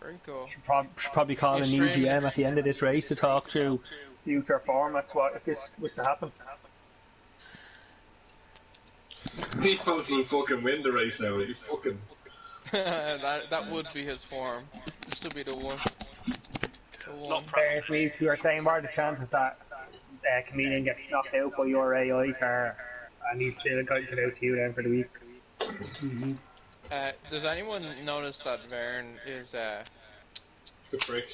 Very cool. Should probably call an EGM at the end of this race to talk through future formats. What if this was to happen? People will fucking win the race now. He's fucking. that would be his form. This would be the one. Not If we were saying, what are the chances that comedian gets knocked out by your AI car and he's still got it out to you then for the week? Does anyone notice that Vern is the frick.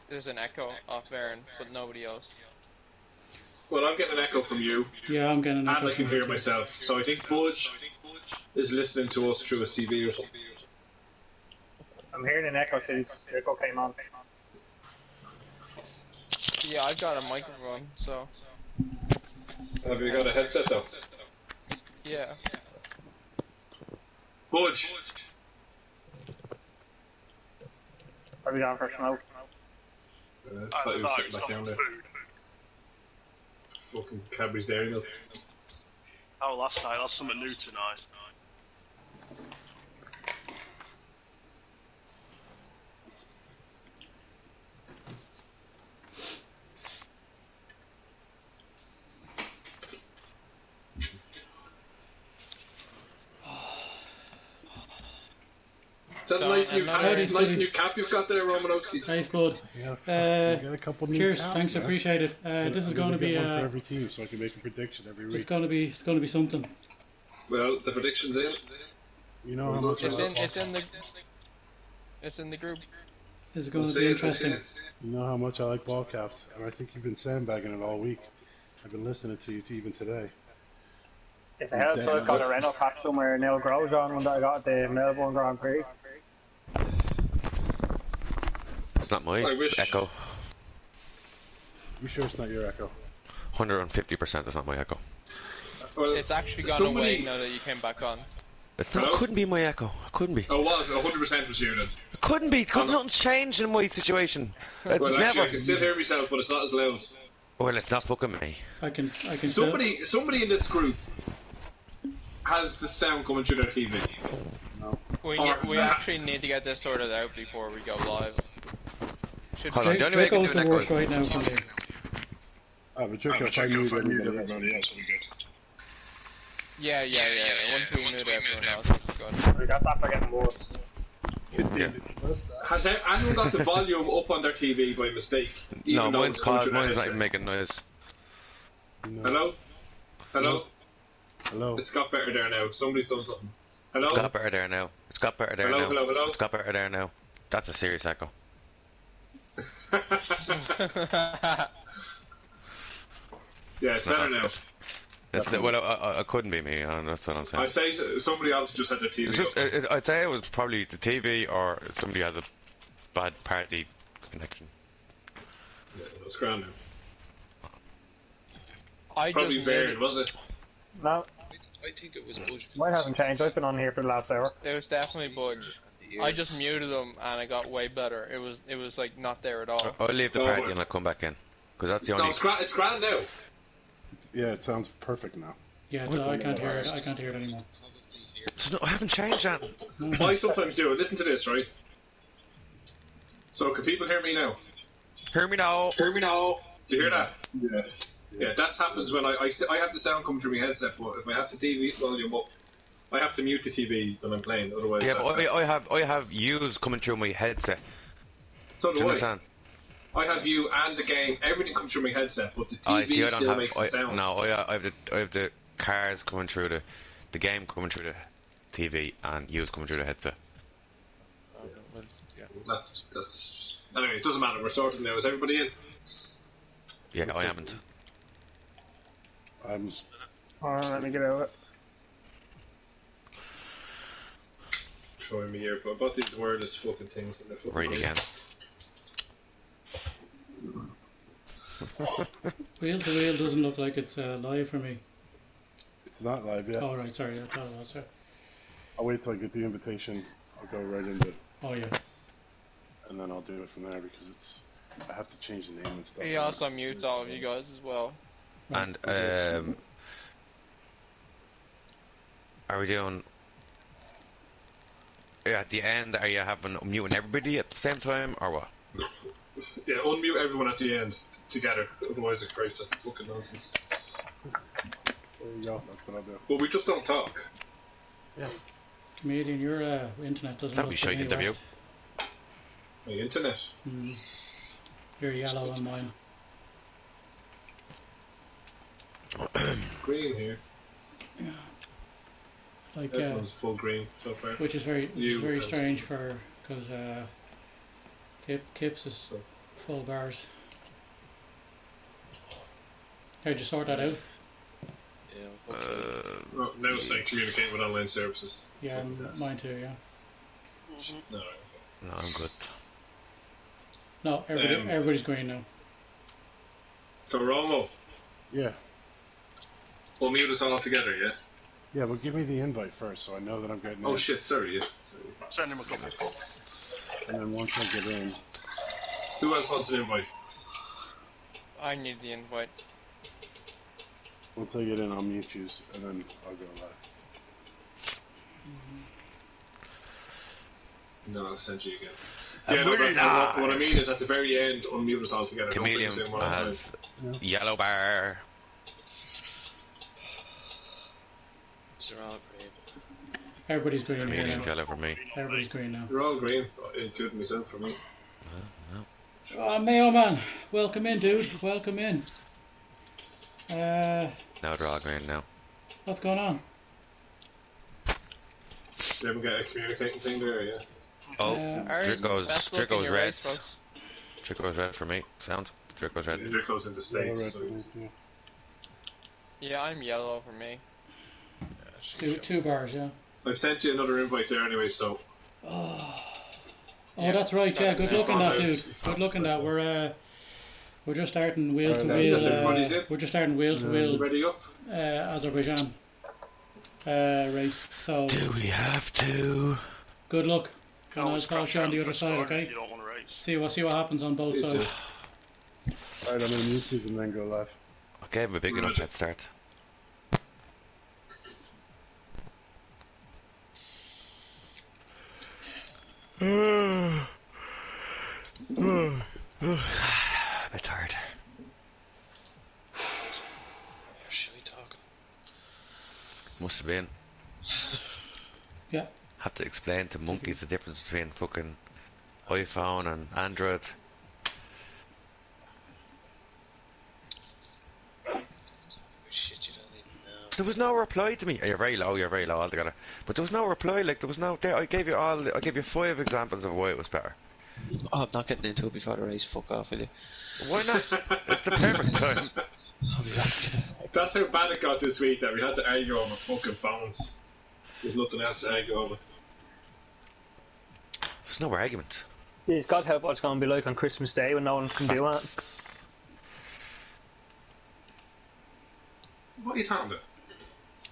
There's an echo off Vern, but nobody else. Well, I'm getting an echo from you. Yeah, I'm getting an echo. And I can hear myself. So I think Budge is listening to us through a TV or something. I'm hearing an echo since the echo came on. Yeah, I've got a microphone, so. Have you got a headset though? Yeah. Budge! Are we going for a smoke? I thought he was sitting back down there. Fucking Cadbury's Dairy Milk. Oh, last night. That's something new tonight. Is that a nice new cap you've got there, Romanowski? Nice, bud. Yes. Get a couple new Cheers, caps, thanks, appreciate it. This is going to be one for every team, so I can make a prediction every week. It's going to be something. Well, the prediction's in. You know how much It's in the group. This is going to be interesting. You know how much I like ball caps, and I think you've been sandbagging it all week. I've been listening to you even today. If the hell still got a Renault cap somewhere, Neil Grosjean, when I got the Melbourne Grand Prix. It's not my echo. You sure it's not your echo? 150% it's not my echo. Well, it's actually gone away now that you came back on. It couldn't be my echo. It couldn't be. Oh, it was 100% was you then. It couldn't be. Because nothing's changed in my situation. Well, actually, I can still hear myself, but it's not as loud. Well, it's not fucking me. I can. Somebody in this group has the sound coming through their TV. No. We actually need to get this sorted out before we go live. Hold on, the only way I can do an echo is right now from here. But check if I mute everybody else, we good. Yeah. Once we mute everyone else, it's good. We got that for getting worse. Has anyone got the volume up on their TV by mistake? No, mine's not even making noise. No. Hello? Hello? It's got better there now. Somebody's done something. Hello? It's got better there now. It's got better there now. Hello? It's got better there now. That's a serious echo. Yeah, it's better now. Well, it couldn't be me, that's what I'm saying. I'd say somebody else just had their TV I'd say it was probably the TV or somebody has a bad party connection. Yeah, it was grand now. Probably varied, was it? No. I think it was Budge. Mine hasn't changed. I've been on here for the last hour. It was definitely Budge. I just muted them and it got way better. It was like not there at all. I'll leave the party and I'll come back in. Because that's the only... No, it's grand now. Yeah, it sounds perfect now. Yeah, no, I can't hear it. I can't hear it anymore. So no, I haven't changed that. I sometimes do it. Listen to this, right? So, can people hear me now? Hear me now. Do you hear that? Yeah, that happens when I have the sound coming through my headset, but if I have the TV volume up, I have to mute the TV when I'm playing, otherwise... Yeah, but I have yous coming through my headset. So do you I. Understand? I have you and the game, everything comes through my headset, but the TV still makes the sound. No, I have the cars coming through the game coming through the TV, and yous coming through the headset. That's... Anyway, it doesn't matter, we're sorted now. Is everybody in? Yeah, I haven't. Alright, let me get out of it. Showing me here, but I bought these wireless fucking things and they're fucking... Right again. The wheel doesn't look like it's live for me. It's not live yet. Oh, right, sorry, I thought it was, sorry. I'll wait till I get the invitation. I'll go right into it. Oh, yeah. And then I'll do it from there because I have to change the name and stuff. He also mutes all of you guys as well. And are we doing at the end, are you muting everybody at the same time, or what? Yeah, unmute everyone at the end together, otherwise it creates a fucking nonsense. There you go. That's what I'll do. But we just don't talk. Yeah. Comedian, your internet doesn't That'd look be shite good interview. West. My internet. You're yellow on mine. Green here. Yeah. Like, Everyone's full green so far. which is very You- strange because Kips is full bars. How'd you sort that out? Yeah. Oh, now it's saying communicating with online services. Yeah, mine too. Yeah. No, No, I'm good. No, everybody's green now. so Romo, Yeah. we'll mute us all together, yeah? Yeah, but give me the invite first so I know that I'm getting Oh in. shit, sorry, yeah. Send him a couple. And then once I get in, Who else wants an invite? I need the invite. once I get in, I'll mute you, and then I'll go live. No, I'll send you again. Yeah, no, but what I mean is at the very end, unmute us all together. Don't put Chameleon us in one at a time. has yellow bar. They're all green. Everybody's green here Chameleon's now. yellow for me. Everybody's green now. They're all green, including myself for me. Oh, Mayo man, welcome in, dude. Welcome in. Now they're all green now. What's going on? You haven't got a communicating thing there, yeah? Oh, Ours, best luck in Dricko's your red. race, folks. Dricko's red for me. Sound? Dricko's red. They're close in the Yellow, States. red, So. blue, yeah. Yeah, I'm yellow for me. Two bars, yeah. I've sent you another invite there anyway, so. Oh, that's right. Yeah, good looking that, dude. Good looking that. We're just starting wheel to wheel. everybody's in? We're just starting wheel to wheel Ready up? Azerbaijan race. So Do we have to? good luck. And I'll always call you on the other crash side, out okay? You don't want to race. See what happens on both It's sides. Alright, I'm gonna mute you and then go live. I gave him a big enough head start. A bit tired. Should we talk? Must have been. Yeah. Have to explain to monkeys the difference between fucking iPhone and Android. Shit, you don't even know. There was no reply to me. You're very low altogether. But there was no reply, like there was no there. I gave you 5 examples of why it was better. Oh, I'm not getting into it before the race. Fuck off, will you? Why not? It's the perfect time. That's how bad it got this week that we had to argue over fucking phones. There's nothing else to argue over. There's no argument. Yeah, God help what's going to be like on Christmas Day when no one can do it. What are you talking about?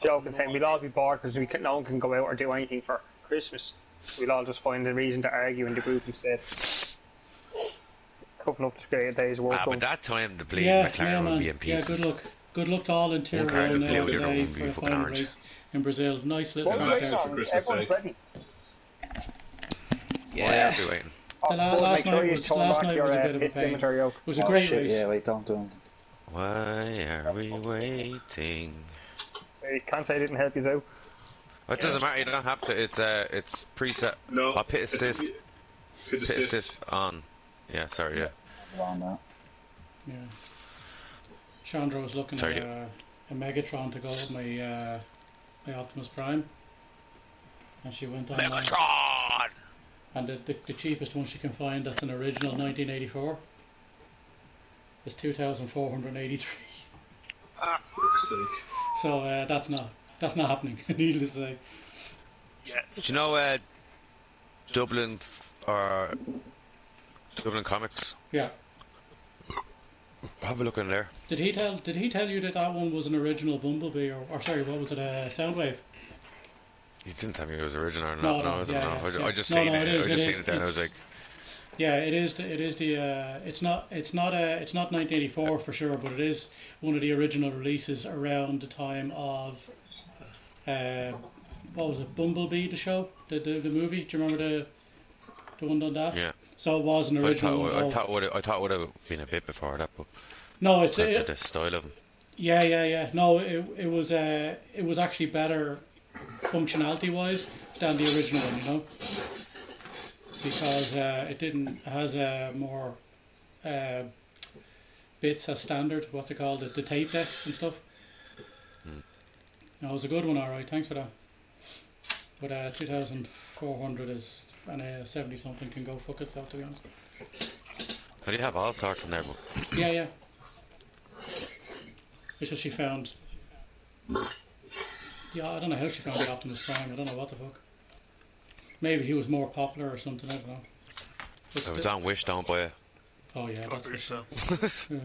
Joking, saying we'll all be bored because no one can go out or do anything for Christmas. We'll all just find a reason to argue in the group instead. Couple up to scare a day's work. But that time the bleeding Yeah, McLaren will be in yeah, peace. good luck. Good luck to all in Tier One car 1 in blue, the other today one will for be the fucking final orange. race in Brazil. Nice little What track race there. on? Christmas Everyone's Day. ready. Yeah, I'll be waiting. The last night was a bit of a pain. It was a great race. Yeah, wait, don't do it. Why are we waiting? You can't say I didn't help you out. It doesn't matter. You don't have to. It's preset. No. Oh, pit it's- assist. Pit Pit assist. assist on. Yeah, sorry. Yeah. On that. Yeah. Chandra was looking Sorry, at a Megatron to go with my my Optimus Prime, and she went on. Megatron. And the cheapest one she can find that's an original 1984 is 2,483. Fuck's sake. So that's not happening. Needless to say. Yeah. Do you know Dublin Comics? Yeah. Have a look in there. Did he tell you that one was an original Bumblebee or sorry, what was it? Soundwave? You didn't tell me it was original or No, not. no, I don't yeah, know. yeah, I just yeah. seen No, it. it is, I just it seen is. it then. I was It's- like, Yeah, it is the it's not 1984 for sure, but it is one of the original releases around the time of what was it, Bumblebee, the show, the movie. Do you remember the one on that? Yeah. So it was an original one. I thought it would have been a bit before that, but No, it's because of the style of them. yeah. No, it was actually better functionality wise than the original one, you know, because it has more bits as standard. What's it called? The tape decks and stuff. No, it was a good one, alright. Thanks for that. But 2,400 is, and 70 something can go fuck itself, to be honest. How do you have all sorts in there, but Yeah. It's just she found. Yeah, I don't know how she found the Optimus Prime. I don't know what the fuck. Maybe he was more popular or something. I don't know. I was on Wish, don't buy it. Oh yeah, that's for sure. Yeah.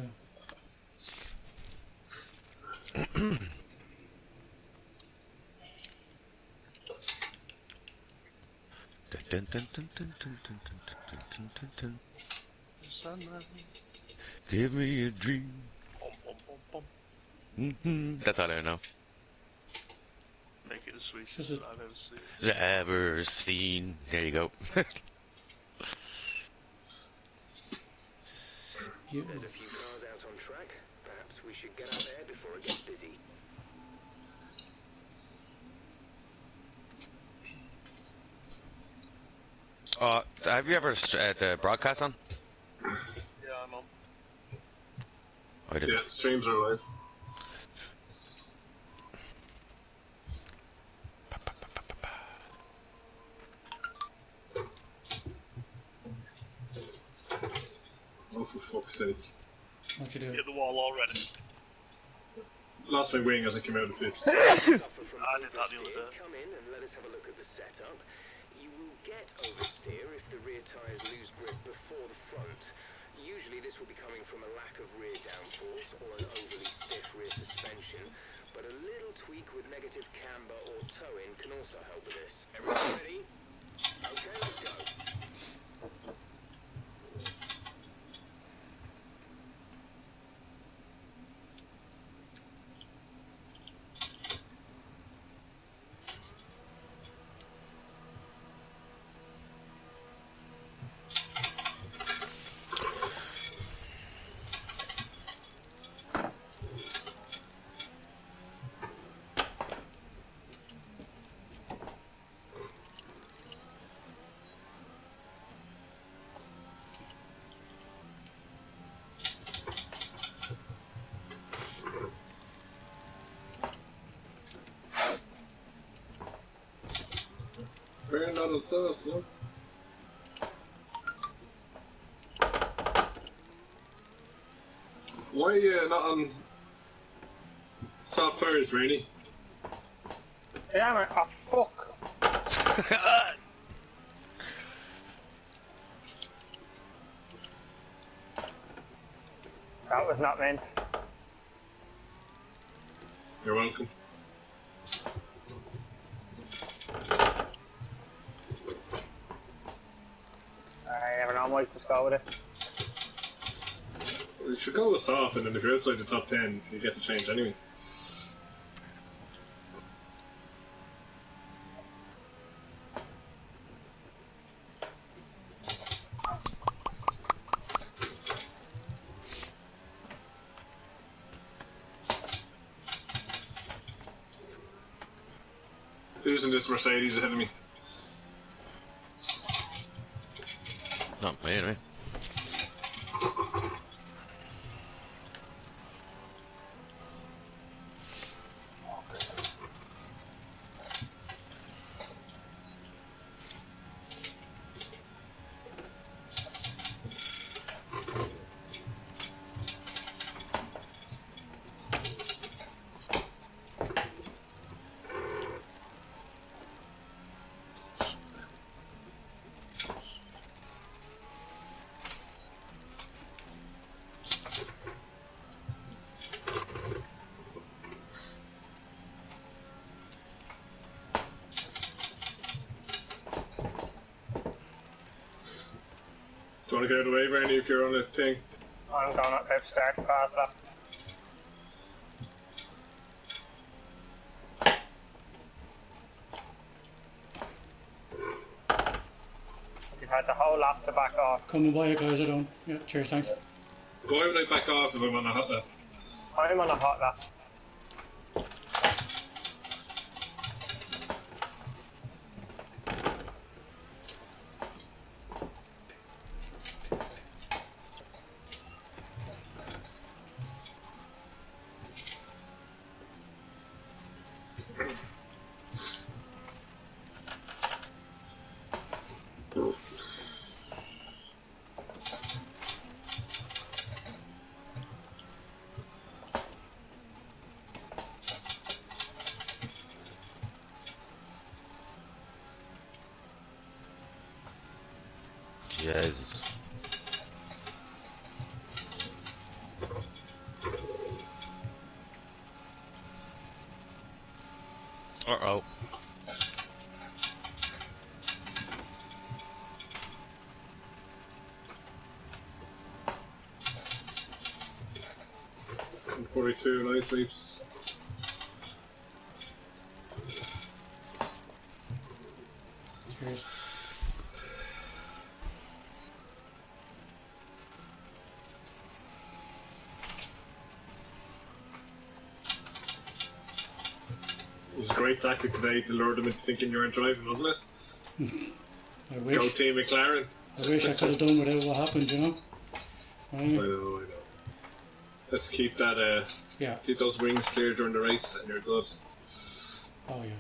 Give me a dream. That's all I know. Make it the sweetest that I've ever seen. Ever seen. There you go. There's a few cars out on track. Perhaps we should get out there before it gets busy. Have you ever the broadcast on? Yeah, I'm on. I did. Yeah, streams are live. Oh, for fuck's sake. What you do? Hit the wall already. Lost my wing as I came out of fits. I did that the other day. Come in and let us have a look at the setup. You will get oversteer if the rear tyres lose grip before the front. Usually this will be coming from a lack of rear downforce or an overly stiff rear suspension, but a little tweak with negative camber or toe-in can also help with this. Everyone ready? Okay, let's go. Very not on subs, no? Why not on soft fires, Rainy? Yeah, man. Oh, fuck. That was not meant. You're welcome. I never know, I might just go with it. You should go with soft, and then if you're outside the top 10, you get to change anyway. Who's in this Mercedes ahead of me? Not me, anyway. Do you want to get out of the way, Randy, if you're on a thing? I'm going up to start the pass up. You've had the whole lap to back off. Coming by it, guys, I don't. Yeah, cheers, thanks. Why would I back off if I'm on a hot lap? I'm on a hot lap. Jesus. Uh-oh. I'm 42, nice sleeps. Cheers. It was a great tactic today to lure them into thinking you weren't driving, wasn't it? I wish. Go Team McLaren. I wish I could have done without what happened, you know? I know. Let's keep that, Yeah. keep those wings clear during the race and you're good. Oh, yeah.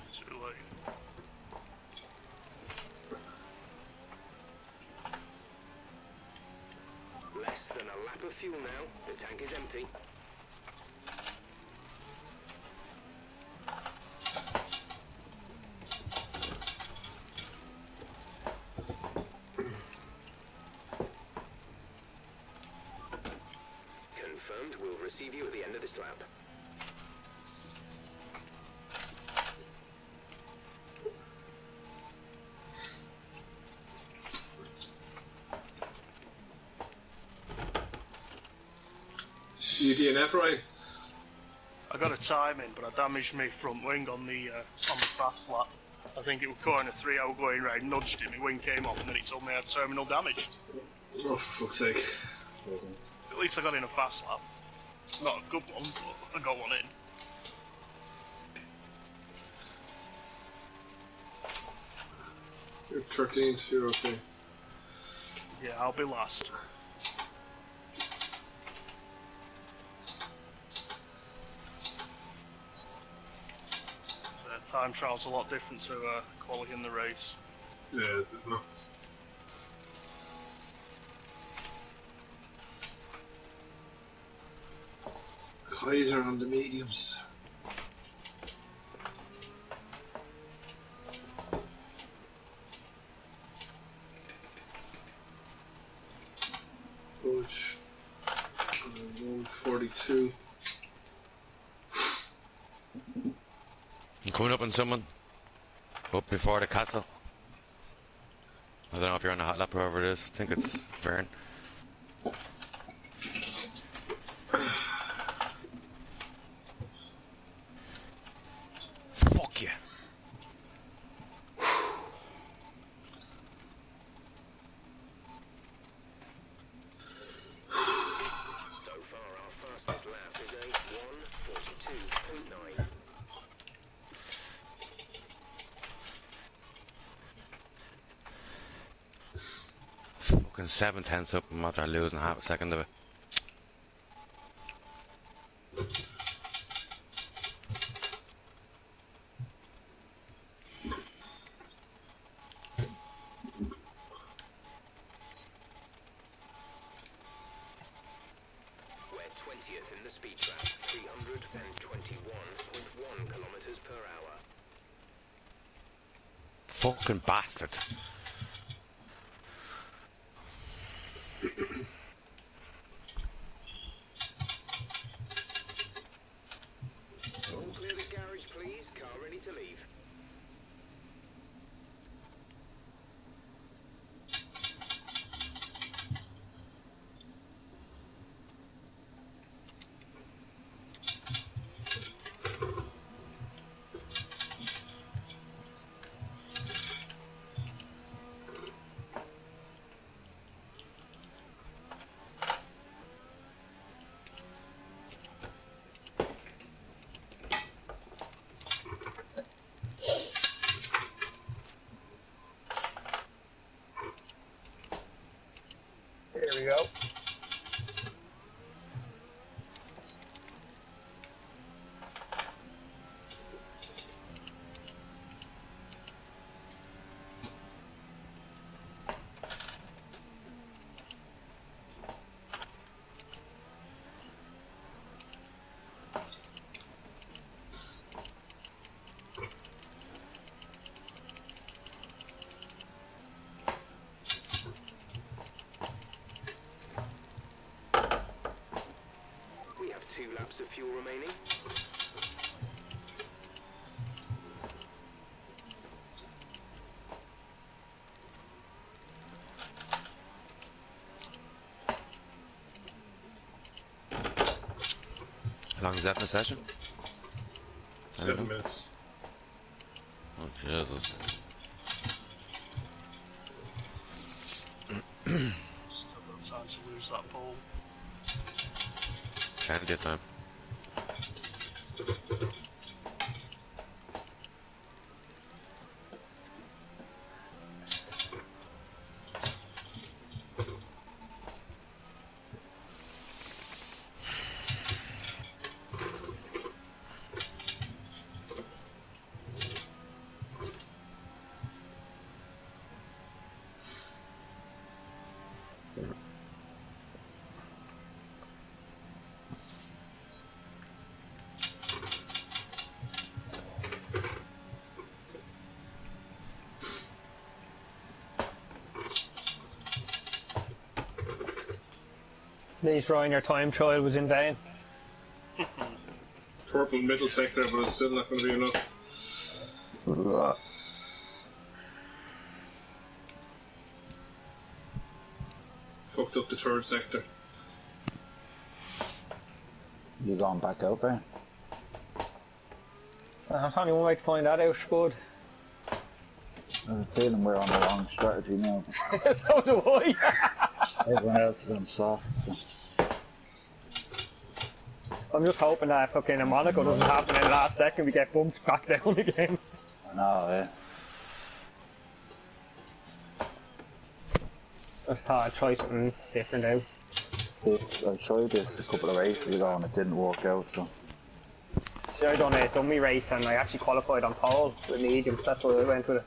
Less than a lap of fuel now. The tank is empty. Confirmed. We'll receive you at the end of this lap. You DNF, right? I got a time in, but I damaged my front wing on the fast lap. I think it was corner 3, I was going right, nudged it, my wing came off, and then it told me I had terminal damage. Oh, for fuck's sake. At least I got in a fast lap. Not a good one, but I got one in. You're 13th, you're okay. Yeah, I'll be last. So time trial's a lot different to quality in the race. Yeah, there's no. Kaiser on the mediums. Push. 142. I'm coming up on someone. Up before the castle. I don't know if you're on a hot lap or whoever it is. I think it's Vern. Fuck you. So far, our fastest lap is a 1:42.9. Fucking 7/10 up and after losing half a second of it. We're 20th in the speed trap, 321.1 kilometers per hour. Fucking bastard. All clear the garage, please. Car ready to leave. you go. We have 2 laps of fuel remaining. How long is that in the session? 7 minutes. Oh, Jesus. Still got time to lose that pole. Plenty of time. These Ryan, your time trial was in vain. Purple middle sector, but it's still not going to be enough. Fucked up the 3rd sector. You going back out there? I'm only one way to find that out, Spud. I have a feeling we're on the wrong strategy now. So do I. Everyone else is on soft, so. I'm just hoping that fucking Monaco doesn't happen in the last second, we get bumped back down again. I know, yeah. I just thought I'd try something different out. I tried this a couple of races ago and it didn't work out, so. See, I done a dummy race and I actually qualified on pole with medium, that's why I went with it.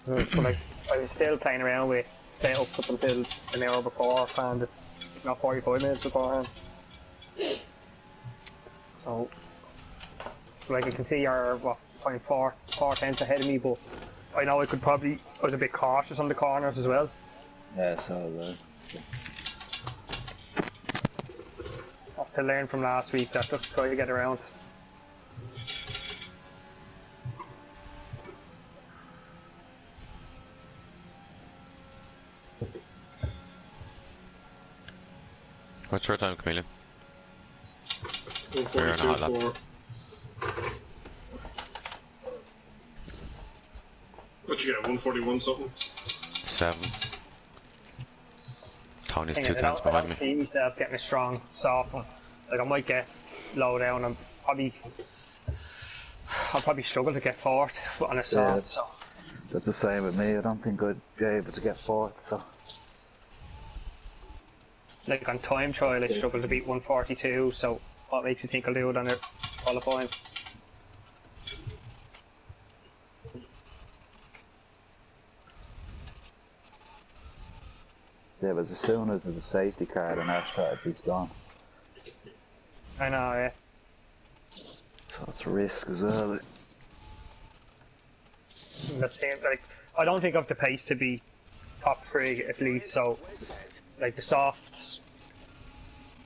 But like, I was still playing around with setups up until an hour beforehand, if not 45 minutes beforehand. So, like I can see you're, what, 4 tenths ahead of me, but I know I was a bit cautious on the corners as well. Yeah, so good. Have to learn from last week, that just try to get around. What's your time, Chameleon? 142.4. What you get, 141 something? 7. Tony's 2 tenths I don't behind me. see myself getting a strong soft one. Like I might get low down and I'll probably struggle to get 4th on a soft, Yeah, so. That's the same with me, I don't think I'd be able to get 4th, so. Like on time trial I struggled to beat 142, so what makes you think I'll do it on a qualifying? Yeah, but as soon as there's a safety car, then our strategy's gone. I know, yeah. So it's a risk as well. The same, like, I don't think I've the pace to be top 3 at least, so like the softs,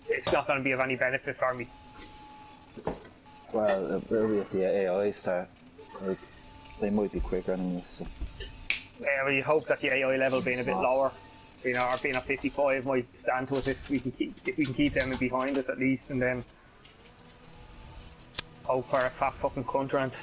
it's not going to be of any benefit for me. Well, early at the AI start, like, they might be quicker than this. So. Well, you hope that the AI level being a bit lower, you know, or being at 55 might stand to us if we can keep them behind us at least, and then hope for a fat fucking contrant.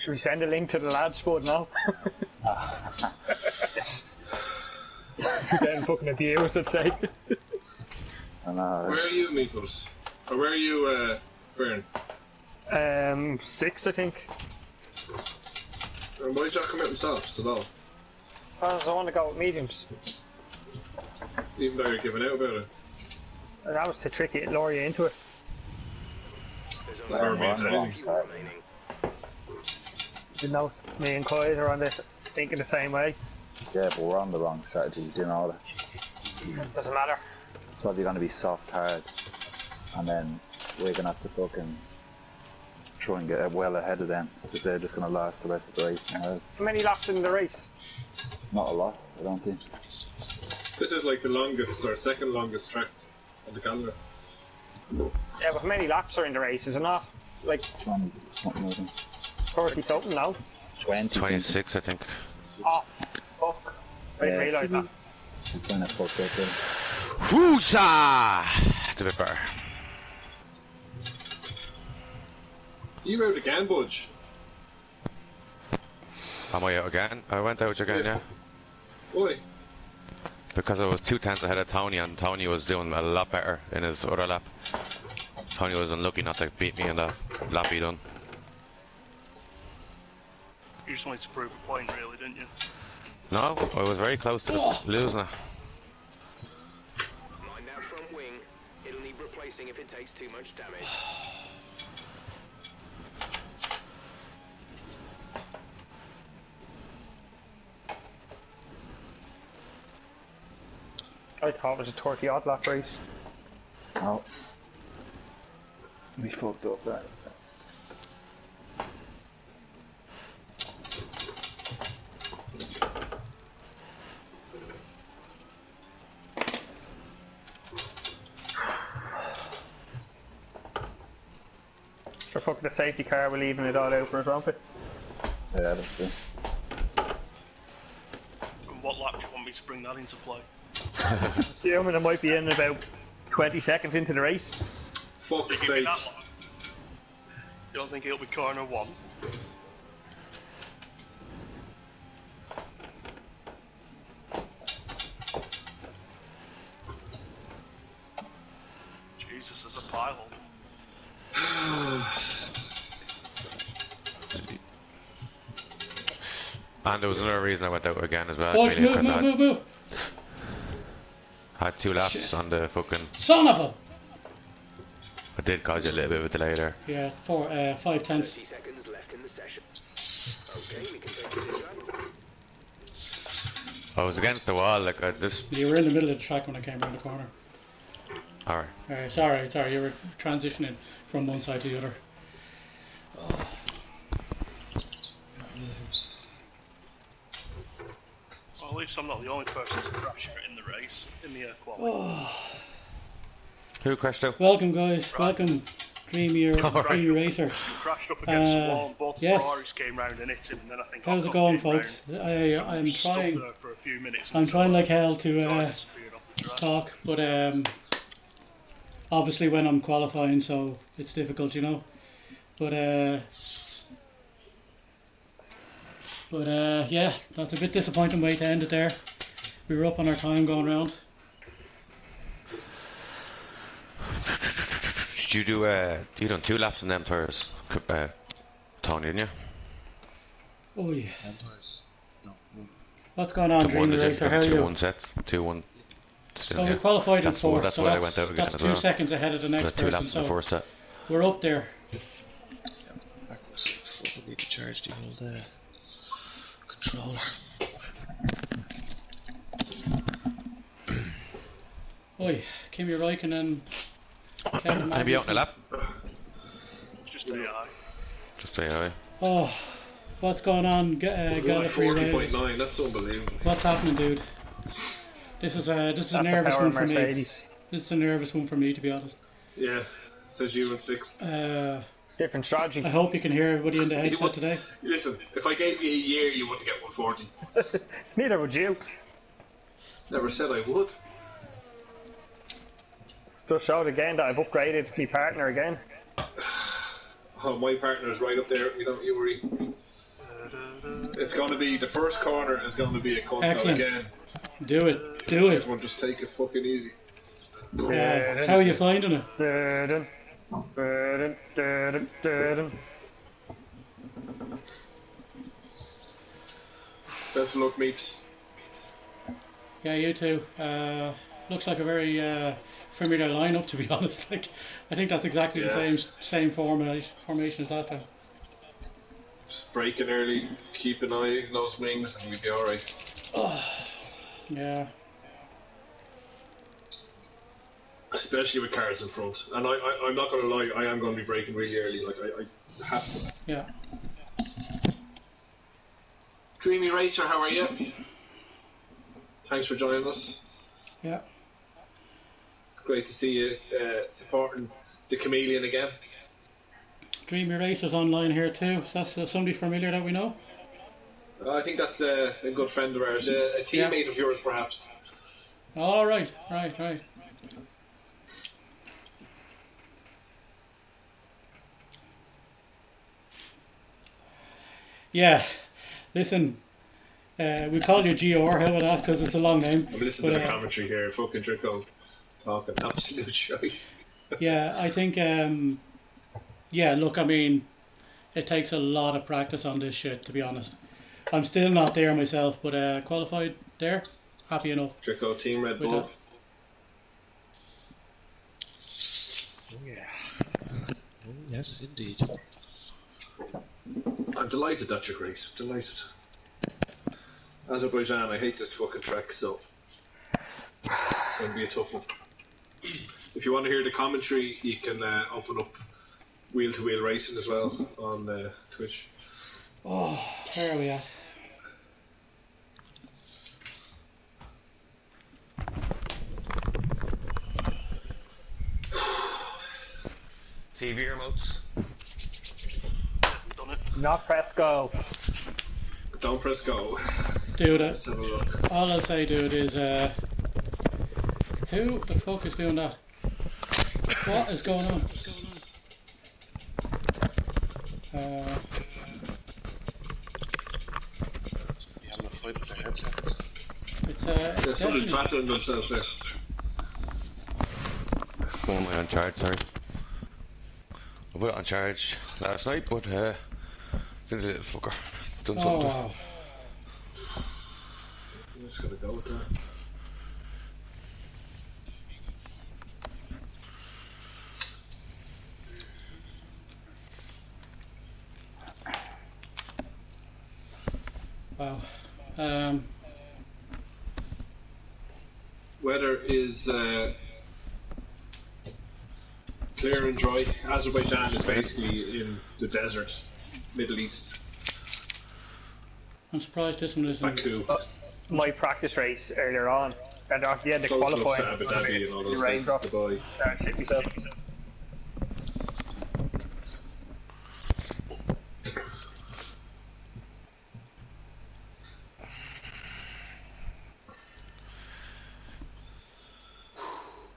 Should we send a link to the lads squad now? Getting fucking abused, I'd say. I know. Where are you, Meeples? Or where are you, Fern? 6, I think. And why did you not come out yourself, at all? Because I want to go with mediums. Even though you're giving out about it. And that was to trick it, lure you into it. You know, me and Coy are on this, thinking the same way. Yeah, but we're on the wrong strategy, do you know that? Doesn't matter. It's probably going to be soft hard, and then we're going to have to fucking try and get well ahead of them, because they're just going to last the rest of the race. How many laps in the race? Not a lot, I don't think. This is like the longest, or second longest track on the calendar. Yeah, but how many laps are in the race, is it not? Like 20 something, I think. 30 something now? 26, I think. Oh, fuck. I didn't realise that. I'm trying to fuck up there. Whoosah! It's a bit better. You out again, Budge? Am I out again? I went out again, yeah. Why? Because I was 2 tenths ahead of Tony, and Tony was doing a lot better in his other lap. Tony was unlucky not to beat me in that lap he done. You just wanted to prove a point, really, didn't you? No, I was very close to losing it. Mind that front wing. It'll need replacing if it takes too much damage. I thought it was a 30 odd lap race. Oh. We fucked up that. For fucking the safety car, we're leaving it all out for us, won't we? Yeah, that's it. And what lap do you want me to bring that into play? Assuming it might be in about 20 seconds into the race. Fuck's Give me sake. that lap. You don't think it'll be corner 1? Jesus, there's a pile. And there was another reason I went out again as well. Push, really, move. I had 2 laps Shit. on the fucking... Son of a! I did cause you a little bit of a delay there. Yeah, 5 tenths. 30 seconds left in the session. Okay, we can take this up. I was against the wall, like I just... You were in the middle of the track when I came around the corner. Alright. Sorry, you were transitioning from one side to the other. Well, at least I'm not the only person to crash in the race, in the quality. Who crashed out? Welcome, guys. Welcome, Dreamy Racer. Crashed up against the wall, and both yes. Ferraris came round and hit him, and then I think How's I it going, came folks? I'm stuck trying. there for a few minutes. I'm trying like hell to disappeared off the track. talk, but obviously when I'm qualifying, so it's difficult, you know. But yeah, that's a bit disappointing way to end it there. We were up on our time going round. Did you do, you done 2 laps in them tires, Tony, didn't you? Oh yeah. Sometimes. No. What's going on, Dreamy Racer? How are you? 2-1 sets, 2-1. Still, Well, yeah. we qualified in That's 4th, that's so why I went out again that's as 2 well. seconds ahead of the next The 2 person, laps in the so first set. we're up there. Backwards. Fucking need to charge the old controller. Oi, Kimi Räikkönen. Kevin Can I be out in a lap? Just AI. Just say hi. Oh, what's going on, Gallifrey Race? 40.9, that's unbelievable. What's happening, dude? This is a nervous power one for Mercedes. me. This is a nervous one for me, to be honest. Yeah, says you in 6th. Different strategy. I hope you can hear everybody in the headset today. Listen, if I gave you a year, you wouldn't get 140. Neither would you. Never said I would. Just showed again that I've upgraded my partner again. Oh, my partner's right up there. You don't you worry. It's going to be, the first corner is going to be a cut out again. Do it. Do it. Everyone just take it fucking easy. How are you finding it? Best of luck, Meeps. Yeah, you too. Looks like a very familiar lineup, to be honest. Like, I think that's exactly the same formation as last time. Just break it early, keep an eye on those wings, and we'll be alright. Yeah. Especially with cars in front. And I'm not going to lie, I am going to be breaking really early. Like, I have to. Yeah. Dreamy Racer, how are you? Thanks for joining us. Yeah. It's great to see you supporting the Chameleon again. Dreamy Racer's online here too. So that's somebody familiar that we know? I think that's a good friend of ours, a teammate of yours perhaps. Oh, right. Yeah, listen, we call you GR, how about that, because it's a long name. I'm listening to the commentary here, fucking Drico talking absolute shite. Yeah, I think, yeah, look, I mean, it takes a lot of practice on this shit, to be honest. I'm still not there myself, but qualified there, happy enough. Drico, Team Red Bull. Yeah. Yes, indeed. I'm delighted that you're great. Delighted. Azerbaijan, I hate this fucking track, so it's going to be a tough one. If you want to hear the commentary, you can open up Wheel to Wheel Racing as well on Twitch. Oh, where are we at? TV remotes. Not press go. Don't press go. Dude, let's have a look. All I'll say, dude, is who the fuck is doing that? What is going on? You having a fight with their headsets? It's somebody's battling themselves there. When am I on charge? Sorry. I put it on charge last night, but this little fucker done something. Wow. I'm just gonna go with that. Wow. Weather is clear and dry. Azerbaijan is basically in the desert, Middle East. I'm surprised this one isn't. Baku. My practice race earlier on, and at the end of Close enough qualifying, to Abu Dhabi and all those the rain places dropped. to buy. Started shit myself.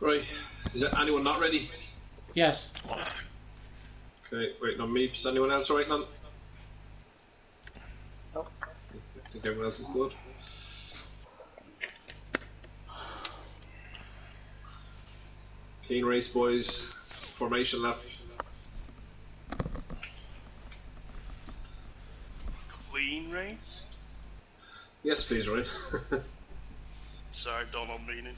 Right, is there anyone not ready? Yes. Okay, waiting on Meeps. Anyone else waiting on? No. I think everyone else is good. Clean race, boys. Formation lap. Clean race? Yes, please, Ryan. Sorry, don't know meaning.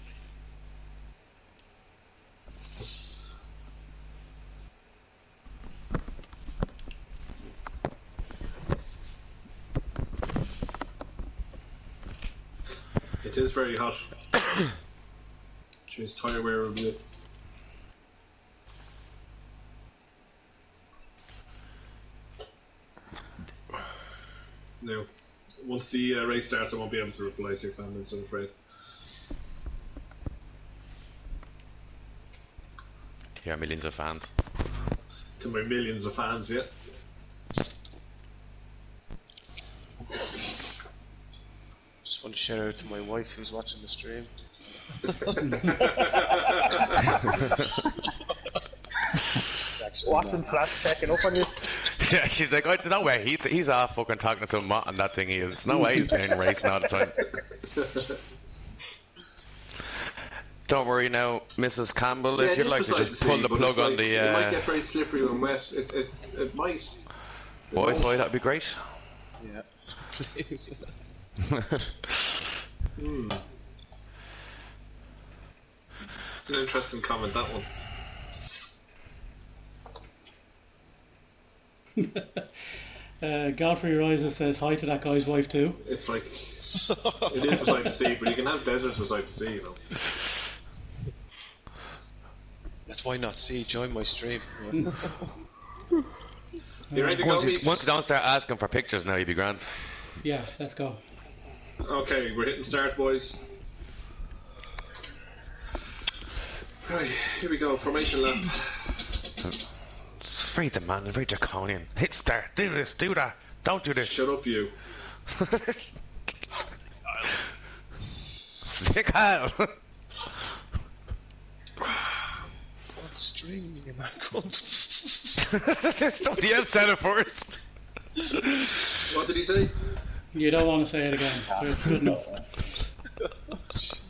It is very hot. Choose tyre wear review. No. Once the race starts, I won't be able to reply to your comments, I'm afraid. Yeah, millions of fans. To my millions of fans, yeah. Just want to shout out to my wife who's watching the stream. Watching flash checking up on you. Yeah, she's like, oh, no way, he's off fucking talking to some mot on that thing he is. No way he's playing racing all the time. Don't worry now, Mrs. Campbell, if you'd like to just pull the plug on the... It might get very slippery when wet. It might. Wi-Fi, that'd be great. Yeah, please. It's an interesting comment, that one. Godfrey Rises says hi to that guy's wife too. It's like, it is beside the sea, but you can have deserts beside the sea, you know. That's why not see. Join my stream. You ready to go, Once you Meeps? don't start asking for pictures now, you'd be grand. Yeah, let's go. Okay, we're hitting start, boys. Right, here we go, formation lap. It's very demanding, very draconian. Hit start, do this, do that, don't do this. Shut up, you. Kyle. What stream, you man cunt? Somebody else said it first. What did he say? You don't want to say it again, so it's good enough.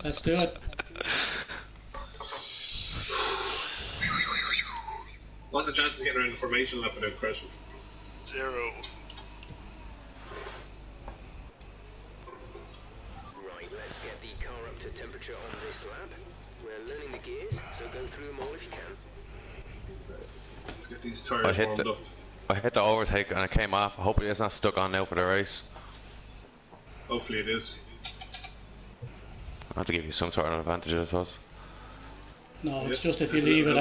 Let's do it. What's the chances of getting around the formation lap without crashing? 0. Right, let's get the car up to temperature on this lap. We're learning the gears, so go through them all if you can. Let's get these tyres warmed up. I hit the overtake and it came off. Hopefully it's not stuck on now for the race. Hopefully it is. I have to give you some sort of advantage, I suppose. No, it's just if you leave it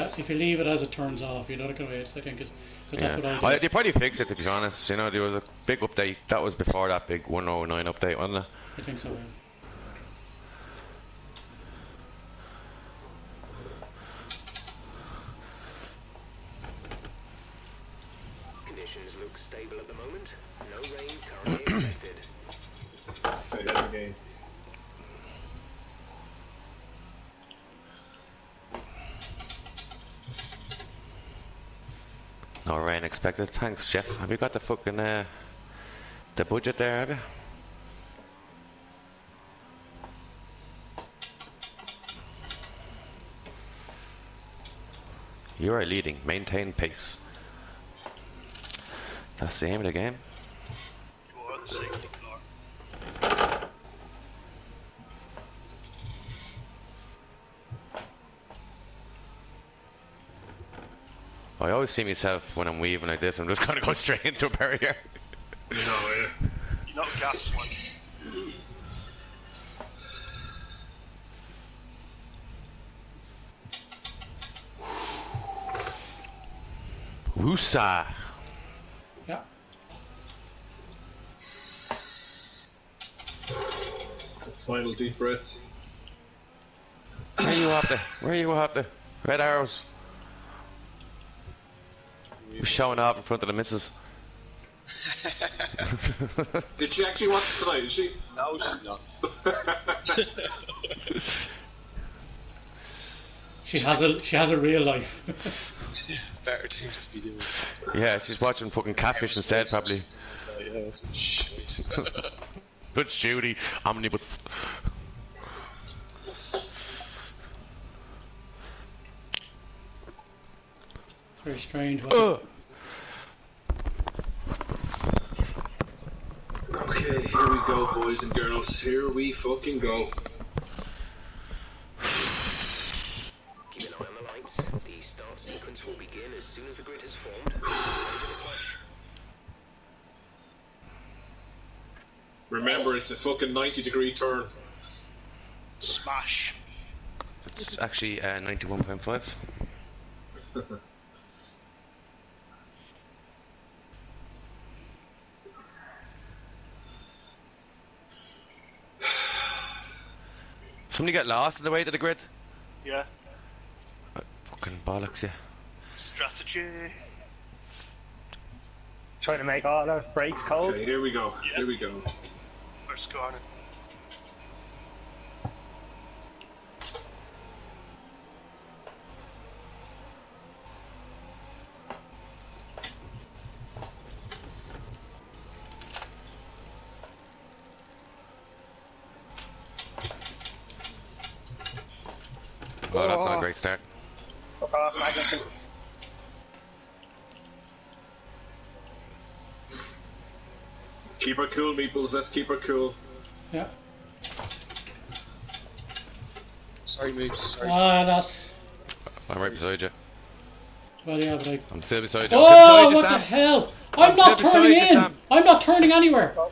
as it turns off, you know the way I think is that's what I do. They probably fixed it, to be honest. You know, there was a big update. That was before that big 109 update, wasn't it? I think so. Yeah. Conditions look stable at the moment. No rain currently expected. Ahead of the game. No rain expected. Thanks, Jeff. Have you got the fucking the budget there, have you? You are leading. Maintain pace. That's the aim of the game. You are the safety car. I always see myself when I'm weaving like this. I'm just gonna go straight into a barrier. You know, yeah. You're not gas one. Woosa! Yeah. Final deep breaths. Where are you after? Red arrows. You're showing up in front of the missus. Did she actually watch it tonight? Is she? No, she's not. She has a real life. Better things to be doing. Yeah, she's watching fucking Catfish instead, probably. Yeah, some shit. Good Judy, omnibus. It's very strange. Okay, here we go, boys and girls. Here we fucking go. Keep an eye on the lights. The start sequence will begin as soon as the grid has formed. Ready to the clutch. Remember, it's a fucking 90-degree turn. Smash. It's actually 91.5. Somebody get lost on the way to the grid? Yeah. Fucking bollocks, yeah. Strategy. Trying to make all the brakes cold. Okay, here we go. Yeah. Here we go. First corner. Well, that's not a great start. Fuck off, Magnuson. Keep her cool, meeples. Let's keep her cool. Yeah. Sorry, moves. Sorry. Ah, that's. I'm right beside you. Well, yeah, but like. I'm still beside you. Oh, what the hell! I'm not still turning beside you, in! Sam. I'm not turning anywhere! Whoa!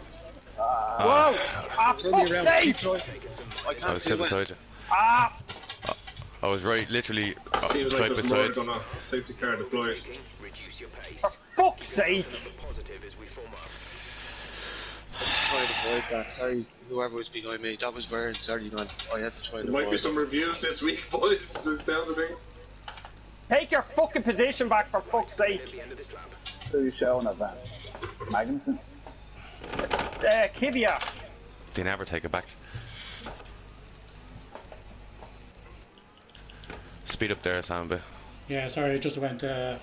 Ah, Turn me fuck's around. sake! Keep driving. I I can't was still do it. beside you. Ah! I was right, literally Seems side like by there's side. more on a safety car deployed. Reduce your pace. For fuck's sake! Positive as we form up. I was trying to avoid that. Sorry, whoever was behind me. That was Vern. Sorry, man. I had to try to There might be avoid some reviews this week, boys. There's sound of things. Take your fucking position back, for fuck's sake! At the end of this lap. Who are you showing at that? Magnuson? Kivia! They never take it back. Speed up there, Sam, a bit. Yeah, sorry, it just went. It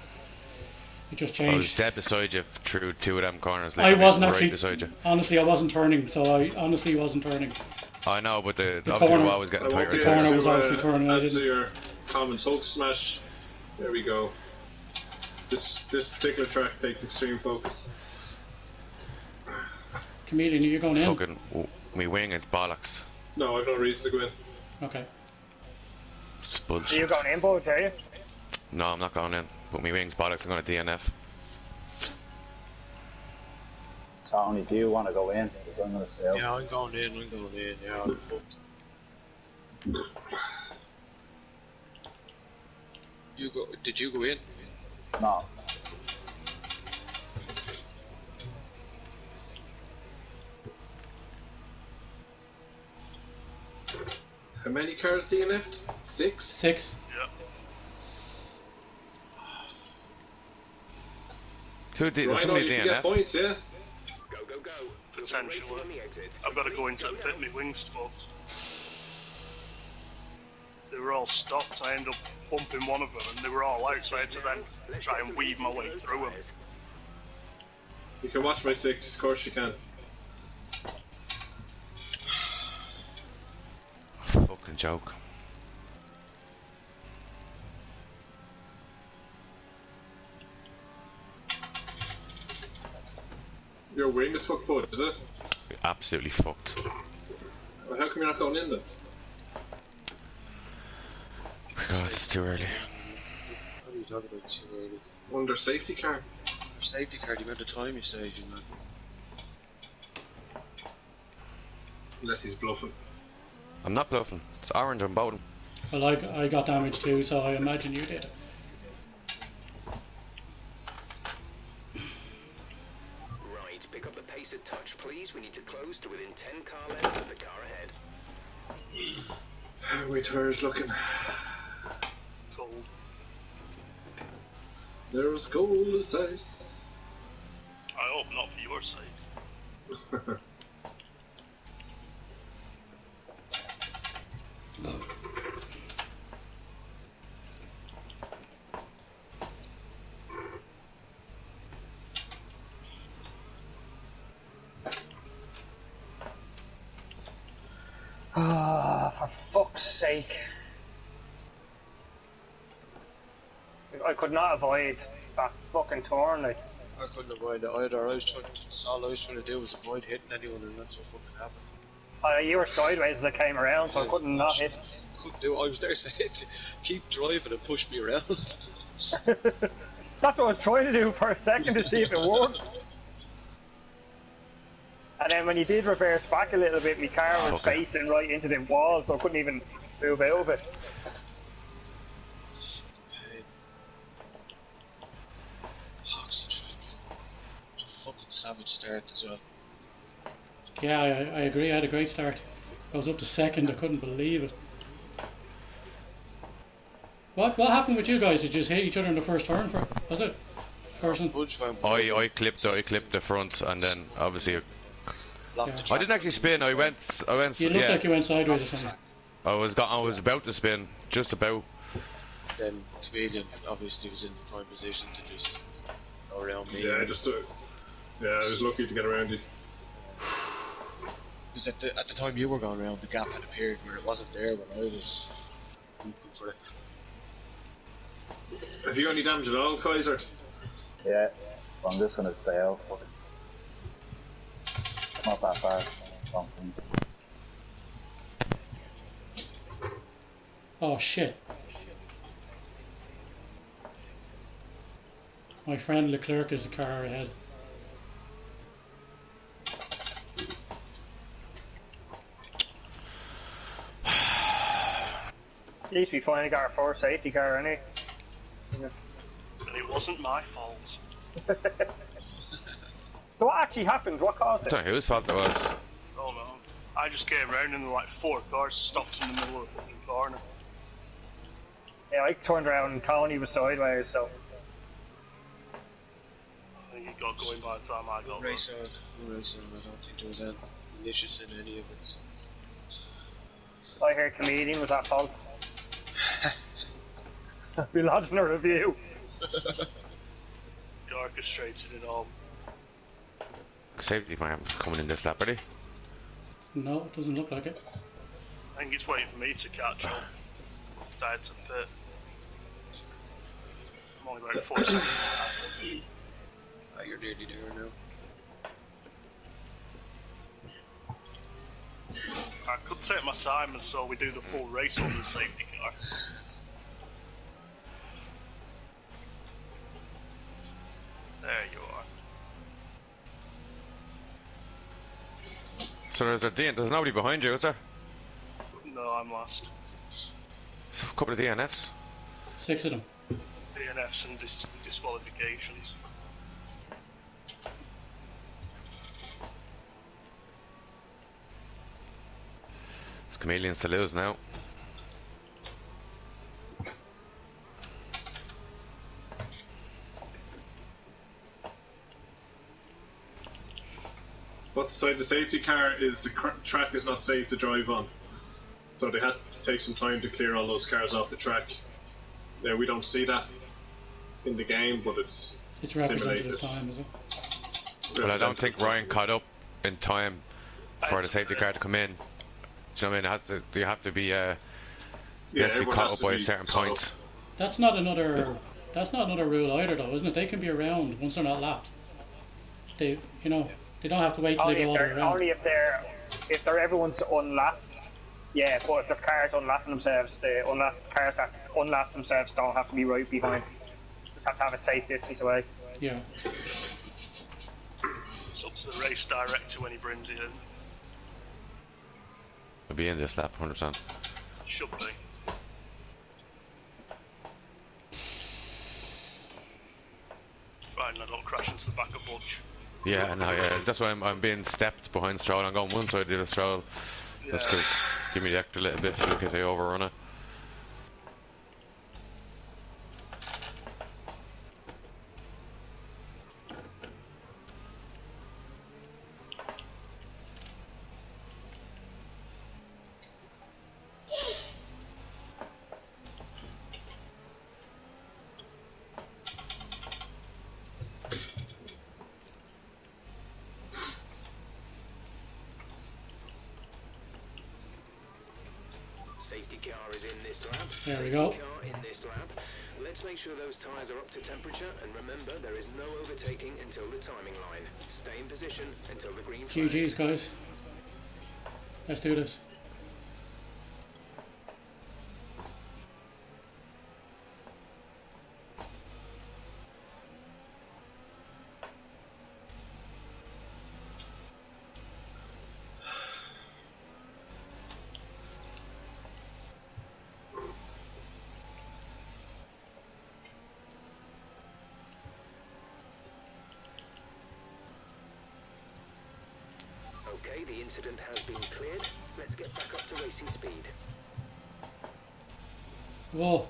just I was changed. dead beside you through two of them corners. I wasn't right actually. beside you. Honestly, I wasn't turning, so I honestly wasn't turning. I know, but the The obviously corner- the wall was getting I won't tighter. be and able tighter. corner was obviously turning, I answer didn't. your comments. Hulk smash. There we go. This particular track takes extreme focus. Chameleon, you're going in. Fucking, me wing is bollocks. No, I've no reason to go in. Okay. It's Are you bullshit. going in, Bo, are you? No, I'm not going in. But me wing's bollocks. I'm going to DNF. Tony, do you want to go in? Because I'm going to stay out. Yeah, I'm going in. Yeah, I'm fucked. You go? Did you go in? No. How many cars DNF'd? 6? 6. Yeah. Rhino, you can get points, yeah? Go, go, go. Potentially. On the exit. I've got to go into the pit. My wings fucked. They were all stopped. I ended up bumping one of them, and they were all out. So I had to then try and weave my way through them. You can watch my 6, of course you can. Fucking joke. Your wing is fucked, bud, is it? Absolutely fucked. Well, how come you're not going in then? Because it's too early. What are you talking about too early? Under safety car. Safety car, the amount of time you saved, you know. Unless he's bluffing. I'm not bluffing. It's orange on bottom. Well, I got damaged too, so I imagine you did. Right, pick up the pace a touch, please. We need to close to within 10 car lengths of the car ahead. How are my tires looking? Cold. They're as cold as ice. I hope not for your sake. Ah, for fuck's sake. I could not avoid that fucking turn, like. I couldn't avoid it either. All I was trying to do was avoid hitting anyone, and that's what fucking happened. You were sideways as I came around, so I couldn't not hit. Couldn't do it. I was there saying to keep driving and push me around. That's what I was trying to do for a second to see if it worked. And then when you did reverse back a little bit, my car was facing right into the wall, so I couldn't even move out of it. Hawks the track. It's a fucking savage start as well. Yeah, I agree. I had a great start. I was up to second. I couldn't believe it. What happened with you guys? Did you just hit each other in the first turn? Was it? First one? I clipped the front, and then obviously Yeah. I didn't actually spin. I went. You looked like you went sideways or something. I was about to spin, just about. Then Chameleon obviously was in the prime position to just go around me. Yeah, I was lucky to get around you. Because at the time you were going around, the gap had appeared where it wasn't there when I was. for it. Have you got any damage at all, Kaiser? Yeah, I'm just gonna stay out. Fuck it. It's not that bad. Something. Oh shit. My friend Leclerc is a car ahead. At least we finally got our first safety car, innit? And it wasn't my fault. So what actually happened? What caused I it? don't know whose fault it was. Oh no. I just came round and like 4 cars stopped in the middle of the fucking corner. Yeah, I turned around and Tony was sideways, so... I think he got going by the time I got there. Race on. I don't think there was any malicious in any of it. I heard comedian was at fault. We lodged in a review. He orchestrated it all. Safety man coming in this lap, are they? No, it doesn't look like it. I think it's waiting for me to catch up. Died to pit. I'm only about 4 seconds. Ah, you're nearly there now. I could take my time and so we do the full race on the safety car. There you are. So there's nobody behind you, is there? No, I'm last. A couple of DNFs. 6 of them. DNFs and disqualifications. It's Chameleons to lose now. What's inside the safety car is the track is not safe to drive on. So they had to take some time to clear all those cars off the track. Now we don't see that in the game, but it's representative time, is it? Well, I don't think Ryan caught up in time for the safety car to come in. Do you know what I mean? You have to be caught up by a certain point. That's not another rule either, though, isn't it? They can be around once they're not lapped. They don't have to wait till they go all the way around. Only if they're everyone's unlapped. Yeah, but if the cars unlapping themselves, the cars that unlap themselves don't have to be right behind. Just have to have a safe distance away. Yeah. It's up to the race director when he brings it in. It'll be in this lap, 100%. Should be. Fine, I don't crash into the back of Butch. Yeah, no, yeah. That's why I'm being stepped behind Stroll. I'm going one side of the Stroll. Yeah. Just because give me the extra little bit in case I overrun it. Safety car is in this lap. There we go. Safety car in this lap. Let's make sure those tyres are up to temperature, and remember, there is no overtaking until the timing line. Stay in position until the green flag. GG's, guys. Let's do this. Okay, the incident has been cleared. Let's get back up to racing speed. Whoa.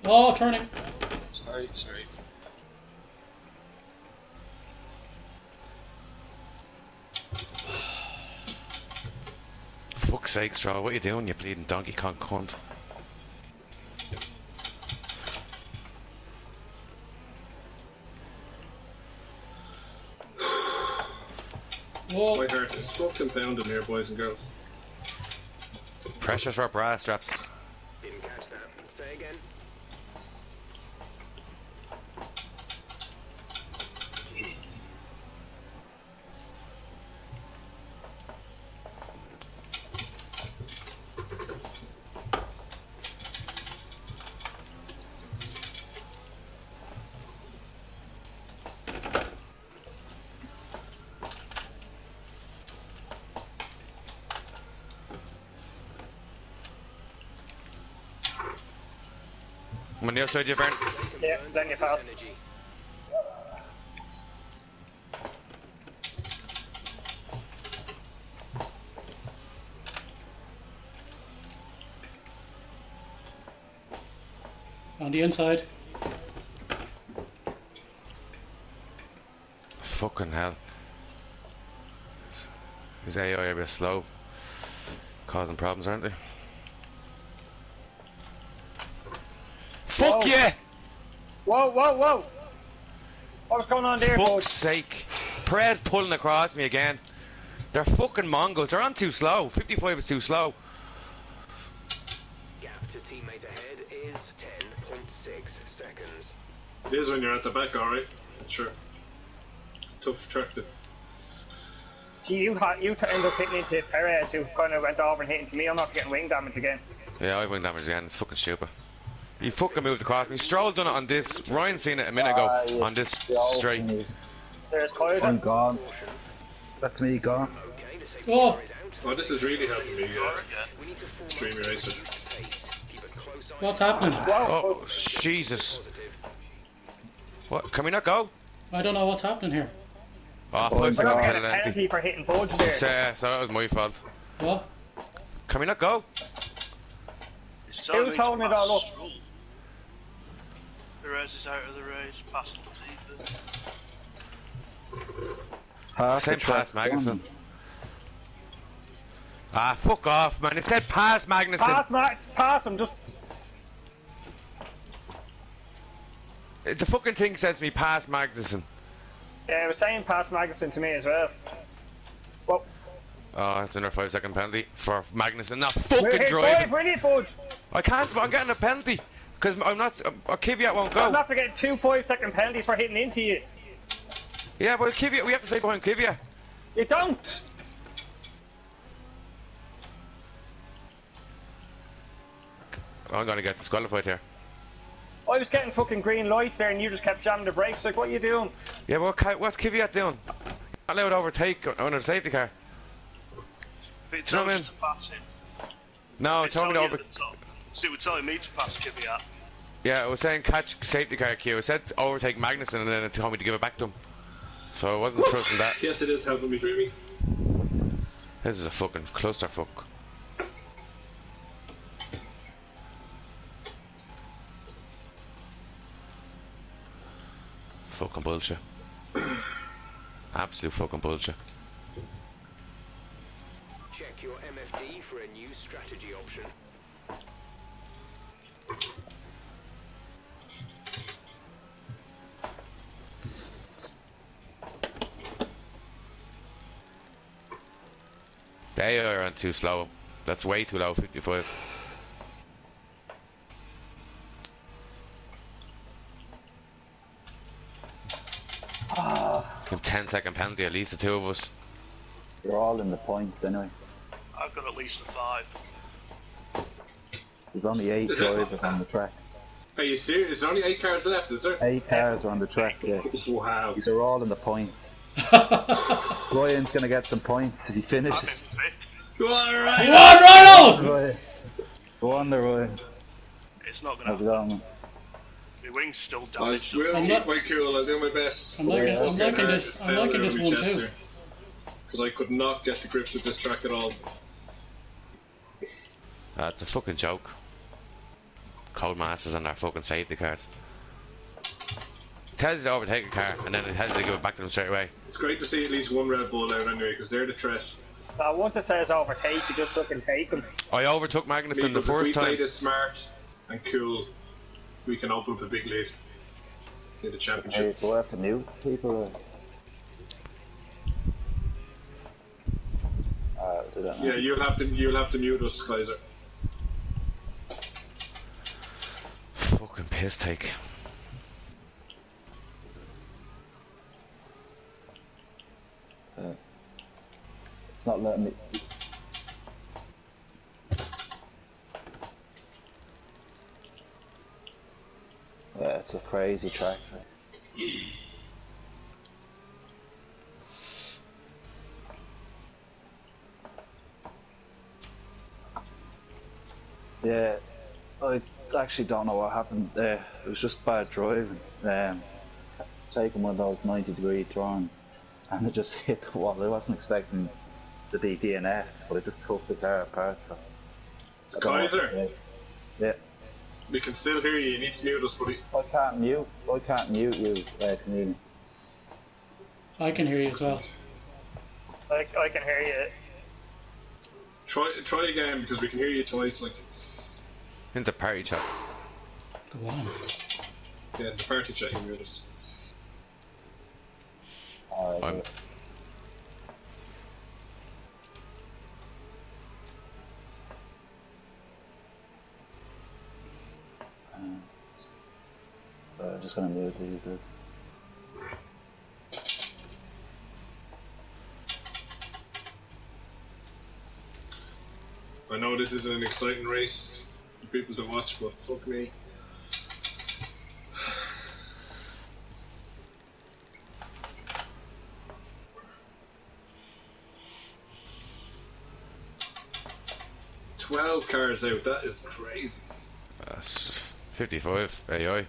Oh, turning. Sorry. Fuck's sake, Stroll, what are you doing, you bleeding Donkey Kong cunt? Whoa. My heart is fucking pounding here, boys and girls. Pressure for brass straps. Didn't catch that. Say again. I'm on the outside, you Vern. Yeah, then you pass. On the inside. Fucking hell. His AI a bit slow. Causing problems, aren't they? Fuck yeah! Whoa, whoa, whoa! What's going on there, Fuck's folks? sake. Perez pulling across me again. They're fucking Mongols. They're on too slow. 55 is too slow. Gap to teammate ahead is 10.6 seconds. It is when you're at the back, alright. Sure. It's a tough track to. You end up hitting into Perez, who kind of went over and hit into me. I'm not getting wing damage again. Yeah, I wing damage again. It's fucking stupid. He fucking moved across me. Stroll done it on this. Ryan seen it a minute ago Yeah, on this straight. There's Kaiser. I'm gone. That's me gone. Oh! Oh, this is really helping me, Dreamy Racer. What's happening? Oh, Jesus. What? Can we not go? I don't know what's happening here. Oh, Oh, 5 my seconds God. ahead Get of a penalty empty. for hitting Budge there. So that was my fault. What? Can we not go? Who told me that? Look. Perez is out of the race, past Latifi. Half Same the track's pass, Magnussen. done. Ah, fuck off, man. It said pass, Magnussen. Pass him, just. The fucking thing says to me, pass, Magnussen. Yeah, it was saying pass Magnussen to me as well. Well, Oh, that's another 5 second penalty for Magnussen. Not fucking we're driving. brilliant, Budge. I can't, I'm getting a penalty. Because I'm not, Kvyat won't go. I'm not forgetting 2 5-second penalties for hitting into you. Yeah, but Kvyat, we have to stay behind Kvyat. You don't. I'm gonna get disqualified here. I was getting fucking green lights there and you just kept jamming the brakes. Like, what are you doing? Yeah, but what's Kvyat doing? Not allowed to overtake on a safety car. If it You know tells what I you mean? to pass him, No, it's tell me to telling you over. at the top. So it was telling me to pass Kvyat. Yeah, it was saying catch safety car queue. It said overtake Magnussen and then it told me to give it back to him. So I wasn't trusting that. Yes, it is helping me, Dreamy. This is a fucking clusterfuck. Fucking bullshit. Absolute fucking bullshit. Check your MFD for a new strategy option. They are on too slow. That's way too low, 55. A 10-second penalty, at least the two of us. You're all in the points anyway. I've got at least a 5. There's only 8 Is it? drivers on the track. Are you serious? Is there only 8 cars left, is there? 8 cars are on the track, yeah. Wow. These are all in the points. Ryan's gonna get some points if he I'm in finishes. 5th. Go on, right. One right on! Ryan. Go on there, Ryan. It's not How's it going to going? My wing's still I damaged. will I'm keep not- my cool, I'll do my best. I'm liking this. I'm liking this one too. Because I could not get to grips with this track at all. It's a fucking joke. Cold Masters on their fucking safety cars. It tells you to overtake a car and then it tells you to give it back to them straight away. It's great to see at least one Red Bull out anyway, because they're the threat. Now, once it says overtake, you just fucking take them. I overtook Magnussen the Because if we first play time. this smart and cool, we can open up a big lead in the Hey, championship. go after new people. do that now. Yeah, you'll have to mute us, Kaiser. Fucking piss take. It's not letting me. Yeah, it's a crazy track. Yeah, I actually don't know what happened there. It was just bad driving. Taking one of those 90-degree turns, and it just hit the wall. I wasn't expecting to be DNF, but it just took the car apart. So, I don't know what to Kaiser, say. Yeah. we can still hear you. You need to mute us, buddy. I can't mute you, comedian. I can hear you as well. I can hear you. Try again, because we can hear you twice. Like, Into party chat. Go on. yeah, the party chat, you mute us. Alright. I'm just gonna mute these. I know this is an exciting race for people to watch, but fuck me. "12 cars out, that is crazy." That's 55 AI.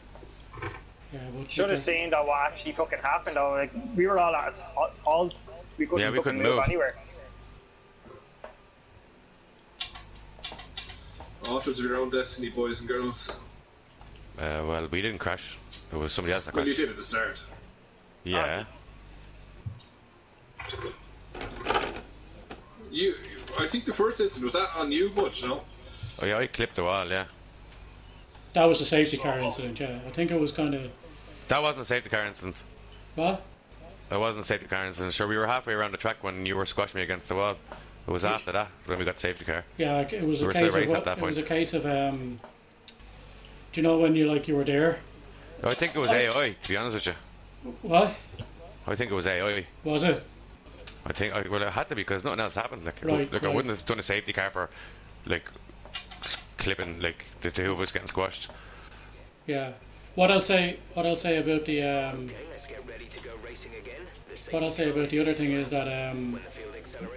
Yeah, but Should have seen though what actually fucking happened though. Like we were all at halt. We couldn't fucking move anywhere. Authors of your own destiny, boys and girls. Well, we didn't crash. It was somebody else that Well, crashed. you did at the start. Yeah. I think the first incident was that on you, Butch, no? Oh yeah, I clipped the wall, yeah. that was the safety car incident, yeah. I think it was kind of... That wasn't a safety car incident. What? That wasn't a safety car incident. Sure, we were halfway around the track when you were squashing me against the wall. It was after that when we got the safety car. Yeah, like, it was We a were case still of racing at what, that it was point. a case of do you know when you were there? I think it was AI, to be honest with you. What? I think it was AI. Was it? I think, well, it had to be because nothing else happened. Like, Right, I right. wouldn't have done a safety car for, like, clipping, like, the two of us getting squashed. Yeah. What I'll say about the Okay, let's get ready to go racing again. what I'll say about the other thing is that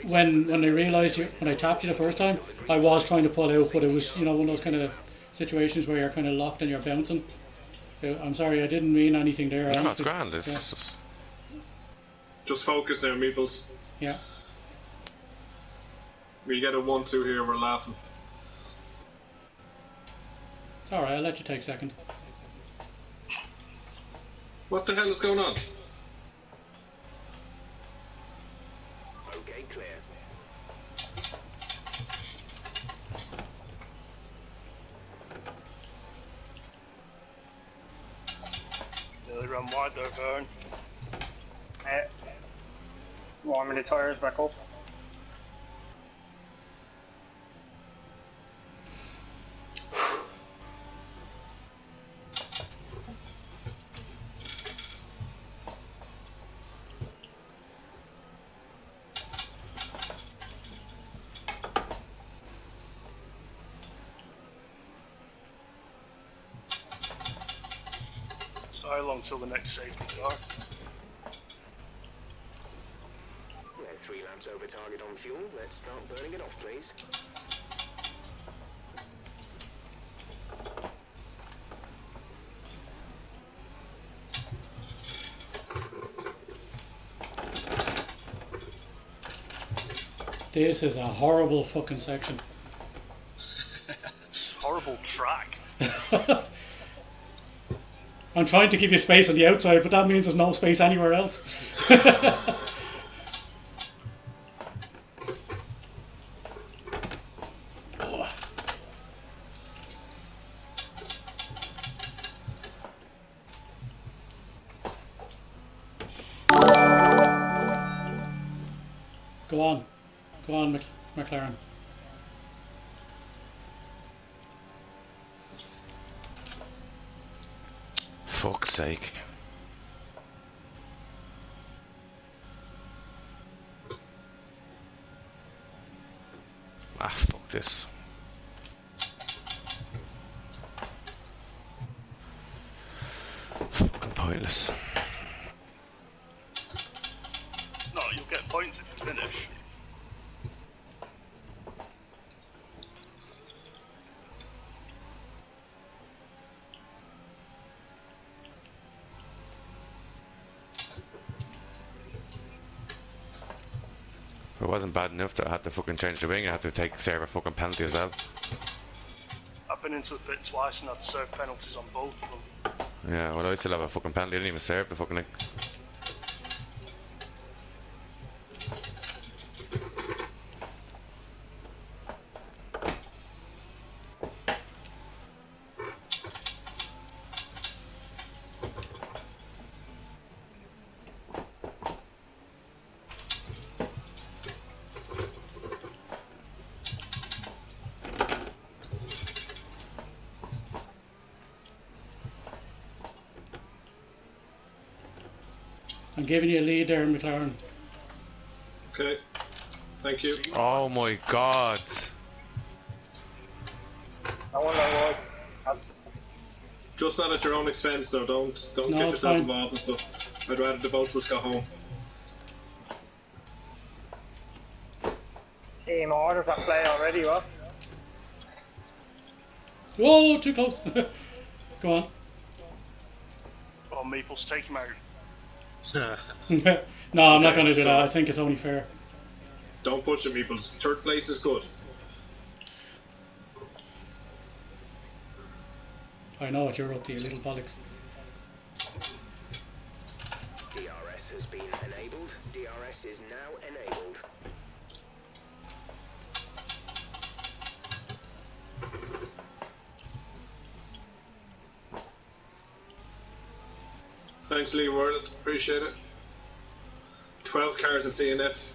when I realised when I tapped you the first time, I was trying to pull out, but it was one of those kind of situations where you're kind of locked and you're bouncing. I'm sorry, I didn't mean anything there. No, it's honestly. grand. It's Yeah. Just focus now, meeples. Yeah. We get a 1-2 here, we're laughing. It's alright, I'll let you take second. What the hell is going on? Okay, clear. Nearly ran wide there, Vern. Warming the tyres back up. So how long till the next safety car? We're 3 laps over target on fuel. Let's start burning it off, please. This is a horrible fucking section. It's a horrible track. I'm trying to give you space on the outside, but that means there's no space anywhere else. Go on, Mick. McLaren. Fuck's sake. Ah, fuck this. Fucking pointless. No, you'll get points if you finish. It wasn't bad enough that I had to fucking change the wing, I had to take serve fucking penalty as well. I've been into the pit twice and had to serve penalties on both of them. Yeah, well I still have a fucking penalty, I didn't even serve the fucking thing. I'm giving you a lead there, McLaren. Okay. Thank you. Oh my god. I wonder why. Just not at your own expense though, don't No, get it's yourself fine. involved and stuff. I'd rather the both of us go home. Team orders at play already, what? Whoa, too close. Go on. Oh, Meeples, take him out. No, I'm not going to do that. I think it's only fair. Don't push it, Meeples. Third place is good. I know what you're up to, you little bollocks. DRS has been enabled. DRS is now enabled. Thanks, Lee World. Appreciate it. 12 cars of DNFs.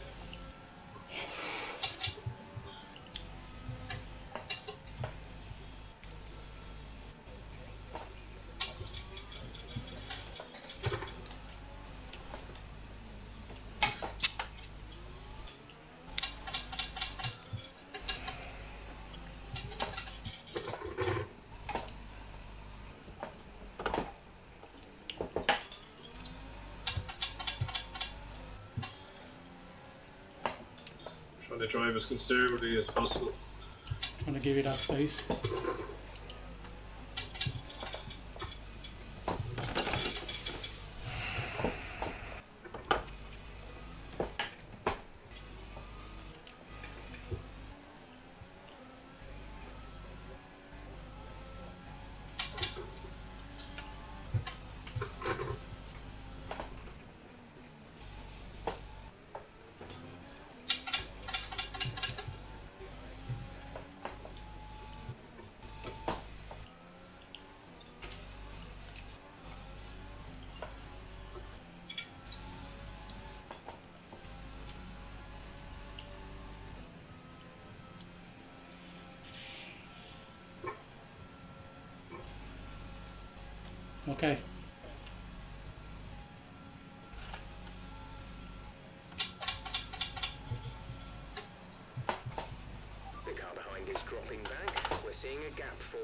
Trying to drive as conservatively as possible. Trying to give you that space. Okay. The car behind is dropping back. We're seeing a gap form.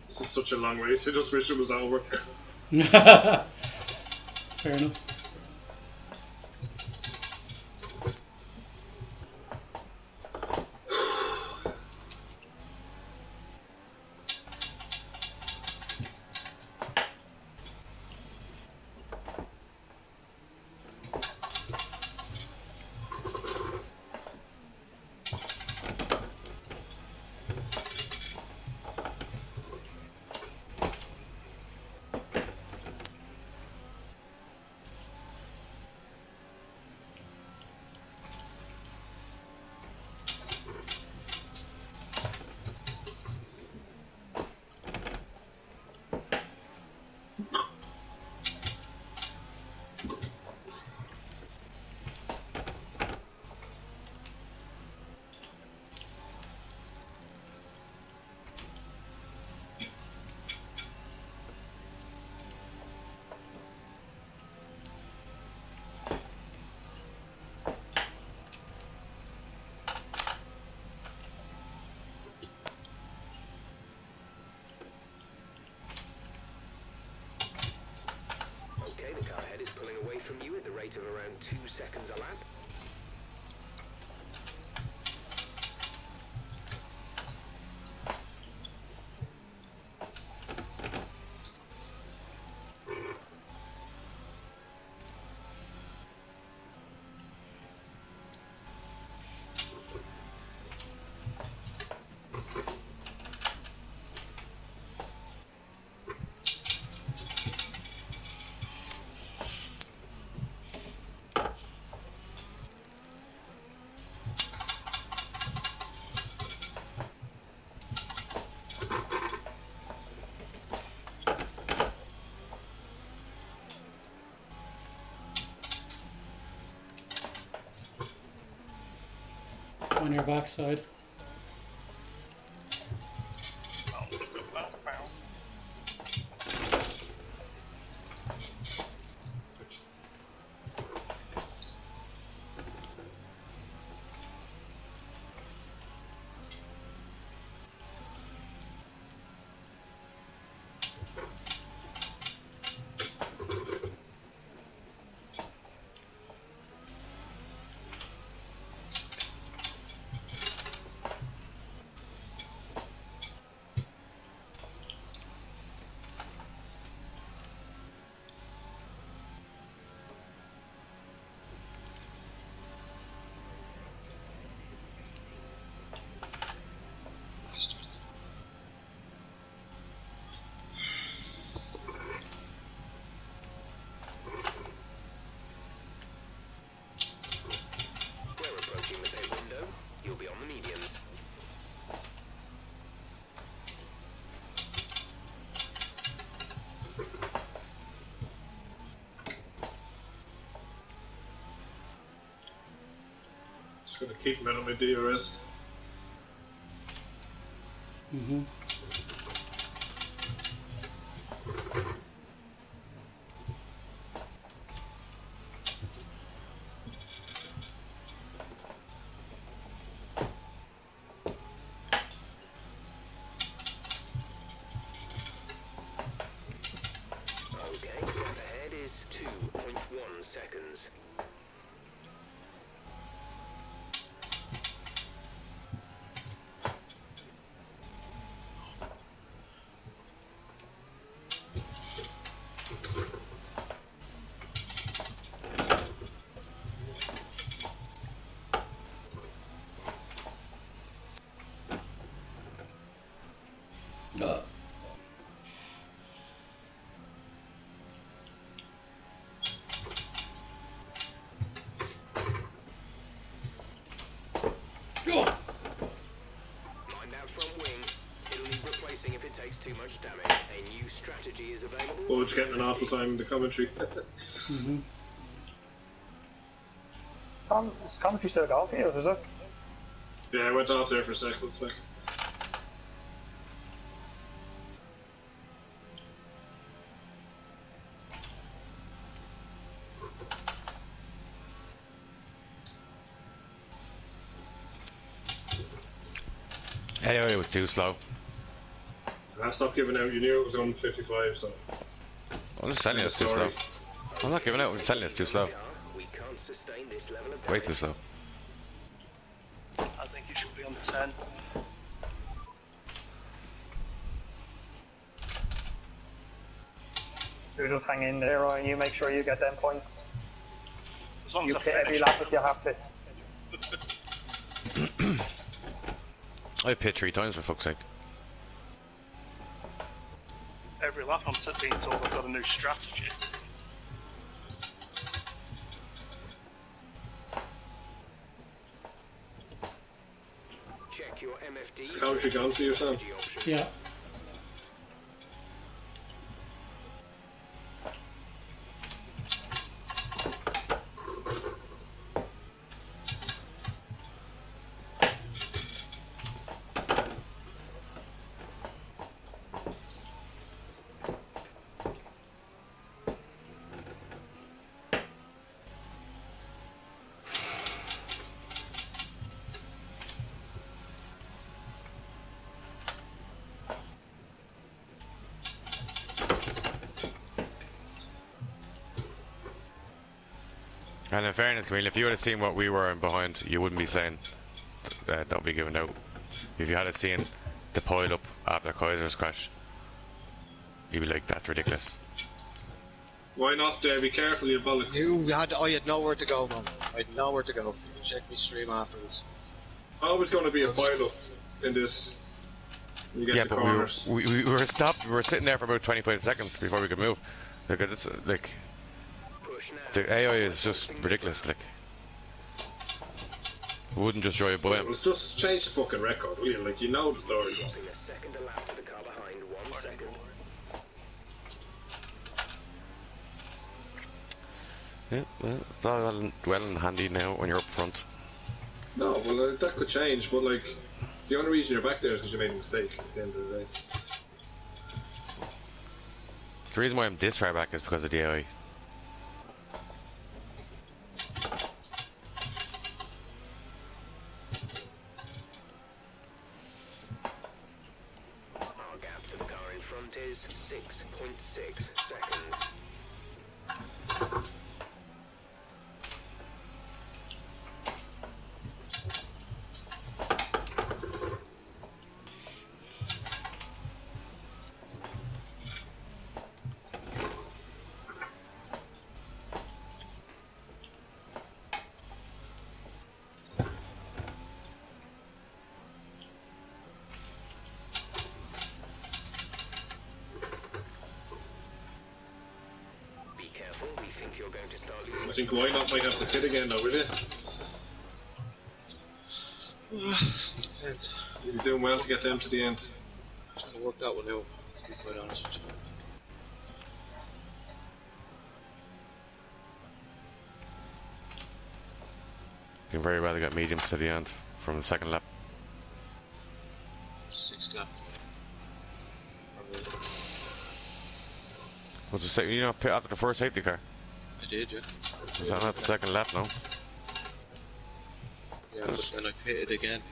This is such a long race. I just wish it was over. Fair enough. rate of around 2 seconds a lap. On your backside. You'll be on the mediums. Just gonna keep him out of my DRS. Mm-hmm. Seconds. If it takes too much damage, a new strategy is available. Oh, just getting an awful time in the commentary. Mm-hmm. Is commentary still going for you, is it? Yeah, I went off there for a second. Anyway, it was too slow. I stopped giving out. You knew it was on 55, so. I'm just telling you it's too slow. I'm not giving out. I'm just telling you it's too slow. Way too slow. I think you should be on the 10. You just hang in there, Ryan. You make sure you get them points. As long as you I pit every lap if you have to. I pit 3 times for fuck's sake. Every lap I'm being told I've got a new strategy. Check your MFD. Commentary gone for you, Sam? Yeah. And in fairness, Camille, if you would have seen what we were in behind, you wouldn't be saying don't be given out. If you had seen the pile up after Kaiser's crash, you'd be like, that's ridiculous. Why not? Be careful, you bollocks. I had nowhere to go, man. I had nowhere to go. You can check my stream afterwards. Always going to be a pile up in this. You get Yeah, to but corners. we were stopped. We were sitting there for about 25 seconds before we could move. Because it's like the AI is just ridiculous. Like, we wouldn't just drive by him. Let's just change the fucking record, will you? Like, you know the story. Dropping a second a lap to the car behind, 1 second. Yeah, well, it's all well and handy now when you're up front. No, well, that could change, but like, the only reason you're back there is because you made a mistake at the end of the day. The reason why I'm this far back is because of the AI. Our gap to the car in front is 6.6 seconds. You're going to start losing. I think why not might have to pit again though, will you? Depends. You're doing well to get them to the end. I'm trying to work that one out, to be quite honest with you. You very well got mediums to the end from the second lap. 6th lap. What's the second? You know, pit after the first safety car. I did, yeah. Is that not the second lap now? Yeah, but then I pitted again.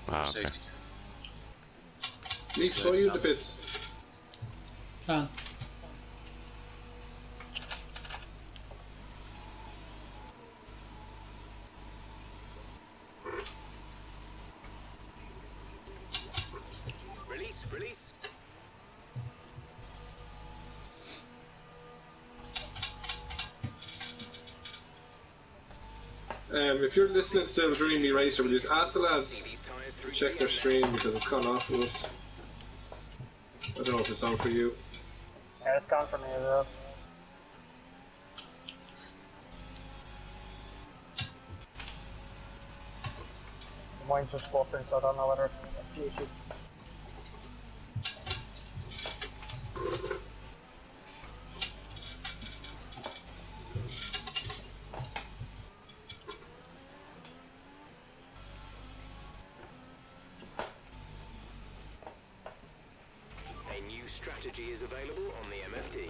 Ah, okay. Safety car. Leaf, show you the bits. Can. Release. If you're listening to the Dream Me Racer, will you just ask the lads to check their stream because it's gone off for us. I don't know if it's on for you. Yeah, it's gone for me as well. Mine's just buffering, so I don't know whether it's the issue. Strategy is available on the MFD.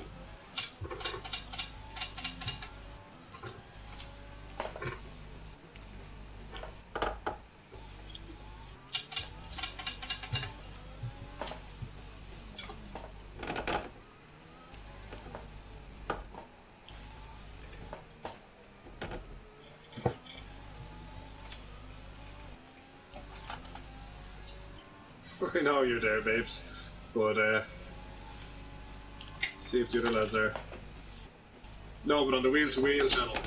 I know you're there, babes, but see if the other lads are. No, but on the wheel to wheel channel.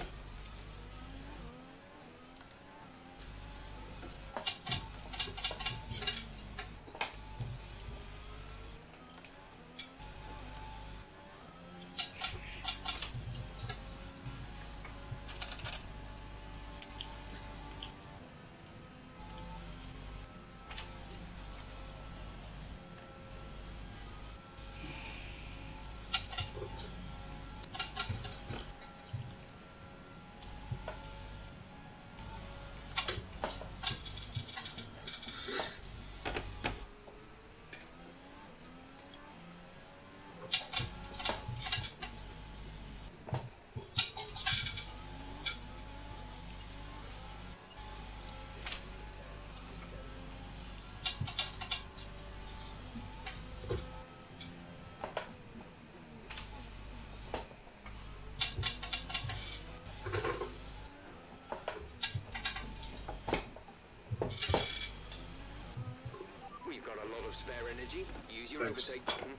a lot of spare energy, use your Thanks. overtake button.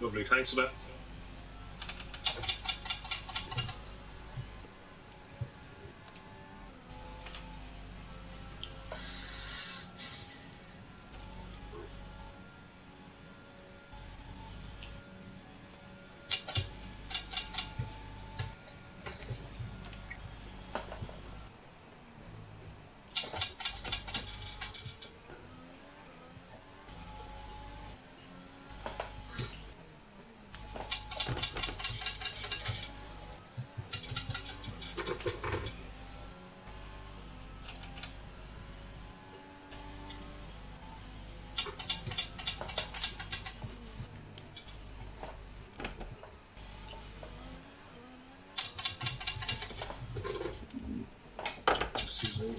Lovely, thanks for that. Excuse me.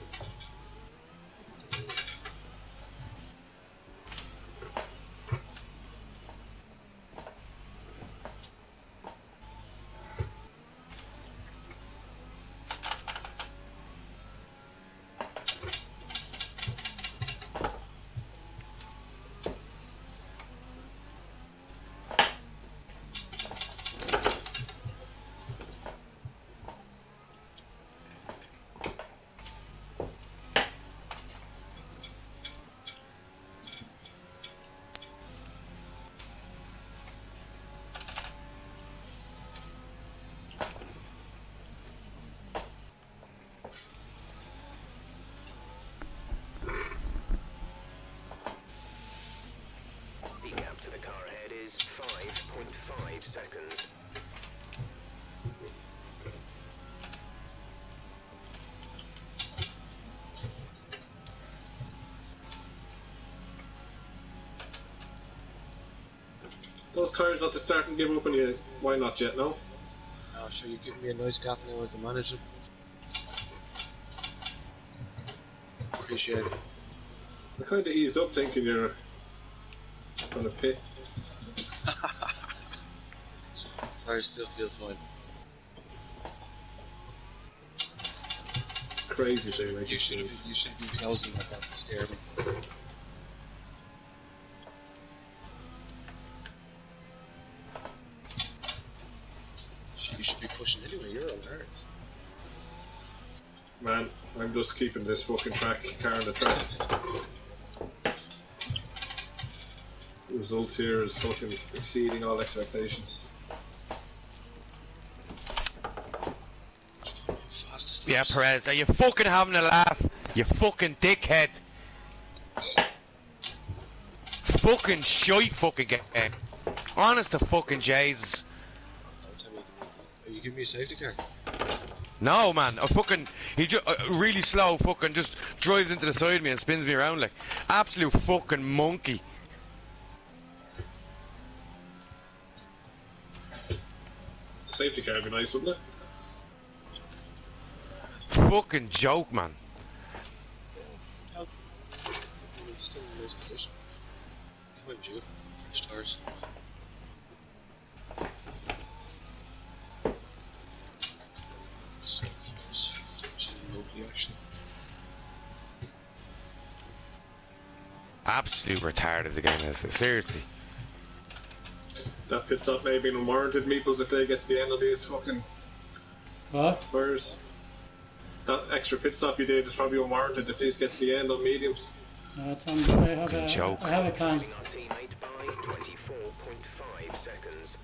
The gap to the car ahead is 5.5 seconds. Those tyres not to start and give up on you. Why not yet, no? Oh, sure, you're giving me a nice gap now, I can manage it. Appreciate it. I kind of eased up thinking you're on a pit. Tires still feel fine. Crazy thing, like You should be closing like that to scare me. You should be pushing anyway, you're on Hearts. Man, I'm just keeping this fucking car on the track. The result here is fucking exceeding all expectations. Yeah, Perez, are you fucking having a laugh? You fucking dickhead. Fucking shite fucking game. Honest to fucking Jesus. Don't tell me. Are you giving me a safety car? No, man. He just really slow. Fucking just drives into the side of me and spins me around like absolute fucking monkey. Safety car would be nice, wouldn't it? Fucking joke, man. I'm still in a nice position. Behind you. Fresh tires. Lovely, actually. Absolute retarded the game is. Seriously. That pit stop may have been unwarranted, Meeples, if they get to the end of these fucking What? tires. That extra pit stop you did is probably unwarranted if these get to the end on mediums. It's on, I have joke. I have a plan. Trailing our teammate by 24.5 seconds.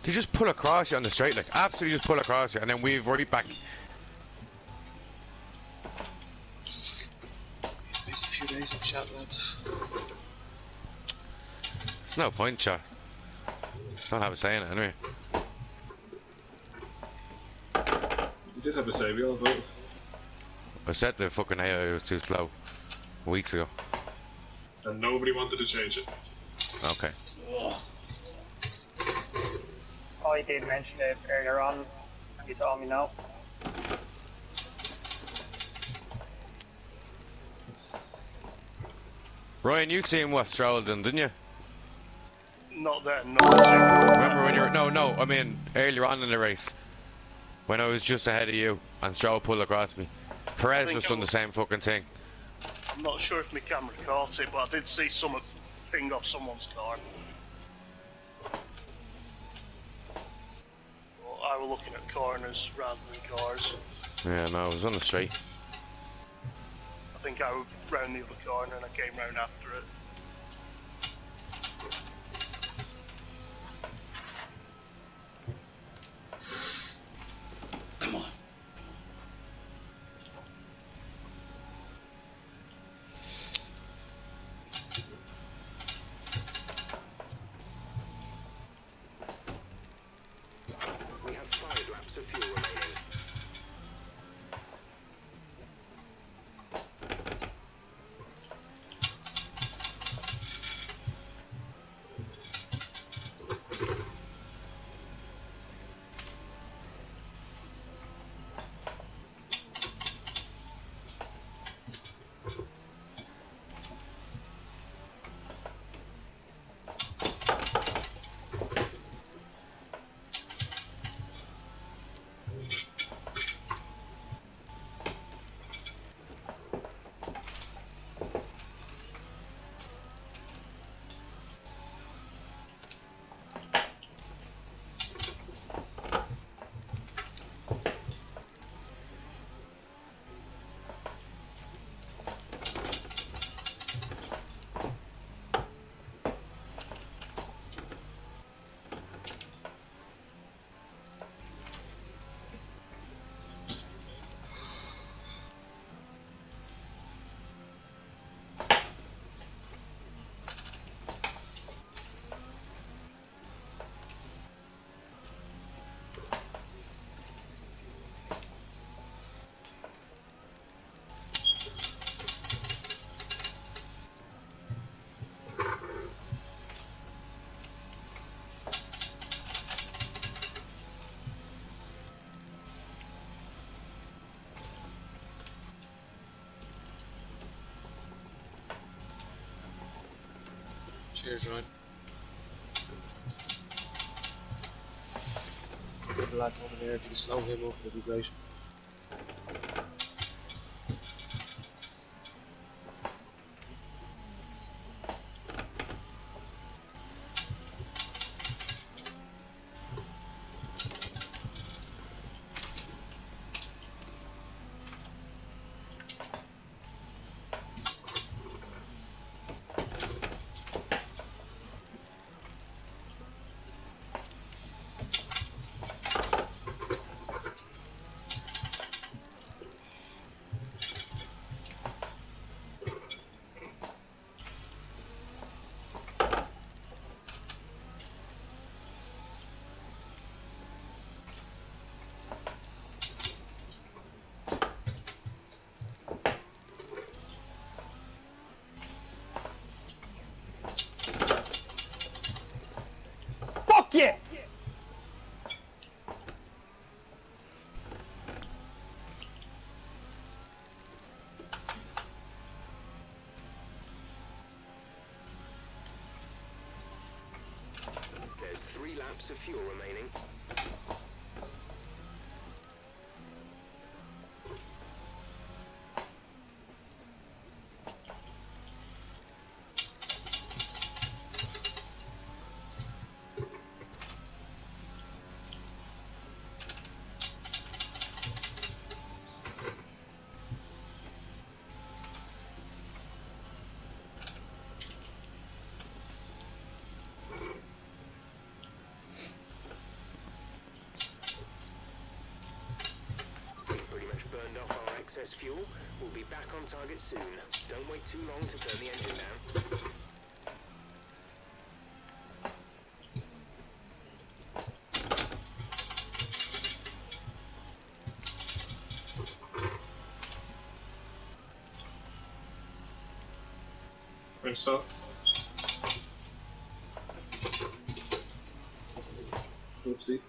He just pull across you on the straight, like absolutely just pull across you, and then weave right back. Missed a few days in chat, lads. There's no point, chat. Don't have a say in it anyway. You did have a say, we all voted. I said the fucking AI was too slow weeks ago. And nobody wanted to change it. Okay. I did mention it earlier on, and you told me no. Ryan, you seen what Stroll done, didn't you? Not then, not then. Remember when you were... No, I mean earlier on in the race. When I was just ahead of you and Stroll pulled across me. Perez just done the same fucking thing. I'm not sure if my camera caught it, but I did see someone ping off someone's car. Well, I was looking at corners rather than cars. Yeah, no, it was on the straight. I think I was round the other corner and I came round after it. Come on. We have 5 laps of fuel remaining. Cheers, Ryan. The lad over there, if you slow him up, it'd be great. Fuck yeah! There's 3 laps of fuel remaining. off our excess fuel. We'll be back on target soon. Don't wait too long to turn the engine down. Thanks, Phil. Oopsie.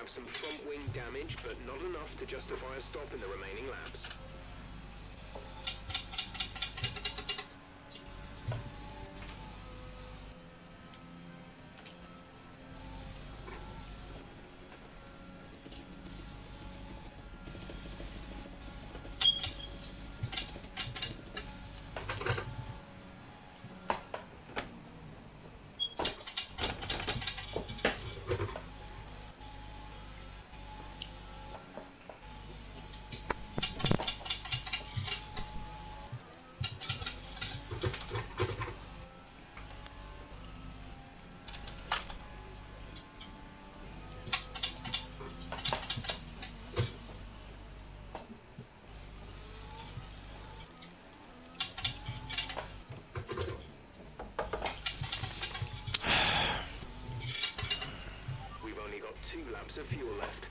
Some front wing damage, but not enough to justify a stop in the remaining laps. Of fuel left.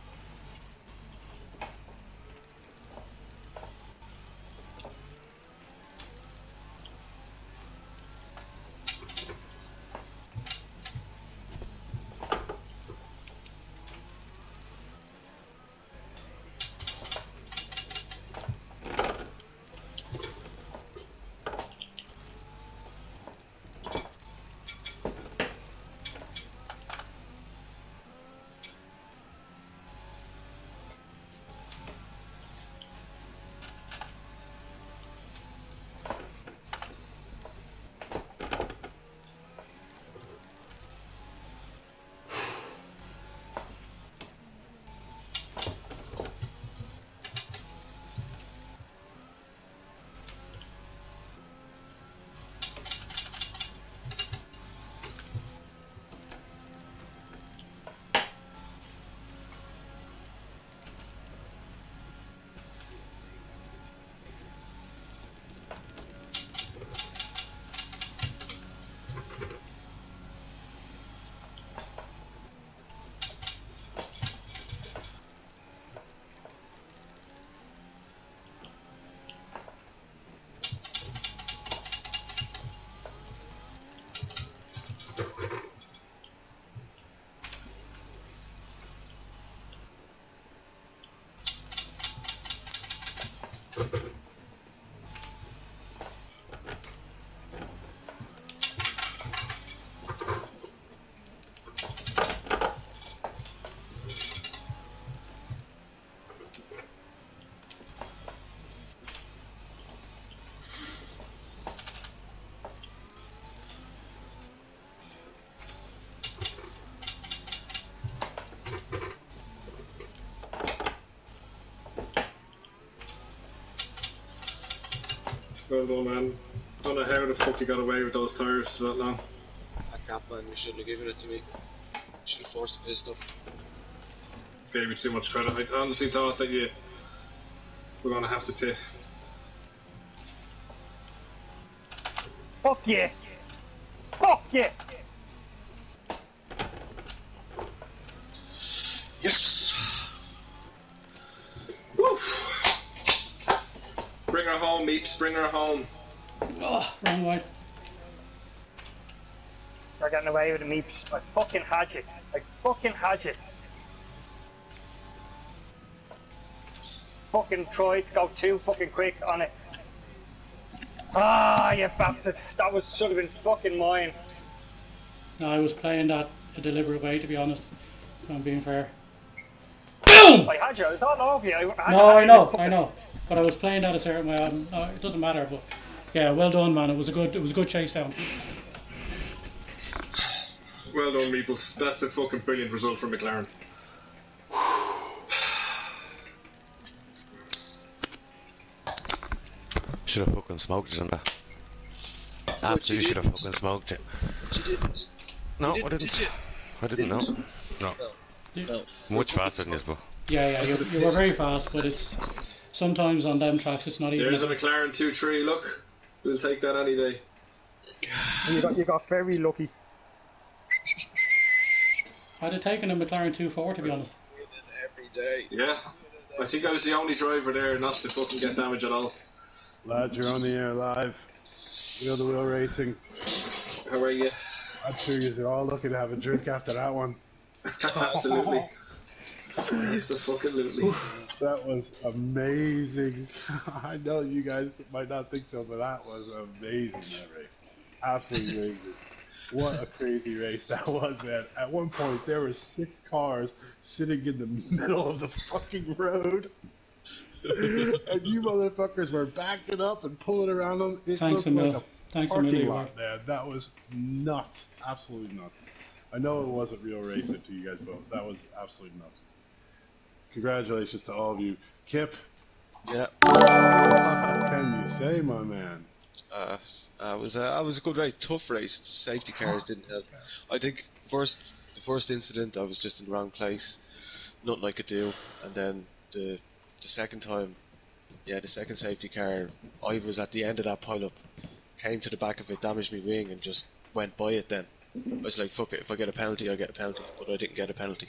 Well done, man. Don't know how the fuck you got away with those tires for that long. That gap, man, you shouldn't have given it to me. Should have forced the pistol. Gave you too much credit. I honestly thought that you were going to have to pit. Fuck yeah! Fuck yeah! Yes! Woo! her home, Meeps. Bring her home. Oh, wrong way. You're getting away with the Meeps. I fucking had you. I fucking had you. Fucking tried to go too fucking quick on it. Ah, you bastard. That should have been fucking mine. No, I was playing that a deliberate way, to be honest. If I'm being fair. Boom! I had you. I was all over you. I know. But I was playing that a certain way. It doesn't matter. But yeah, well done, man. It was a good chase down. Well done, Meeples. That's a fucking brilliant result for McLaren. Should have fucking smoked it, that. Absolutely should have fucking smoked it. But you didn't. No, I didn't. I didn't know. No. Much faster than this, but. Yeah, you were very fast, but it's sometimes on them tracks it's not even. There's a McLaren 2-3. Look, we'll take that any day. You got very lucky. I'd have taken a McLaren 2.4 to be honest. Every day. Yeah, I think I was the only driver there not to fucking get damage at all. Lads, you're on the air live. Wheel to Wheel Racing. How are you? I'm sure you're all looking to have a drink after that one. Absolutely. Absolutely. That was amazing. I know you guys might not think so, but that was amazing, that race. Absolutely amazing. What a crazy race that was, man. At one point, there were 6 cars sitting in the middle of the fucking road. And you motherfuckers were backing up and pulling around them. It looked like a parking lot, man. That was nuts. Absolutely nuts. I know it wasn't real racing to you guys both. That was absolutely nuts. Congratulations to all of you. Kip. Yeah. What can you say, my man? It was a good race, tough race. Safety cars didn't help. I think the first incident I was just in the wrong place, nothing I could do, and then the second time, the second safety car, I was at the end of that pile-up, came to the back of it, damaged my wing, and just went by it. Then I was like, fuck it, if I get a penalty, I get a penalty, but I didn't get a penalty,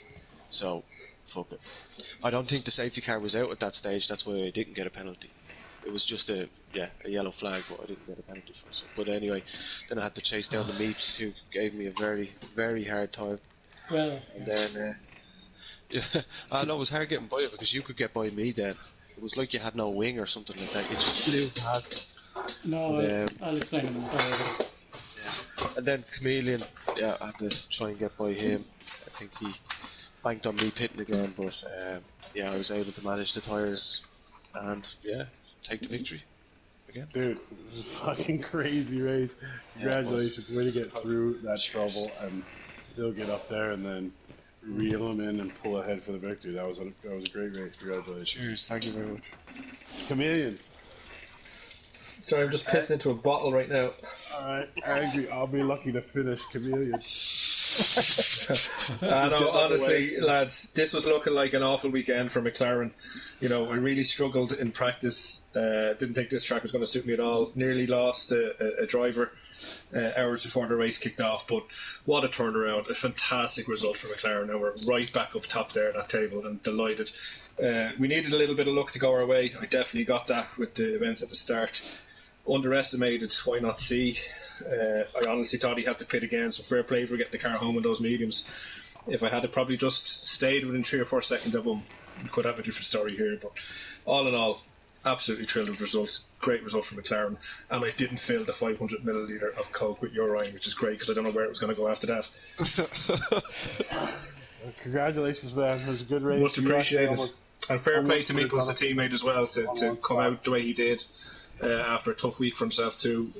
so fuck it. I don't think the safety car was out at that stage. That's why I didn't get a penalty. It was just a yellow flag, but I didn't get a penalty for it. But anyway, then I had to chase down the Meeps, who gave me a very, very hard time. Well, and then, I know it was hard getting by it because you could get by me then. It was like you had no wing or something like that. You just flew past me. No, I'll explain it. And then Chameleon, I had to try and get by him. I think he banked on me pitting again, but I was able to manage the tyres and take the victory again. Dude, it was a fucking crazy race. Congratulations, way to get through that trouble and still get up there and then reel them in and pull ahead for the victory. That was a great race. Congratulations. Cheers, thank you very much. Chameleon. Sorry, I'm just pissing into a bottle right now. Alright, angry. I'll be lucky to finish Chameleon. No, honestly, lads, this was looking like an awful weekend for McLaren. You know, we really struggled in practice. Didn't think this track was going to suit me at all. Nearly lost a driver hours before the race kicked off. But what a turnaround. A fantastic result for McLaren. Now we're right back up top there at that table and delighted. We needed a little bit of luck to go our way. I definitely got that with the events at the start. Underestimated, why not see? I honestly thought he had to pit again, so fair play for getting the car home in those mediums. If I had probably just stayed within 3 or 4 seconds of him, we could have a different story here. But all in all, absolutely thrilled with the result. Great result for McLaren. And I didn't fill the 500 milliliter of Coke with urine, which is great because I don't know where it was going to go after that. Congratulations, man. It was a good race. Much appreciated. And fair play to Meeples, the teammate, as well, to come out the way he did. After a tough week for himself too.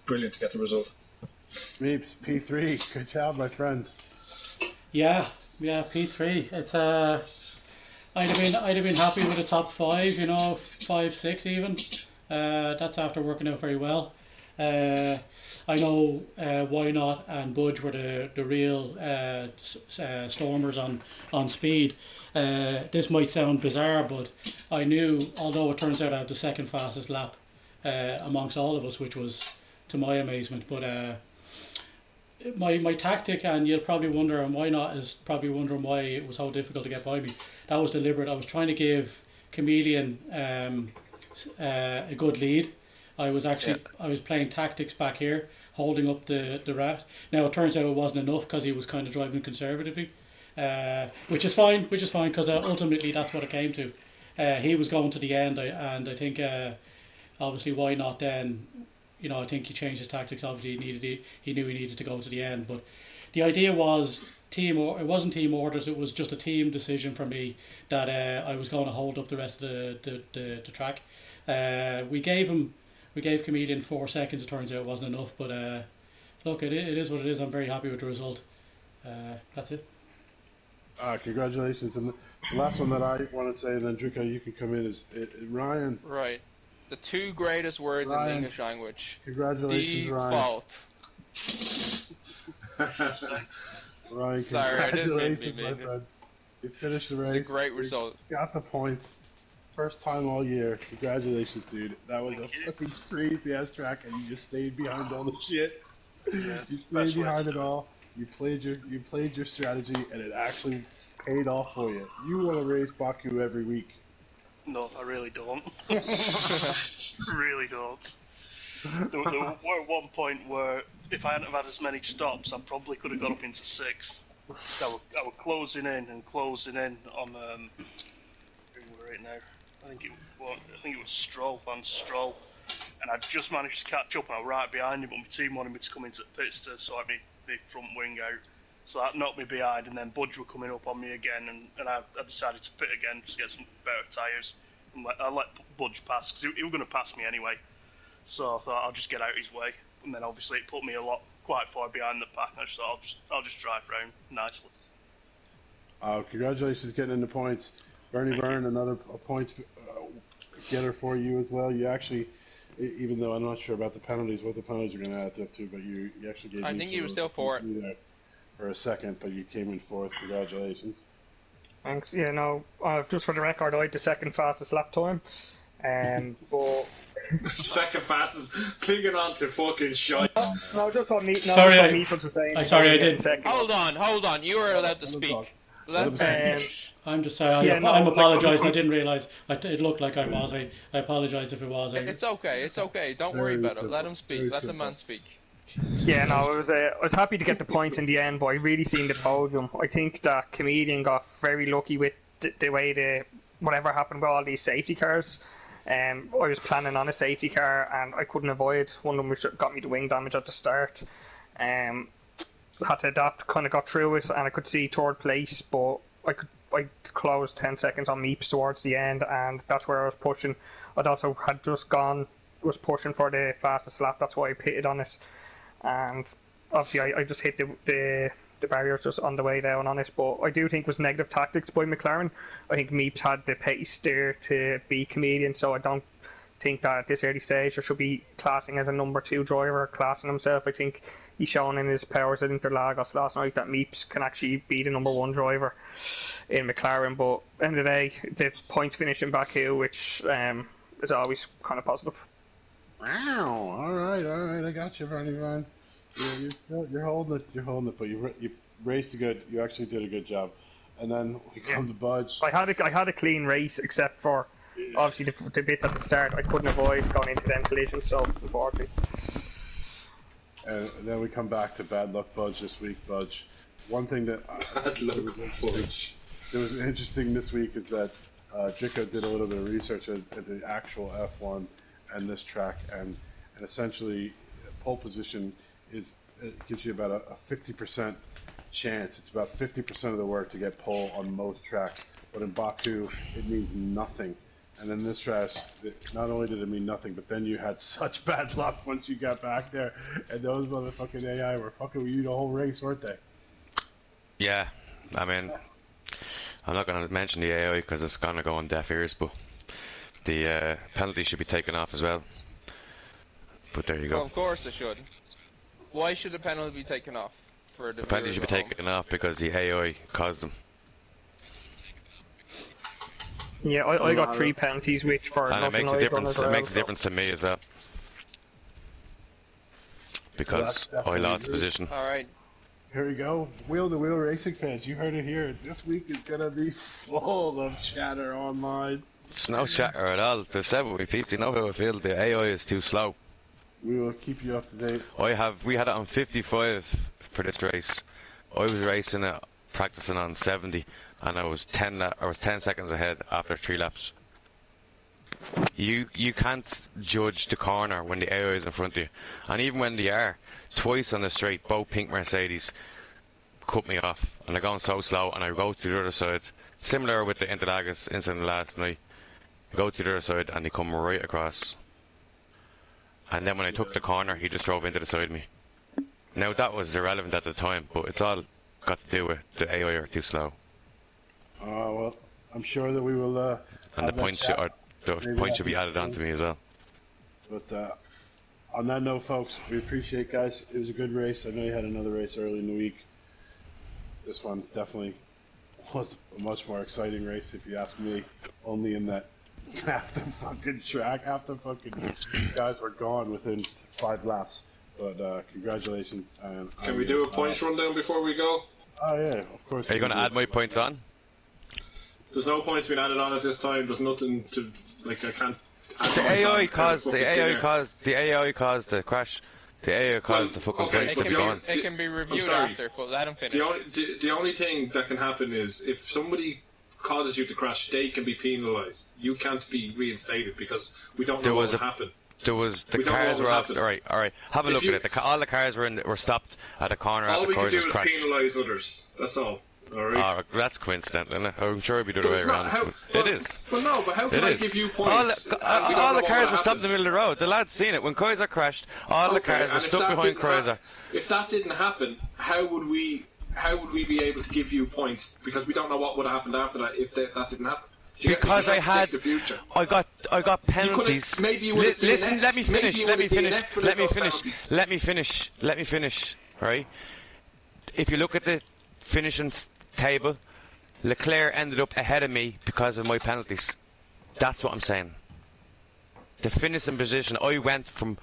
Brilliant to get the result. Meeps, P3, good job, my friend. Yeah, P3. It's I'd have been happy with a top 5, 5, 6 even. That's after working out very well. I know Why Not and Budge were the real stormers on speed. This might sound bizarre, but I knew, although it turns out I have the second fastest lap amongst all of us, which was to my amazement. But my tactic, and you'll probably wonder, and Why Not is probably wondering why it was so difficult to get by me. That was deliberate. I was trying to give Chameleon a good lead. I was playing tactics back here, holding up the rat. Now it turns out it wasn't enough because he was kind of driving conservatively, which is fine because ultimately that's what it came to. He was going to the end, and I think obviously why not then? I think he changed his tactics. Obviously he knew he needed to go to the end, but the idea was it wasn't team orders. It was just a team decision for me that I was going to hold up the rest of the track. We gave Comedian 4 seconds. It turns out it wasn't enough, but look, it is what it is. I'm very happy with the result. That's it. Congratulations. And the last one that I want to say, and then Drika, you can come in, is Ryan. Right. The 2 greatest words in the English language. Congratulations, Default. Ryan, Sorry, congratulations, my friend. You finished the race. It's a great result. You got the points. First time all year. Congratulations, dude. That was a fucking crazy ass track, and you just stayed behind all the shit. Yeah, you stayed behind it all. You played your strategy, and it actually paid off for you. You want to race Baku every week. No, I really don't. Really don't. There were one point where if I hadn't have had as many stops, I probably could have got up into 6. I were closing in on who were it now? I think it was Stroll, Van Stroll, and I just managed to catch up, and I was right behind him, but my team wanted me to come into the pits to sort my front wing out, so that knocked me behind, and then Budge were coming up on me again, and I decided to pit again just to get some better tyres, and I let Budge pass, because he was going to pass me anyway, so I thought I'll just get out his way, and then obviously it put me quite far behind the pack, and I just thought I'll just drive round nicely. Congratulations getting in the points. Bernie Byrne, another points getter for you as well. You actually, even though I'm not sure about the penalties, what the penalties are going to add up to, but you actually gave. I think you were still fourth for a second, but you came in 4th. Congratulations. Thanks. Yeah, no. Just for the record, I had the 2nd fastest lap time, but. Second fastest, clinging on to fucking shite. No, just what Meat. No, sorry, I didn't. Hold on. You were allowed to speak. I'm just sorry. I'm apologising. I didn't realise. It looked like I was. I apologise if it was. It's okay. Don't worry about it. Let him speak. Let the man speak. Yeah, no, I was happy to get the points in the end, but I really seen the podium. I think that Comedian got very lucky with the way whatever happened with all these safety cars. I was planning on a safety car, and I couldn't avoid one of them, which got me the wing damage at the start. Had to adapt, kind of got through it, and I could see 3rd place, but I closed 10 seconds on Meeps towards the end, and that's where I was pushing. I'd also had just was pushing for the fastest lap, that's why I pitted on it, and obviously I just hit the barriers just on the way down on it, but I do think it was negative tactics by McLaren. I think Meeps had the pace there to beat Comedian, so I don't think that at this early stage there should be classing as a number 2 driver, classing himself. I think he's shown in his powers at Interlagos last night that Meeps can actually be the number 1 driver in McLaren, but at the end of the day, it's points finish in Baku, which is always kind of positive. Wow, alright, I got you, Bernie Ryan. You're holding it, but you raced you actually did a good job. And then we come to Budge. I had a clean race, except for obviously the bits at the start I couldn't avoid going into them collisions, so unfortunately. And then we come back to bad luck Budge this week. Budge, one thing that was interesting this week is that Drika did a little bit of research at the actual F1 and this track, and essentially pole position gives you about a 50% chance. It's about 50% of the work to get pole on most tracks, but in Baku it means nothing. And in this track, not only did it mean nothing, but then you had such bad luck once you got back there, and those motherfucking AI were fucking with you the whole race, weren't they? Yeah, I mean, I'm not going to mention the AI because it's going to go on deaf ears, but the penalty should be taken off as well. But there you go. Well, of course it should. Why should the penalty be taken off? The penalty should be taken off because the AI caused them. Yeah, I got 3 penalties, which for and it makes a difference. It makes a difference to me as well, because I lost position. All right. Here we go. Wheel-to-wheel racing fans, you heard it here. This week is gonna be full of chatter online. It's no chatter at all. The 7 with PC, you know how I feel. The AI is too slow. We will keep you up to date. We had it on 55 for this race. I was racing it, practicing on 70, and I was 10 seconds ahead after 3 laps. You can't judge the corner when the AI is in front of you, and even when they are, twice on the straight, both pink Mercedes cut me off, and they're going so slow, and I go to the other side. Similar with the Interlagos incident last night. I go to the other side, and they come right across. And then when I took the corner, he just drove into the side of me. Now that was irrelevant at the time, but it's all got to do with the AI are too slow. Well, I'm sure that we will. And the points should be added on to me as well. But on that note, folks, we appreciate, guys. It was a good race. I know you had another race early in the week. This one definitely was a much more exciting race, if you ask me. Only in that half the fucking track, half the fucking guys were gone within 5 laps. But congratulations. And can we do a points rundown before we go? Oh yeah, of course. Are you going to add my points on? There's no points being added on at this time. There's nothing to like. I can't. The AI caused the crash. The AI caused the fucking place to be gone. It can be reviewed after, but let him finish. The only thing that can happen is if somebody causes you to crash, they can be penalised. You can't be reinstated because we don't know what will happen. The cars were off. All right. Have a look at it. All the cars were stopped at a corner. All at the we can do is crashed. penalise others. That's all. Alright. That's coincidental, isn't it? I'm sure it'd be the other way around. It is. Well, no, but how can I give you points? All the cars were stopped in the middle of the road. The lad's seen it. When Kaiser crashed, all the cars were stuck behind Kaiser. If that didn't happen, how would we be able to give you points? Because we don't know what would have happened after that if that didn't happen. Because I got penalties. Listen, let me finish. Right? If you look at the finishing table, Leclerc ended up ahead of me because of my penalties. That's what I'm saying. The finishing position, I went from,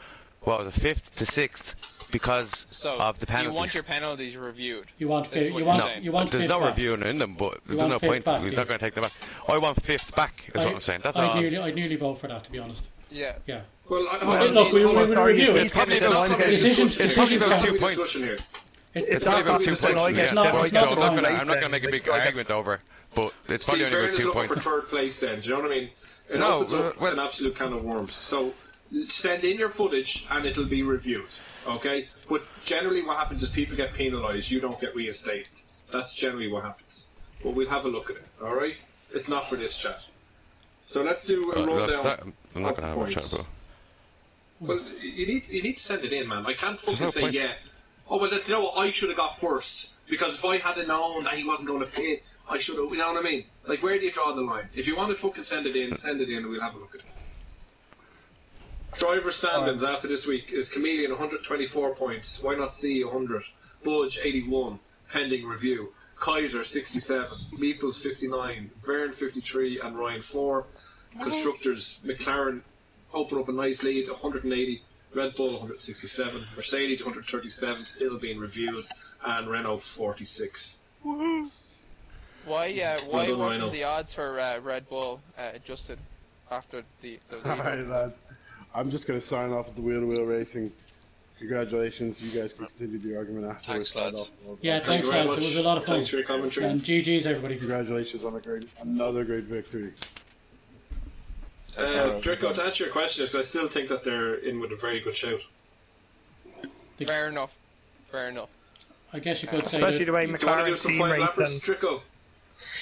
5th to 6th because of the penalties. You want your penalties reviewed. You want There's no reviewing in them, but there's no point. He's not going to take them back. I want 5th back, is what I'm saying. That's all. I'd nearly vote for that, to be honest. Yeah. Well, look, we will review it. It's probably about 2 points. It's probably about 2 points. I'm not going to make a big argument over, but it's probably only about 2 points. For third place then, do you know what I mean? It opens up an absolute can of worms. So send in your footage and it'll be reviewed, okay? But generally what happens is people get penalised, you don't get reinstated. That's generally what happens. But we'll have a look at it, alright? It's not for this chat. So let's do a rundown. I'm not going to have a chat, but... Well, you need to send it in, man. I can't fucking say, yeah. Oh, well, you know what? I should have got first. Because if I had known that he wasn't going to pay, I should have, you know what I mean? Like, where do you draw the line? If you want to fucking send it in and we'll have a look at it. Driver standings after this week is Chameleon 124 points. Why not see 100? Budge 81, pending review. Kaiser 67, Meeples 59, Vern 53, and Ryan 4. Constructors, McLaren open up a nice lead, 180. Red Bull 167, Mercedes 137, still being reviewed, and Renault 46. Woohoo! Why wasn't the odds for Red Bull adjusted after the Alright, lads. I'm just going to sign off with the Wheel-to-Wheel Racing. Congratulations, you guys can continue the argument afterwards. Thanks, lads. Yeah, thanks, lads. It was a lot of fun. Thanks for your commentary. And GG's, everybody. Congratulations on another great victory. Draco, to answer your question, I still think that they're in with a very good shout. Fair enough. I guess you could say especially the way McLaren team racing. Draco?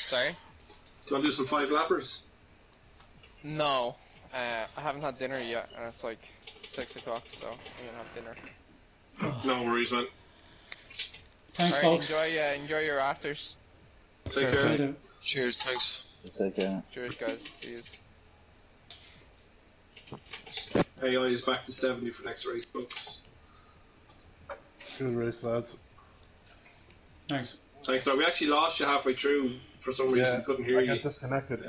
Sorry? Do you want to do some 5 lappers? No. I haven't had dinner yet, and it's like 6 o'clock, so I'm gonna have dinner. No worries, man. Thanks, folks. Enjoy your afters. Take care. Cheers, thanks. Take care. Cheers, guys. See you. AI is back to 70 for next race, folks. Good race, lads. Thanks. Thanks, we actually lost you halfway through for some reason. Couldn't hear you. I got disconnected.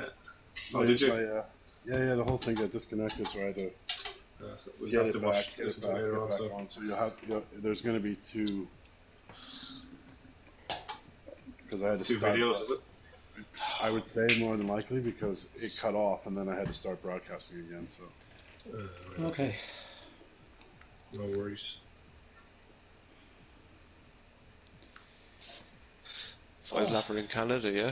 Oh, did you? Yeah, the whole thing got disconnected, so I had to so we'll have to watch this later on. So there's going to be 2. Because I had to 2 videos, is it? I would say more than likely because it cut off and then I had to start broadcasting again. So. Okay. No worries. 5-lapper in Canada, yeah?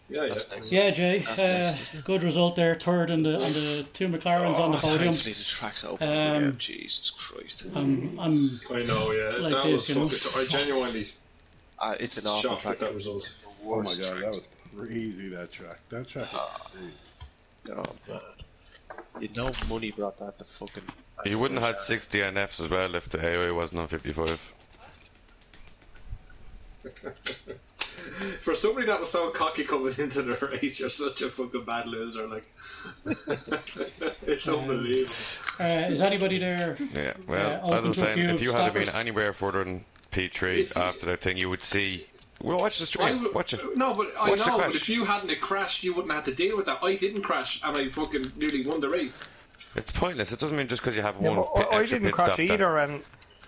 Yeah, That's next. Yeah, Jay. That's next, isn't it? Good result there. Third on the two McLarens on the podium. Thankfully the track's open again. Jesus Christ. I'm I know, yeah. like that this, was fucking. I genuinely It's an awful shocked track. at that result. It's the Oh my worst god, track. that was crazy. That track is crazy. Oh, man. You know money brought that to fucking... You wouldn't have had 6 DNFs as well if the AOA wasn't on 55. For somebody that was so cocky coming into the race, you're such a fucking bad loser. Like, it's unbelievable. Is anybody there? Yeah, well, as I open was to a saying, few if you had been stoppers? anywhere further than P3 after that thing, you would see. Well, watch the stream. Watch it. No, but I Watch the know. crash. But if you hadn't have crashed, you wouldn't have had to deal with that. I didn't crash, and I fucking nearly won the race. It's pointless. It doesn't mean just because you have Yeah, one but I extra didn't pit crash stop either, and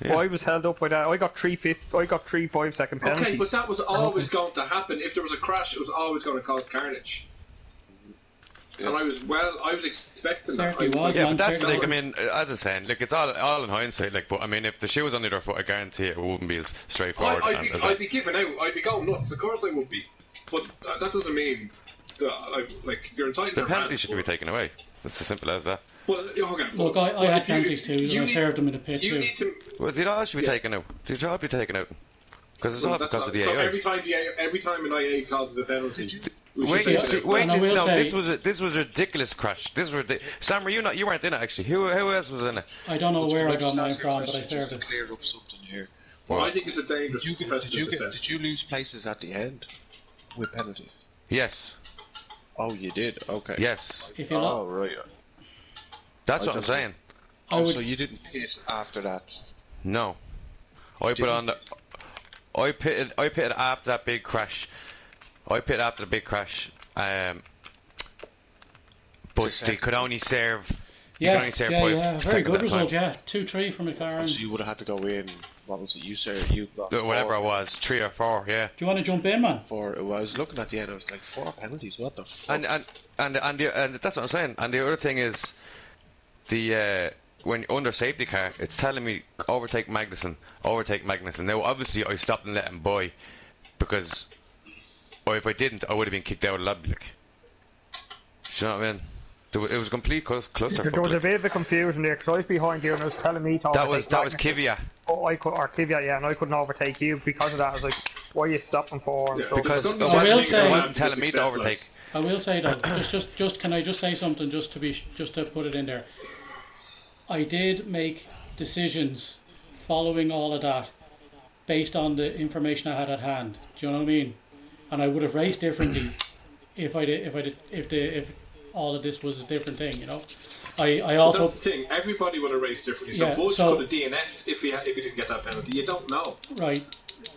Yeah. I was held up by that. I got 3 5-second penalties. Okay, but that was always going to happen. If there was a crash, it was always going to cause carnage. And I was expecting that. Certainly was, Yeah, man, but that's certainly like, I was. mean, as I was saying, look, it's all in hindsight, like, but I mean, if the shoe was on the other foot, I guarantee it wouldn't be as straightforward. I'd be giving out. I'd be going nuts. Of course I would be. But that doesn't mean that, like, you're entitled to The a penalty should be taken away. It's as simple as that. Well, okay, Look, I had penalties too, and I served them in the pit you too. need to. Well, they all should be taken out. They should all be taken out. Because it's all That's because of the so AI. every time an IA causes a penalty, we should Wait, say Yeah. it. wait, And I will no, say- this was a ridiculous crash. This was Sam, you weren't in it actually. Who else was in it? I don't know where I got Just mine ask a from, but I question served just it. to clear up something here. Well, I think it's a dangerous Did you, precedent to set. did you lose places at the end with penalties? Yes, Oh, you did? Okay. yes. If you Oh, look, right. That's I what I'm just- saying. I Oh, would- so you didn't pit after that? No, I put on the. I pitted after that big crash. I pitted after the big crash. But Just they could only serve. You yeah, can only serve yeah, 5 yeah, very seconds good at a result. time. Yeah, 2-3 for McLaren. So you would have had to go in. What was it? You said you got Whatever it 4. was, 3 or 4, yeah. Do you want to jump in, man? 4. I was looking at the end. I was like 4 penalties. What the fuck? And that's what I'm saying. And the other thing is, the when under safety car, it's telling me overtake Magnussen. Now, obviously, I stopped and let him by because, or if I didn't, I would have been kicked out of the lobby. Like, do you know what I mean? It was a complete cluster. There was a bit of a confusion there because I was behind you and I was telling me to That overtake was Magnussen. Kvyat. Or Kvyat, yeah, and I couldn't overtake you because of that. I was like, "Why are you stopping for?" And Yeah, stuff. Because Don't it I will wasn't, say- it wasn't telling me to overtake. I will say though, just can I just say something just to put it in there. I did make decisions following all of that based on the information I had at hand. Do you know what I mean? And I would have raced differently if all of this was a different thing. You know, I also That's the thing. Everybody would have raced differently. So Yeah, Budge so- could have DNF'd if he didn't get that penalty. You don't know. right.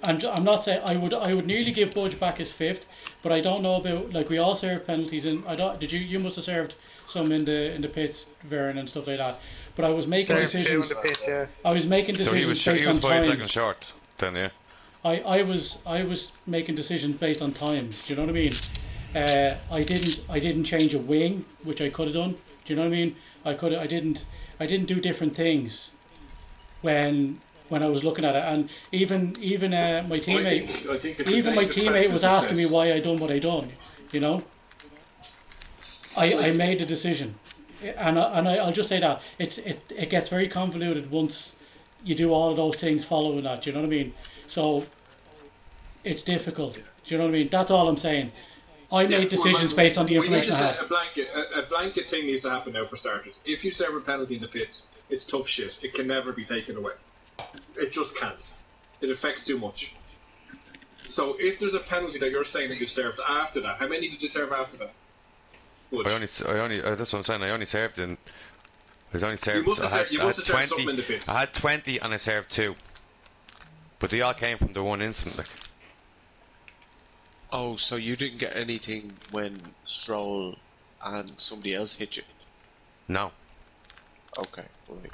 And I'm not saying I would nearly give Budge back his 5th, but I don't know about, like, we all served penalties in. I don't. Did you must have served some in the pits, Vern, and stuff like that. But I was making Served 2 in decisions. the pit, yeah. I was making So decisions he based was on 5 times. seconds short. Then yeah. I was making decisions based on times. Do you know what I mean? I didn't change a wing, which I could have done. Do you know what I mean? I didn't do different things when I was looking at it, and even my teammate, I think it's a even my dangerous teammate precedent was to asking set. me why I done what I done. You know, I made the decision, and I'll just say that it gets very convoluted once you do all of those things following that. Do you know what I mean? So it's difficult. Do you know what I mean? That's all I'm saying. I made decisions based on the information I We need had. to set a blanket thing needs to happen now for starters. If you serve a penalty in the pits, it's tough shit. It can never be taken away. It just can't. It affects too much. So if there's a penalty that you're saying that you've served after that, how many did you serve after that? Budge? I only. That's what I'm saying. I only served in. I was only served. must have I had, served- you I must had have served 20. something in the pits. I had 20 and I served 2. But they all came from the one incident. Like, Oh, so you didn't get anything when Stroll and somebody else hit you? no. Okay, right.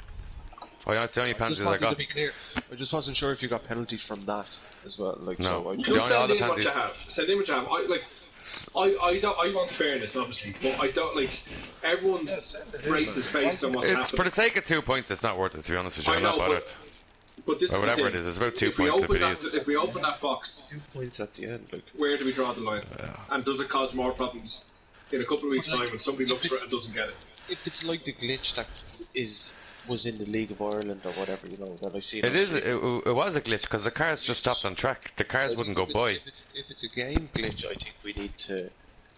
Oh, yeah, it's the only I penalties just I wanted to got. be clear. I just wasn't sure if you got penalties from that as well. Like, No. so I Just Johnny, all send the in what penalties. you have. Send in what you have. I want fairness, obviously, but I don't like everyone's race is based on what's It's happening. for the sake of 2 points. It's not worth it, to be honest with you. I I'm not know, bothered. but this Or is the whatever thing. it is. It's about 2 If we points if open it that, is. if we open that box, 2 points at the end. Like, where do we draw the line? Yeah. And does it cause more problems in a couple of weeks' time when somebody looks for it and doesn't get it? if it's like the glitch that was in the League of Ireland or whatever, you know, that I see. It is. It was a glitch because the cars just stopped on track. The cars wouldn't go by. If it's a game glitch, I think we need to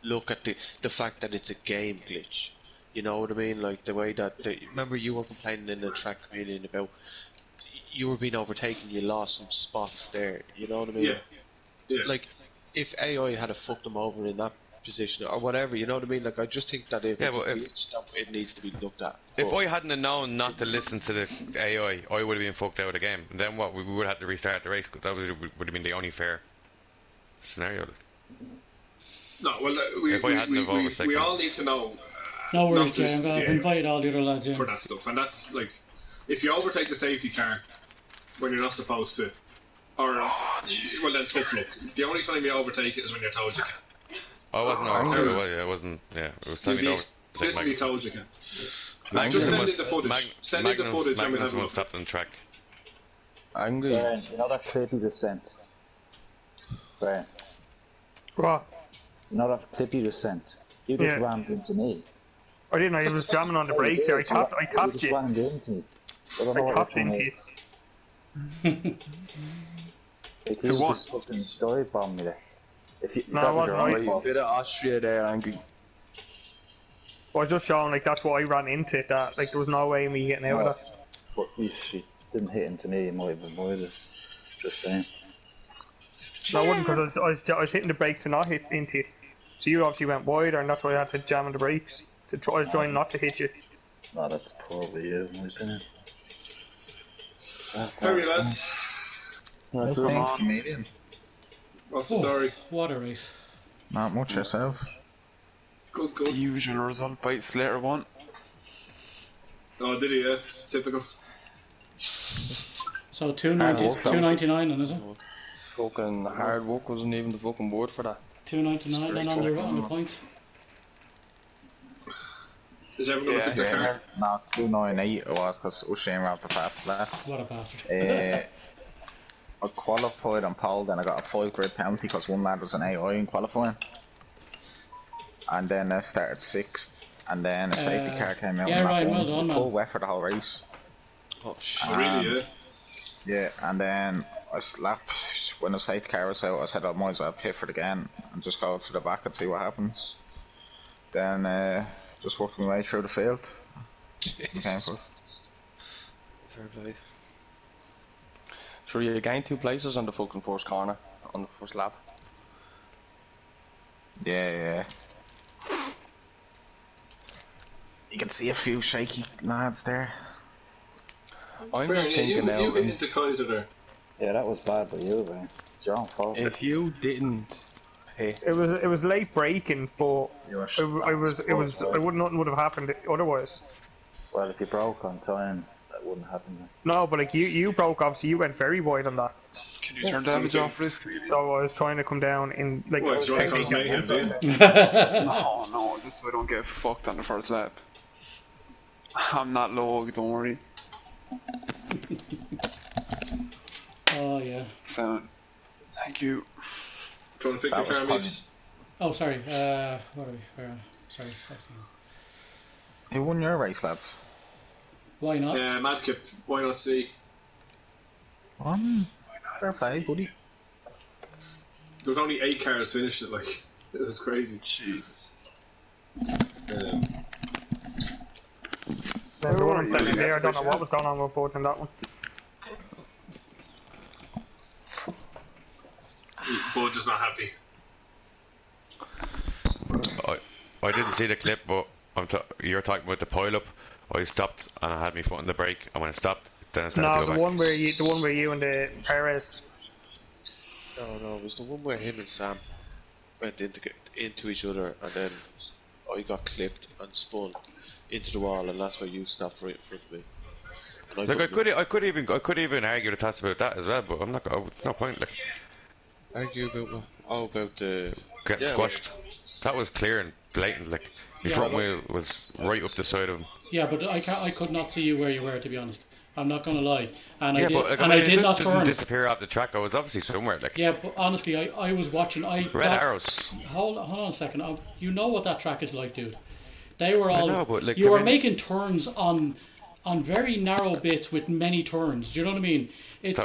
look at the fact that it's a game glitch. You know what I mean? Like the way that remember you were complaining in the track community about you were being overtaken, you lost some spots there. You know what I mean? Yeah. Like if AI had fucked them over in that position or whatever, you know what I mean? Like I just think that if it's a glitch, that it needs to be looked at. If I hadn't have known not to listen to the AI, I would have been fucked out of the game. And then what? We would have had to restart the race. That would have been the only fair scenario. No, well, If I hadn't have overtaken. we all need to know. No worries, not to Jay. I'm listen to going the to AI invite all the other lads in. for that stuff, and that's like if you overtake the safety car when you're not supposed to, or well then tough luck. The only time you overtake it is when you're told you can. I wasn't overtaken. It wasn't. Yeah, it was time You'd to be overtake. explicitly told you can. Magnus Just send was- in the footage. Send in the Magnus- footage and we'll Magnus have a was look. stopped on track. Brian, you know that clip you just sent? Brian, What? you know that clip you just sent? You just Yeah. rammed into me. I didn't know, he was jamming on the brakes there. I tapped You just you. rammed into me. I don't know I what tapped you're into trying you. to do. You just fucking dive bomb me there. If you, No, that it was your wasn't own my fault. Bit of Austria there, Angie. I was just showing, like, that's why I ran into it, that, like, there was no way of me getting out of that. But if you didn't hit into me, it might have avoided. Just saying. No, I wouldn't, because I was hitting the brakes to not hit into you. So you obviously went wider, and that's why I had to jam on the brakes. I was trying not to hit you. No, that's probably you, in my opinion. Very lads. Thanks, comedian. What's the story? What a race. Not much yourself. Good, The good. usual result by Slater won. Oh, did he? Yeah, it's typical. So 299 then, is it? Fucking hard work wasn't even the fucking word for that. 299 then on the points. Is everyone look at the car? No, 298 it was because Usain ran the fast lap. What a bastard. I qualified on pole, then I got a 5 grid penalty because one lad was an AI in qualifying. And then I started 6th, and then a safety car came out. yeah, and Ryan, that well done, man. full wet for the whole race. Oh shit! Really? Yeah. Yeah, and then I slapped when the safety car was out. I said I might as well pit for it again and just go to the back and see what happens. Then just worked my way through the field. Came for it. Fair play. Sure, you gained 2 places on the fucking first corner, on the first lap. Yeah. You can see a few shaky lads there. I'm Brian, just thinking you now, get into Kaiser there. Yeah, that was bad by you, man. It's your own fault. if you didn't hit, It was late braking, but You were nothing would have happened otherwise. Well, if you broke on time, that wouldn't happen then. No, but like you broke, obviously you went very wide on that. Can you turn damage off for this? So I was trying to come down in like What, do you want to cause mayhem, do you? No, just so I don't get fucked on the first lap. I'm not low, don't worry. Oh, yeah. So, thank you. Do you want to pick That your car, was Meeps? Oh, sorry. What are we? Sorry. Who won your race, lads? Why not? Yeah, Madkip. Why not see? Fair play, buddy. There was only 8 cars finished it, like. It was crazy. Jesus. The one I'm saying there, I don't know what was going on with both in that one. Budge is not happy. I didn't see the clip, but you're talking about the pile up. I stopped and I had my foot on the brake, and when I stopped, then I started No, to go the back. one where you and the Perez. No, it was the one where him and Sam went into each other, and then I got clipped and spun into the wall, and that's where you stopped right in front of me. Like I could even argue the tats about that as well, but I'm not. No point. Like Argue about what? Oh, about the getting squashed. That was clear and blatant. Like your front wheel was right up the side of him. Yeah, but I could not see you where you were, to be honest. I'm not gonna lie, and yeah, I did, but, like, and I did not turn. Disappear off the track. I was obviously somewhere. Like yeah, but honestly, I was watching. Red arrows. Hold on a second. You know what that track is like, dude. They were all. I know, but, like, you were making turns on very narrow bits with many turns. Do you know what I mean? It's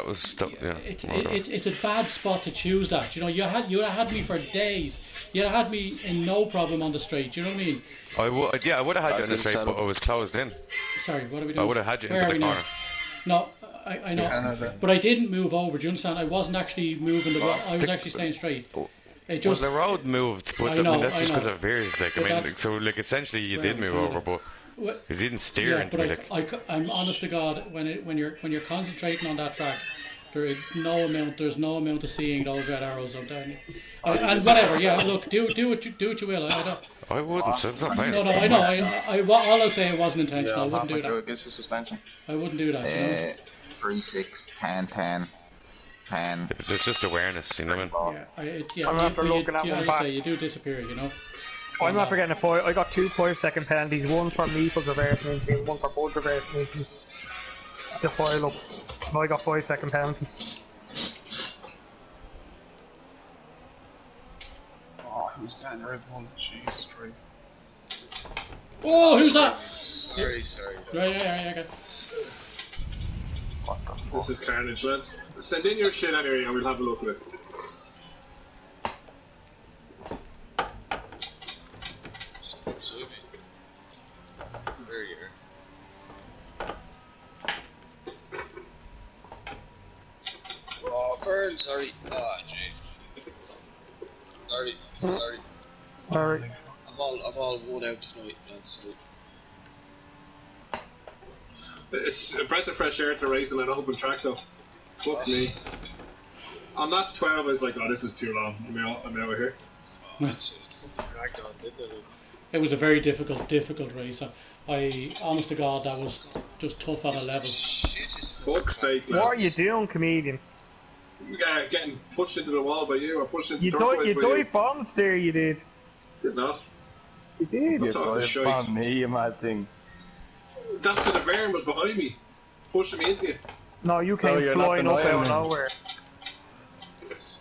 a bad spot to choose that. You know, you had me for days. You had me in no problem on the straight. Do you know what I mean? I would have had you on the straight, but I was closed in. Sorry, what are we doing? I would have had you into the corner. No, I know, but I didn't move over. Do you understand? I wasn't actually moving the road. I was actually staying straight. It just, well, the road moved, but that's just because of veers. Like, so like essentially you did move over, but you didn't steer into it. I'm honest to God, when you're concentrating on that track, there's no amount of seeing those red arrows up there. And whatever, yeah. Look, do what you will. I wouldn't. So it's not no, I know. All I'll say, it wasn't intentional. I wouldn't do that. Gets a suspension. I wouldn't do that. You know? 3, 6, 10, 10. 10. There's just awareness, you know what I mean? I'm after looking at one back. You do disappear, you know. I'm not forgetting I got 2 5-second penalties, one for Meeple's reversing and one for Bud's reversing into the foil up. And I got 5-second penalties. Oh, who's that red one? Jesus Christ. Oh, who's that? Sorry. Yeah, okay. What the fuck? This is carnage, lads. Send in your shit anyway and we'll have a look at it. There you are. Oh, burn, sorry. Oh, jeez. Sorry. Alright. I'm all worn out tonight, man, so... It's a breath of fresh air to racing an open track though. Fuck me. On lap 12 I was like, oh, this is too long. I'm out of here. It was a very difficult race. I honest to God, that was just tough on a level. Fuck's sake, lads. What are you doing, comedian? Getting pushed into the wall by you, or pushed into the you dive bombs there, you did. Did not. You did. You dive me, you mad thing. That's because the Baron was behind me. It's pushing me into you. No, you came flying up out of nowhere. Alright,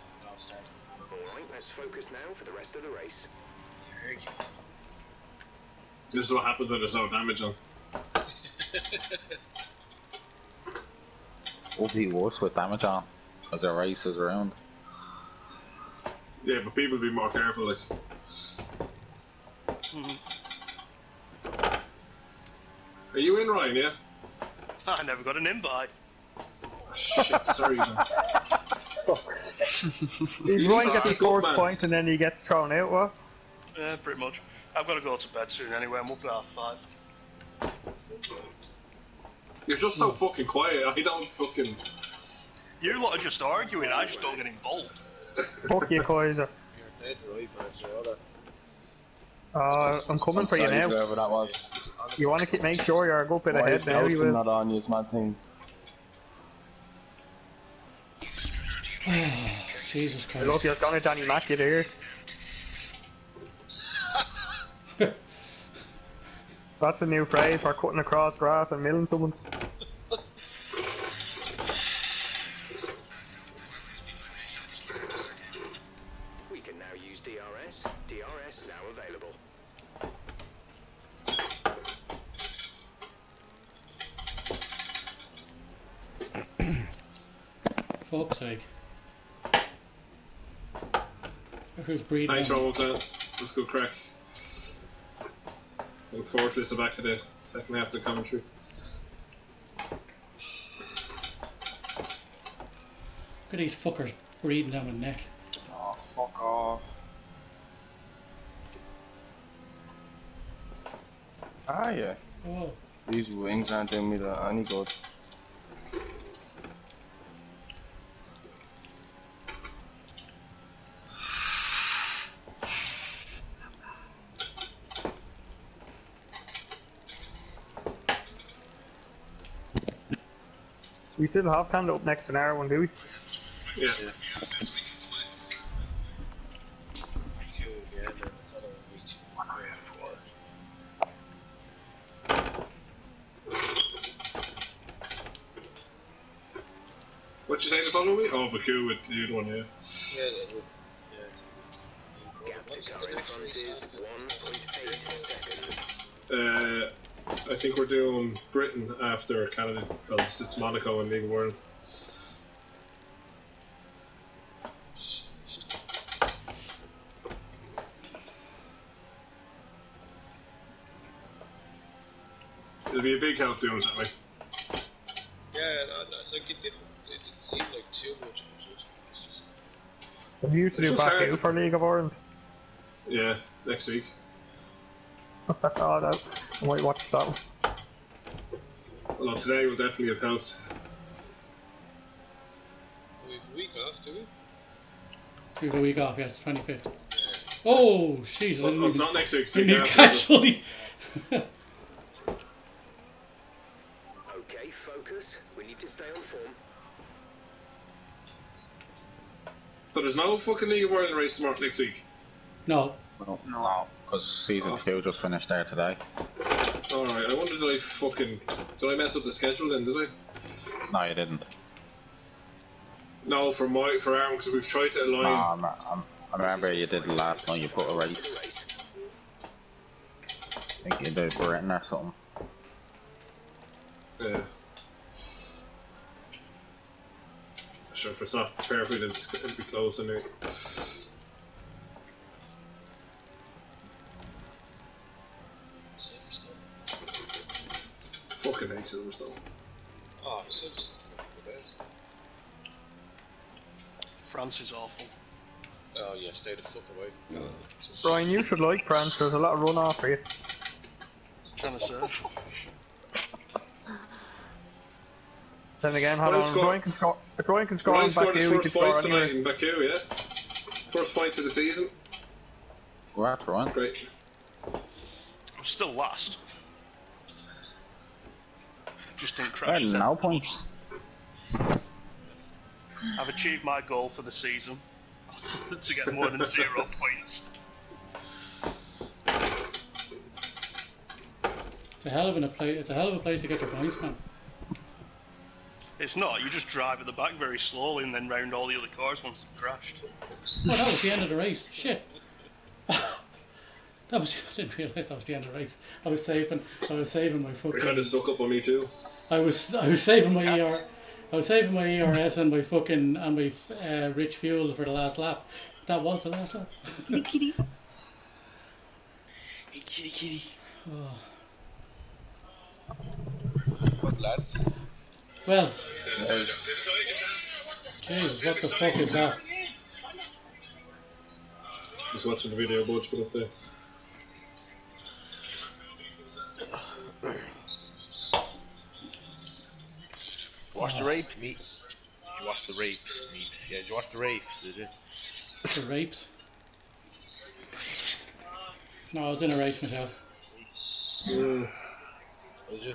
let's focus now for the rest of the race. This is what happens when there's no damage on. Would be worse with damage on, because the race is around. Yeah, but people be more careful, like. Are you in, Ryan, yeah? I never got an invite. Oh, shit, sorry, man. Ryan gets the fourth point and then he gets thrown out, what? Yeah, pretty much. I've got to go to bed soon anyway, I'm up at 5:30. You're just so fucking quiet, I don't fucking... You lot are just arguing, I just don't get involved. Fuck you, Kaiser. You're dead right, man, I'm coming for you now. Whoever that was. You want to make sure you're a good bit ahead now, you will. Not on you, mad things. Jesus Christ. Look, you're gonna Danny Mac, you there. That's a new phrase for cutting across grass and milling someone. We can now use DRS. DRS now available. Fuck's sake. Who's breathing? Thanks, Roll. Let's go crack. Look forward to listening back to the second half of the commentary. Look at these fuckers breathing down my neck. Oh, fuck off. Ah, yeah. Oh. These wings aren't doing me any good. We still have Canada up next in our one, do we? Yeah. What you saying to follow me? Oh, Baku with the other one, yeah. Gap to car in front is 1.8 seconds. I think we're doing Britain after Canada because it's Monaco and League of World. It'll be a big help doing it that way. Yeah, like it didn't seem like too much. We used to do Baku for League of Ireland. Yeah, next week. Oh, no. I might watch that one. Well, today will definitely have helped. We have a week off, do we? We have a week off, yes, 25th. Oh, Jesus. Well, it's not next week. So Newcastle. Okay, focus. We need to stay on form. So there's no fucking League of Ireland race tomorrow next week? No. No, because season 2 just finished there today. Alright, I wonder did I mess up the schedule then, did I? No, you didn't. No, for Aaron, because we've tried to align. I remember you did it last night, you put a race. I think you did Britain or something. Yeah. Sure, if it's not perfect, it'll be close anyway. Silverstone. Fucking hate Silverstone. Oh, Silverstone, the best. France is awful. Oh yeah, stay the fuck away. Brian, you should like France. There's a lot of runoff for you. Trying to say. Then again, hold on. Brian can score. If Brian can score on scored Baku, his he first can score points tonight anywhere. in Baku, yeah? First points of the season. Well, that's right. Great. I'm still last. Just didn't Well, crash. no points. I've achieved my goal for the season to get more than 0 points. It's a hell of a place to get your points, man. It's not. You just drive at the back very slowly and then round all the other cars once they've crashed. Oh, that was the end of the race. Shit. I didn't realise that was the end of the race. I was saving my fucking. It kind of stuck up on me too. I was saving my I was saving my ERS and my fucking rich fuel for the last lap. That was the last lap. Kitty kitty. Hey kitty kitty. Oh. What lads? Well. Jeez, what the fuck is that? Just watching the video Budge put up there. Watch the rapes, mate. You watch the rapes, mate. Yeah, did you watch the rapes, did you? The rapes? No, I was in a race myself. Mm. Did you?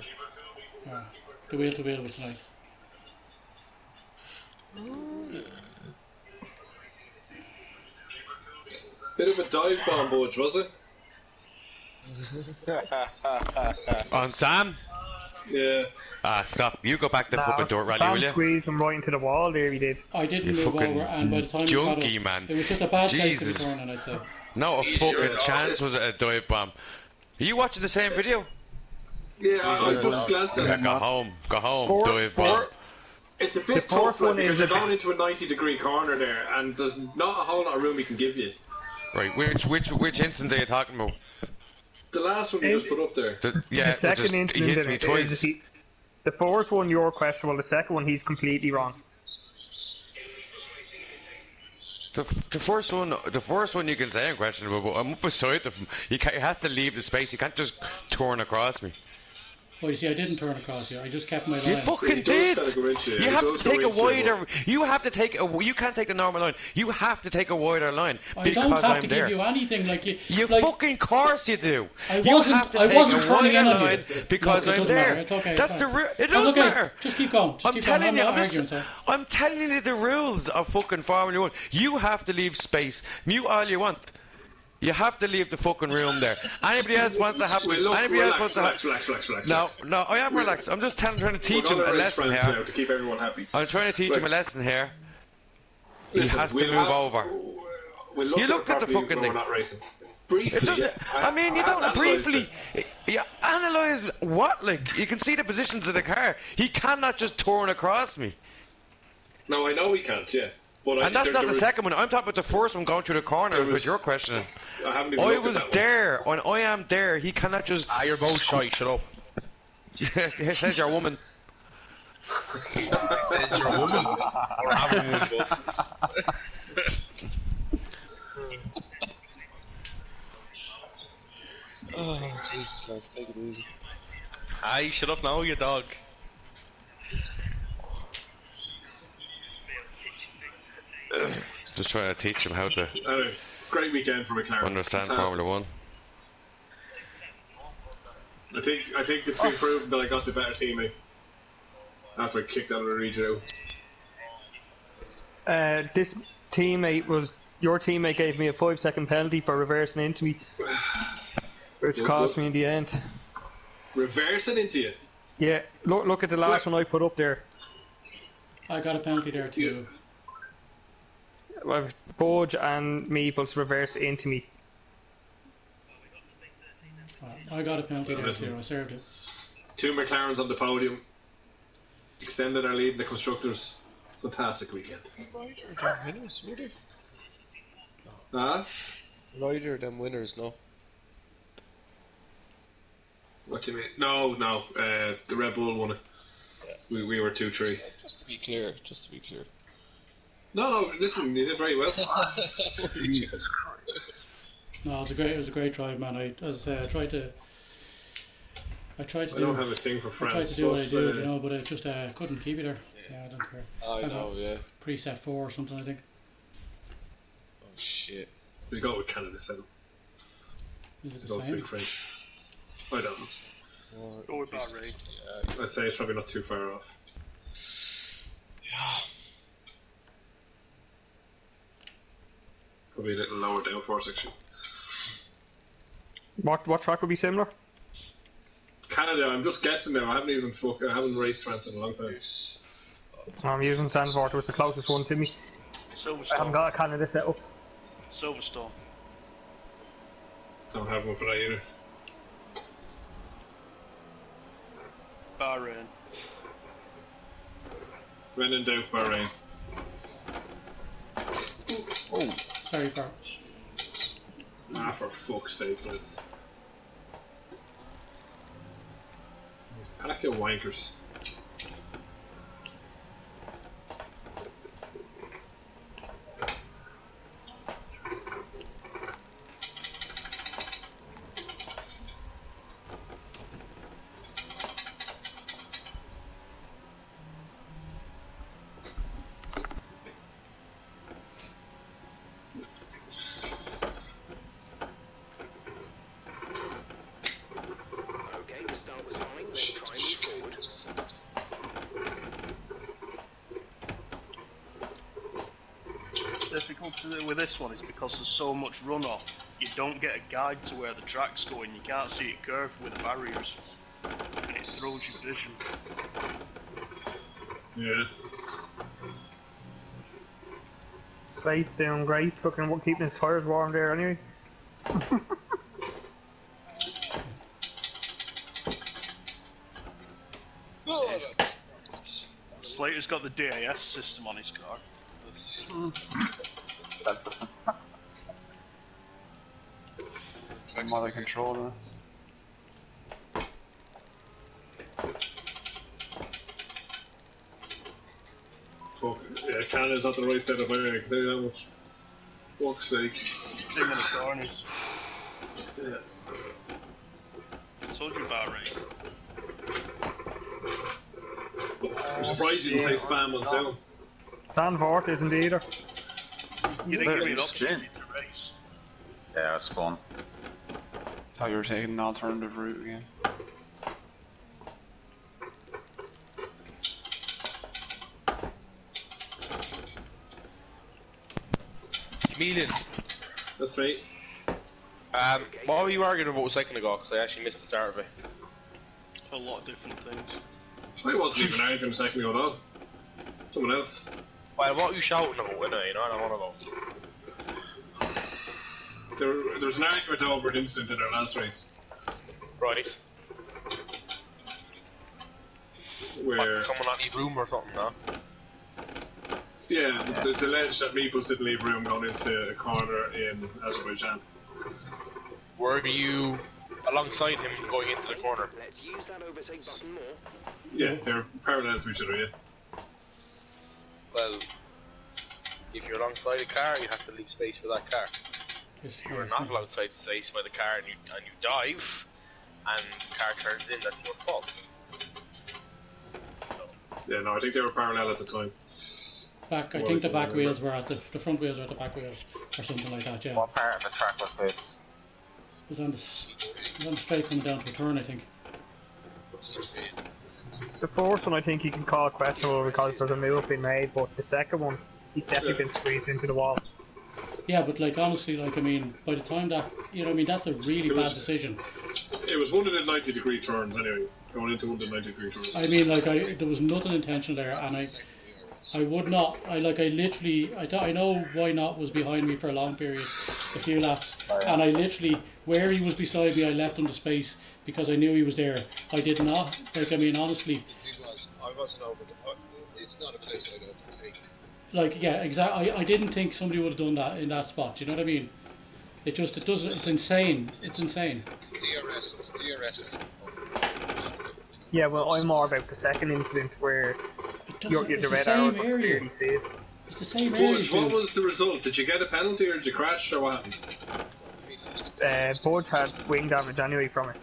The wheel to wheel was tonight. Bit of a dive bomb, Budge, was it? On Sam? Yeah. Ah, stop. You go back to the fucking door rally, will you? Squeezed him right into the wall there, he did. I didn't You move fucking over, and by the time we got junkie, up, man. it was just a bad place to be Jesus. turning, I'd say. No, a fucking chance was it a dive bomb. Are you watching the same video? Yeah, I just glanced at it. Go home, dive bomb. It's a bit tough like, because you're going into a 90-degree corner there, and there's not a whole lot of room he can give you. Right, which incident are you talking about? The last one you just put up there. The second he incident hits me twice. The first one you're questionable, the second one he's completely wrong. The first one you can say I'm questionable, but I'm up beside him. You have to leave the space. You can't just turn across me. Well, you see, I didn't turn across you. I just kept my line. You fucking did. You have to take a wider. You have to take a. You can't take the normal line. You have to take a wider line I because don't have I'm to there. give you anything like you. You like, fucking course you do. I You wasn't. have to I take wasn't a turning in wider on you. line because Look, it I'm doesn't there. matter. It's okay. That's it's the fine. rule. It That's doesn't okay. matter. Just keep going. Just I'm keep going. telling you. I'm not arguing, so. I'm telling you the rules of fucking Formula 1. You have to leave space. Mute all you want. You have to leave the fucking room there. Anybody else wants to have? Anybody else wants to have? Relax. No, I am relaxed. I'm just trying to teach him a lesson here. Now to keep everyone happy. I'm trying to teach him a lesson here. He Listen, has to move over. You looked at the fucking thing. Not racing. Briefly, I mean, you don't briefly. You analyse what? Like, you can see the positions of the car. He cannot just turn across me. No, I know he can't. Yeah. But and that's not the second one. I'm talking about the first one going through the corner with your questioning. I was there. When I am there, he cannot just. Ah, you're both shy. Shut up. It says you're a woman. It says you're a woman. Or have a woman both. Oh, Jesus, lads, take it easy. Aye, shut up now, you dog. Just trying to teach him how to. Great weekend for McLaren. Understand Formula 1. I think it's been proven that I got the better teammate after I kicked out of the region out. This teammate was your teammate gave me a 5-second penalty for reversing into me, which cost me in the end. Reversing into you? Yeah, look at the last one I put up there. I got a penalty there too. Well, Bodge and Meeples reversed into me. I got a penalty there too. I served it. 2 McLarens on the podium. Extended our lead in the constructors. Fantastic weekend. Rider than winners, would it? Huh? Rider than winners, no. What do you mean? No. The Red Bull won it. Yeah. We were 2-3. Just to be clear. No, listen, you did very well. Jesus Christ. No, it was a great drive, man. I tried to I don't have a thing for France. I tried to do what I do, you know, but I just couldn't keep it there. Yeah, I don't care. I know, yeah. Preset 4 or something, I think. Oh shit. We go with Canada 7. Is it the same? Speak French. I don't know. Go with Bahrain. I'd say it's probably not too far off. Yeah. Probably a little lower downforce actually. What track would be similar? Canada, I'm just guessing now. I haven't raced France in a long time. I'm using Zandvoort, it was the closest one to me. I haven't got a Canada set up. Silverstone. Don't have one for that either. Bahrain. When in doubt, Bahrain. Oh, very far. Ah, for fuck's sake, lads. Pack of wankers. With this one is because there's so much runoff, you don't get a guide to where the track's going, you can't see it curved with the barriers, and it throws your vision. Yeah. Slade's doing great, fucking keeping his tyres warm there anyway. Slater's got the DAS system on his car. Mother controller. Fuck, yeah, Canada's not the right setup anyway, I can tell you that much. Fuck's sake. Thing in the corners. Yeah. I told you about right. I'm surprised you didn't say spam on sound. Danvort isn't either. You think you'd be an option to race? Yeah, it's fun. Thought you were taking an alternative route again. Chameleon. That's right. What were you arguing about a second ago? Because I actually missed the start of it. A lot of different things. I wasn't even arguing a second ago at all. Someone else. Well, what were you shouting about, innit? You know what I want to know. There's an argument over an incident in our last race. Right. Where... What, someone not leave room or something, no? Yeah, it's alleged that Meeples didn't leave room going into a corner in Azerbaijan. Were you alongside him going into the corner? Let's use that overtake button more. Yeah, they're parallel to each other, yeah. Well, if you're alongside a car, you have to leave space for that car. If you are not alongside space by the car and you dive, and the car turns in, that's your fault. Yeah, no, I think they were parallel at the time. I think the back wheels were at the front wheels were at the back wheels, or something like that. Yeah. What part of the track was this? It was on the straight coming down to the turn, I think. The first one I think you can call questionable because there's a move being made, but the second one, he's definitely been squeezed into the wall. Yeah, but like honestly, like I mean, by the time that that's a really bad decision. It was one of the 90-degree turns anyway, going into one of the 90-degree turns. I mean, like there was nothing intentional there, and I would not. I know why not was behind me for a long period, a few laps, and I literally, where he was beside me, I left him the space because I knew he was there. I did not. Like I mean, honestly. I wasn't over. It's not a place I'd overtake. Like yeah, exactly. I didn't think somebody would have done that in that spot. Do you know what I mean? It doesn't. It's insane. It's insane. DRS. Yeah, well, I'm more about the second incident where you're the red arrow clearly saved. It's the same area. Budge, what was the result? Did you get a penalty or did you crash or what happened? Budge had wing damage anyway from it.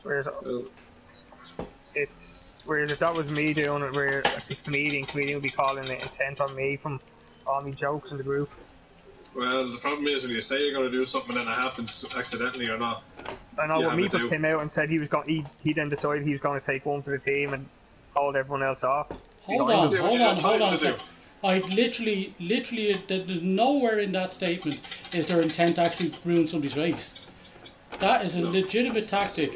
Whereas if that was me doing it, where the comedian would be calling it intent on me from all my jokes in the group. Well, the problem is when you say you're going to do something and it happens accidentally or not. I know, when Meeples came out and said he then decided he was going to take one for the team and hold everyone else off. Hold on a second. I literally, there's nowhere in that statement is there intent to actually ruin somebody's race. That is a legitimate tactic.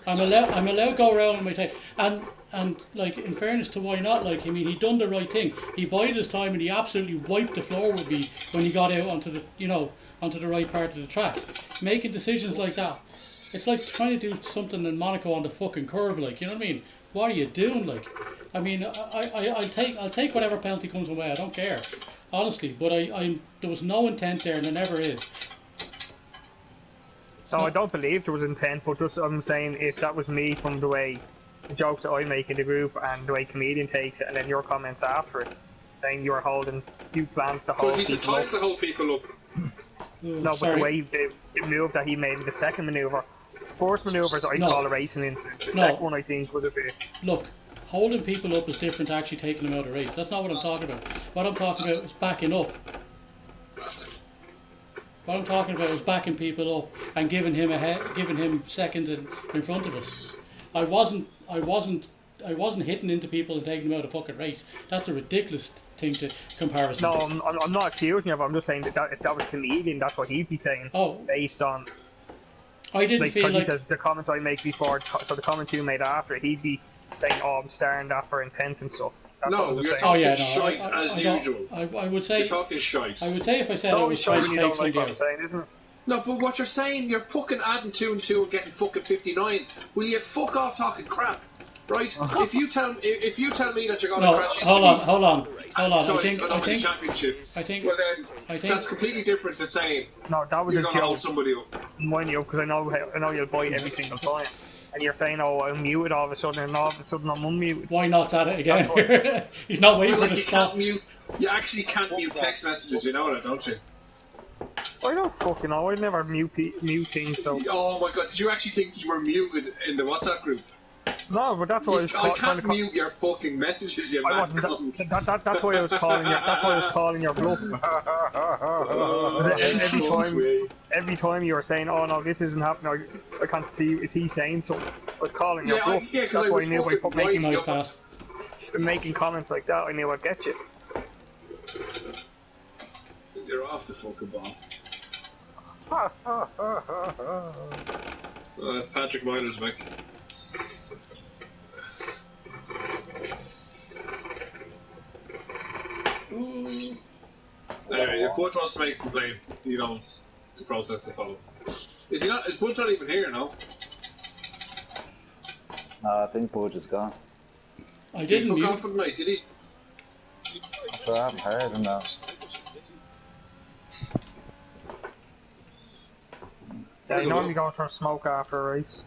I'm allowed to go around with my tape, and like in fairness to why not, like I mean he done the right thing. He bided his time and he absolutely wiped the floor with me when he got out onto the onto the right part of the track. Making decisions like that, it's like trying to do something in Monaco on the fucking curve, like you know what I mean? What are you doing, like? I mean I'll take whatever penalty comes my way. I don't care, honestly. But there was no intent there, and there never is. No, I don't believe there was intent, but just I'm saying if that was me from the way the jokes that I make in the group and the way comedian takes it, and then your comments after it, saying you plans to hold. But he's entitled to hold people up. No, but the way the move that he made in the second manoeuvre, first manoeuvres I call a racing incident. The second one I think would have been. Look, holding people up is different to actually taking them out of the race. That's not what I'm talking about. What I'm talking about is backing up. What I'm talking about is backing people up and giving him seconds in front of us. I wasn't hitting into people and taking them out of the fucking race. That's a ridiculous thing to comparison. No, I'm not accusing you of it. I'm just saying that if that was comedian, that's what he'd be saying. Oh, based on. I didn't feel like he says the comments I make before, so the comments you made after, he'd be saying, "Oh, I'm starring that for intent and stuff." That's no, you're talking shite as usual. I would say you're talking shite. I would say if I said I was trying to take somebody out. Isn't it? No, but what you're saying, you're fucking adding 2 and 2 and getting fucking 59. Will you fuck off talking crap, right? If you tell me that you're going to crash into hold on. Hold on, sorry, I think championships. I think Well, then, that's completely different to saying No, that was you're a going to hold joke. somebody up. Mind you, because I know you'll bite every single time. And you're saying, oh, I'm muted all of a sudden, and all of a sudden I'm unmuted. Why not at it again? He's not waiting for the spot. You actually can't mute text messages, you know that, don't you? I don't fucking know, I never mute things, so... Oh my god, did you actually think you were muted in the WhatsApp group? No, but that's why I was I can't mute your fucking messages, you mad cunt. That's why I was calling your... That's why I was calling your bluff. Every time you were saying, oh no, this isn't happening, I can't see, is he saying something? I was calling your bluff. That's why I knew by making comments like that, I knew I'd get you. You're off the fucking ball. Patrick Miner's back. Anyway, if Butch wants to make complaints, he knows the process to follow. Is he not? Is Butch not even here now? No, I think Butch is gone. I did he didn't fuck off for the night, did he? I haven't heard him now. Yeah, he normally goes for a smoke after a race.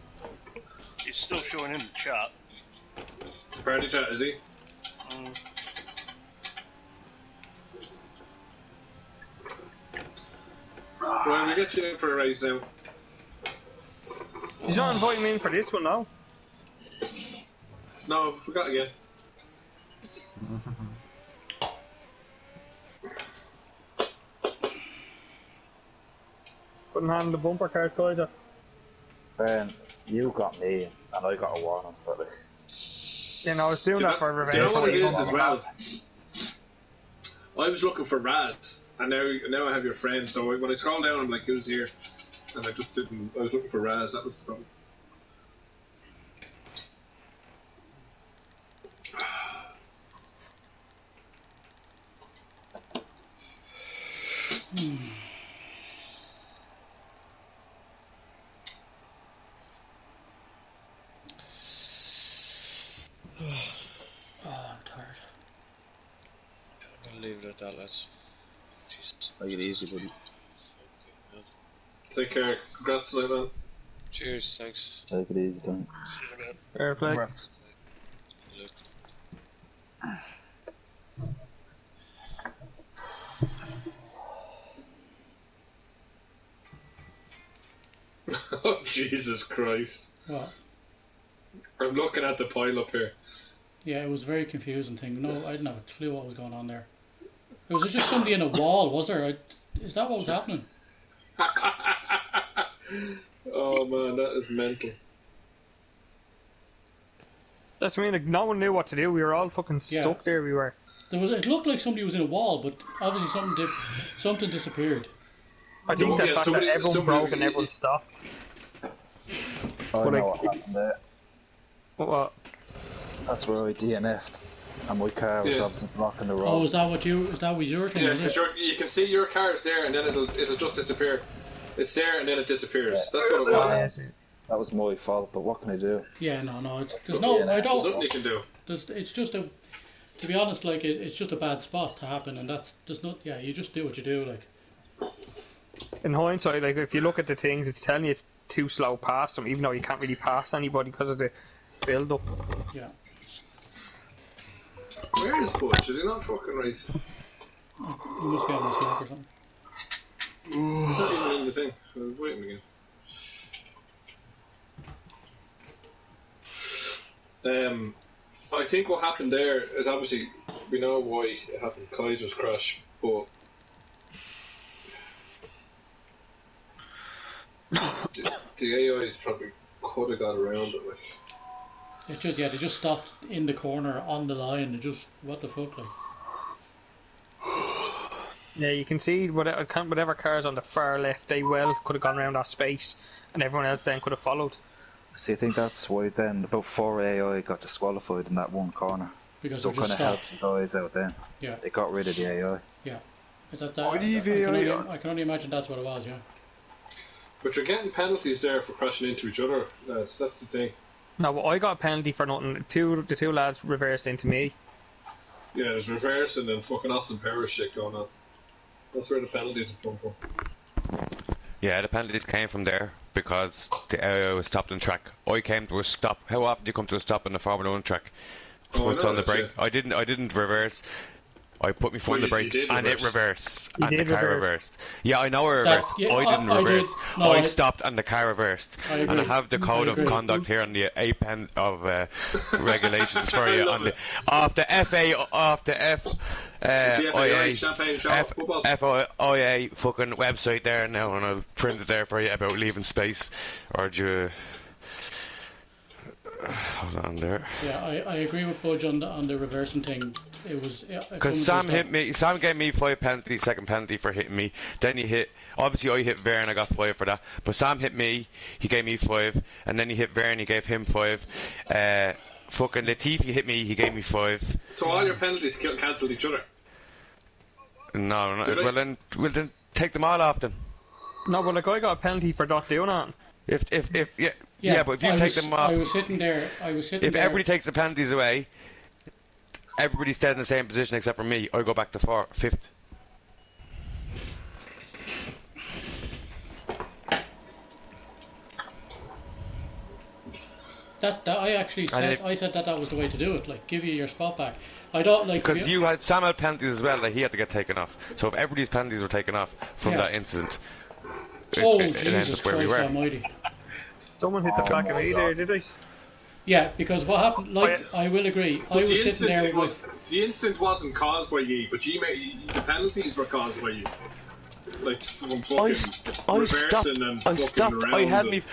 He's still showing in the chat. Party chat, is he? Well, we get you in for a race now. He's not inviting me in for this one now. No, forgot again. Couldn't handle the bumper cars, Kaiser. You got me, and I got a warning for it. You know, I was doing that for revenge. Do you know what it is as well? I was looking for Raz, and now I have your friend, so when I scroll down, I'm like, who's here? And I just didn't, I was looking for Raz, that was the problem. Leave it at that, lads. Jesus. Make it easy, buddy. Take care. Congrats, man. Cheers, thanks. Take it easy, don't. Fair play. Good luck. Oh, Jesus Christ. What? I'm looking at the pile up here. Yeah, it was a very confusing thing. No, I didn't have a clue what was going on there. It was just somebody in a wall, was there? Is that what was happening? Oh man, that is mental. That's like no one knew what to do. We were all fucking stuck there. We were. It looked like somebody was in a wall, but obviously something disappeared. I think the fact that everyone broke and everyone stopped. I know what happened there. What? That's where I DNF'd, and my car was obviously blocking the road. Oh, is that what your thing? Yeah, because you can see your car's there, and then it'll just disappear. It's there, and then it disappears. Yeah. That's what it was. That was my fault, but what can I do? Yeah, no. There's no. I don't. There's nothing you can do. It's just a. To be honest, like it's just a bad spot to happen, and that's just not. Yeah, you just do what you do, like. In hindsight, like if you look at the things, it's telling you it's too slow past them, even though you can't really pass anybody because of the build-up. Yeah. Where is Butch? Is he not fucking racing? He must be having a smoke or something. He's not even in the thing. I was waiting again. I think what happened there is obviously we know why it happened. Kaiser's crash, but the AI probably could have got around it. Like. They just stopped in the corner on the line. It just what the fuck, like. Yeah, you can see whatever cars on the far left, they could have gone around that space, and everyone else then could have followed. See, I think that's why then about 4 AI got disqualified in that one corner. Because so it kind of helped the guys out then. Yeah. They got rid of the AI. Yeah. I can only imagine that's what it was, yeah. But you're getting penalties there for crashing into each other, lads. That's the thing. No, but I got a penalty for nothing. The two lads reversed into me. Yeah, there's reverse and then fucking Austin Powers shit going on. That's where the penalties have come from. Yeah, the penalties came from there because the area was stopped on track. I came to a stop. How often do you come to a stop on the Formula 1 track? Foot's on the brake. Yeah. I didn't reverse. I put my foot on the brake and it reversed. And the car reversed. Yeah, I know it reversed. I didn't reverse. I stopped and the car reversed. And I have the code of conduct here on the pen of regulations for you on the off the FOIA fucking website there now, and I'll print it there for you about leaving space. Or do you... Hold on there. Yeah, I agree with Budge on the reversing thing. It was because Sam hit me. Sam gave me 5 penalties, second penalty for hitting me. Then he hit. Obviously, I hit Verne. I got 5 for that. But Sam hit me. He gave me 5, and then he hit Verne. He gave him 5. Fucking Latifi hit me. He gave me 5. So all your penalties cancelled each other. No. Well then take them all off then. No, but like I got a penalty for not doing it. Yeah, but if you take them off... I was sitting there... If everybody takes the penalties away, everybody stays in the same position except for me. I go back to 5th. I actually said... I said that was the way to do it. Like, give you your spot back. I don't like... Because Sam had penalties as well that he had to get taken off. So if everybody's penalties were taken off from that incident... Jesus Christ almighty. Someone hit the back of me there, did they? Yeah, because what happened, I will agree, I was sitting there the incident wasn't caused by you, but the penalties were caused by you. Like, from fucking reversing and fucking around.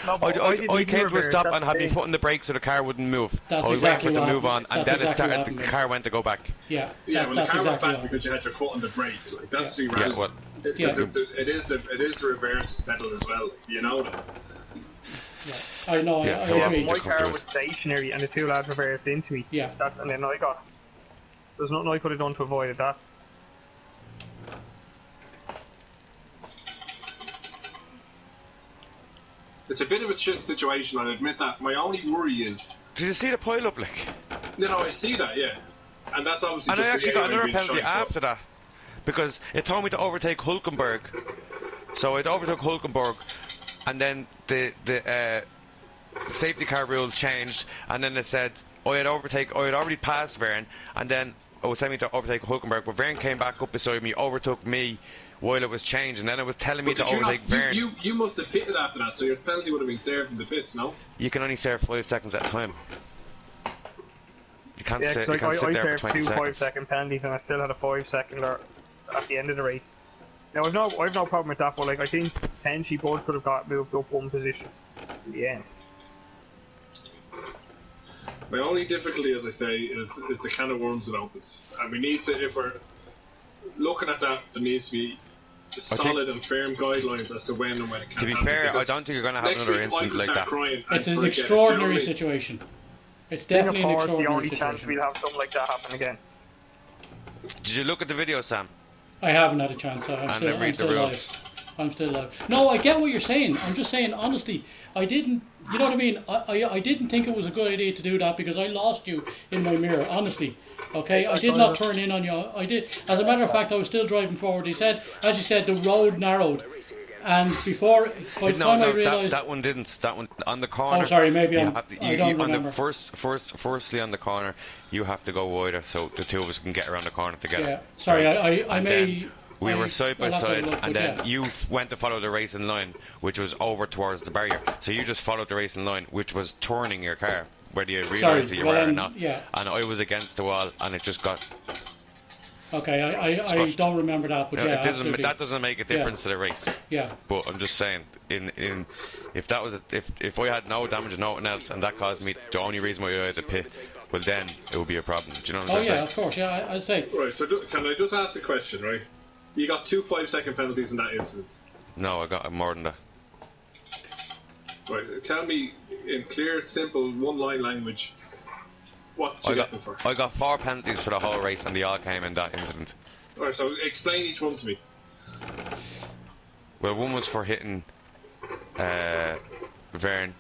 I came to a stop and had my foot on the brake so the car wouldn't move. I was waiting for it to move on, and then the car went to go back. Yeah, well, the car went back because you had your foot on the brake. Like, that's the irrelevant. It is the reverse pedal as well, you know that. Yeah. I know. I agree. My car was stationary, and the 2 lads reversed into me. Yeah. And then there's nothing I could have done to avoid that. It's a bit of a shit situation, I'll admit that. My only worry is... Did you see the pile up, like? You know, I see that, yeah. And that's obviously and just I actually got another penalty after that. Because it told me to overtake Hulkenberg. So I'd overtook Hulkenberg, and then the safety car rule changed, and then it said I had already passed Verne, and then it was telling me to overtake Hulkenberg, but Verne came back up beside me, overtook me while it was changed, and then it was telling me to overtake Verne. You must have pitted after that, so your penalty would have been served in the pits, no? You can only serve 5 seconds at a time. You can't I sit there for 20 served 2 seconds. 5-second penalties, and I still had a 5-second at the end of the race. Now I've no problem with that, but like I think potentially both could have got moved up 1 position in the end. My only difficulty, as I say, is the can of worms it opens, and we need to, if we're looking at that, there needs to be solid and firm guidelines as to when and when it can happen. To be fair, I don't think you're going to have another incident like that. It's an extraordinary situation. It's definitely an extraordinary the only situation. chance we'll have something like that happen again. Did you look at the video, Sam? I haven't had a chance. I'm still live. No, I get what you're saying. I'm just saying, honestly, I didn't. You know what I mean? I didn't think it was a good idea to do that because I lost you in my mirror. Honestly, okay. I did not turn in on you. I did. As a matter of fact, I was still driving forward. He said, as you said, the road narrowed. And before, by the time I realised that one didn't. That one on the corner. Oh, sorry, maybe I don't remember. Firstly on the corner, you have to go wider so the 2 of us can get around the corner together. Yeah, sorry, I may. We were side by side, and then you went to follow the racing line, which was over towards the barrier. So you just followed the racing line, which was turning your car, whether you realised that you were or not. Yeah. And I was against the wall, and it just got. Okay, I don't remember that, but yeah, absolutely. That doesn't make a difference to the race. Yeah. But I'm just saying, if that was if I had no damage and nothing else, and that caused me the only reason why I had to pit, well then it would be a problem. Do you know what I'm saying? Oh yeah, of course. Yeah, I'd say. Right. So can I just ask a question, right? You got 2 5-second penalties in that incident. No, I got more than that. Right. Tell me in clear, simple, one-line language. What did you get them for? I got 4 penalties for the whole race, and they all came in that incident. Alright, so explain each one to me. Well, one was for hitting Verne,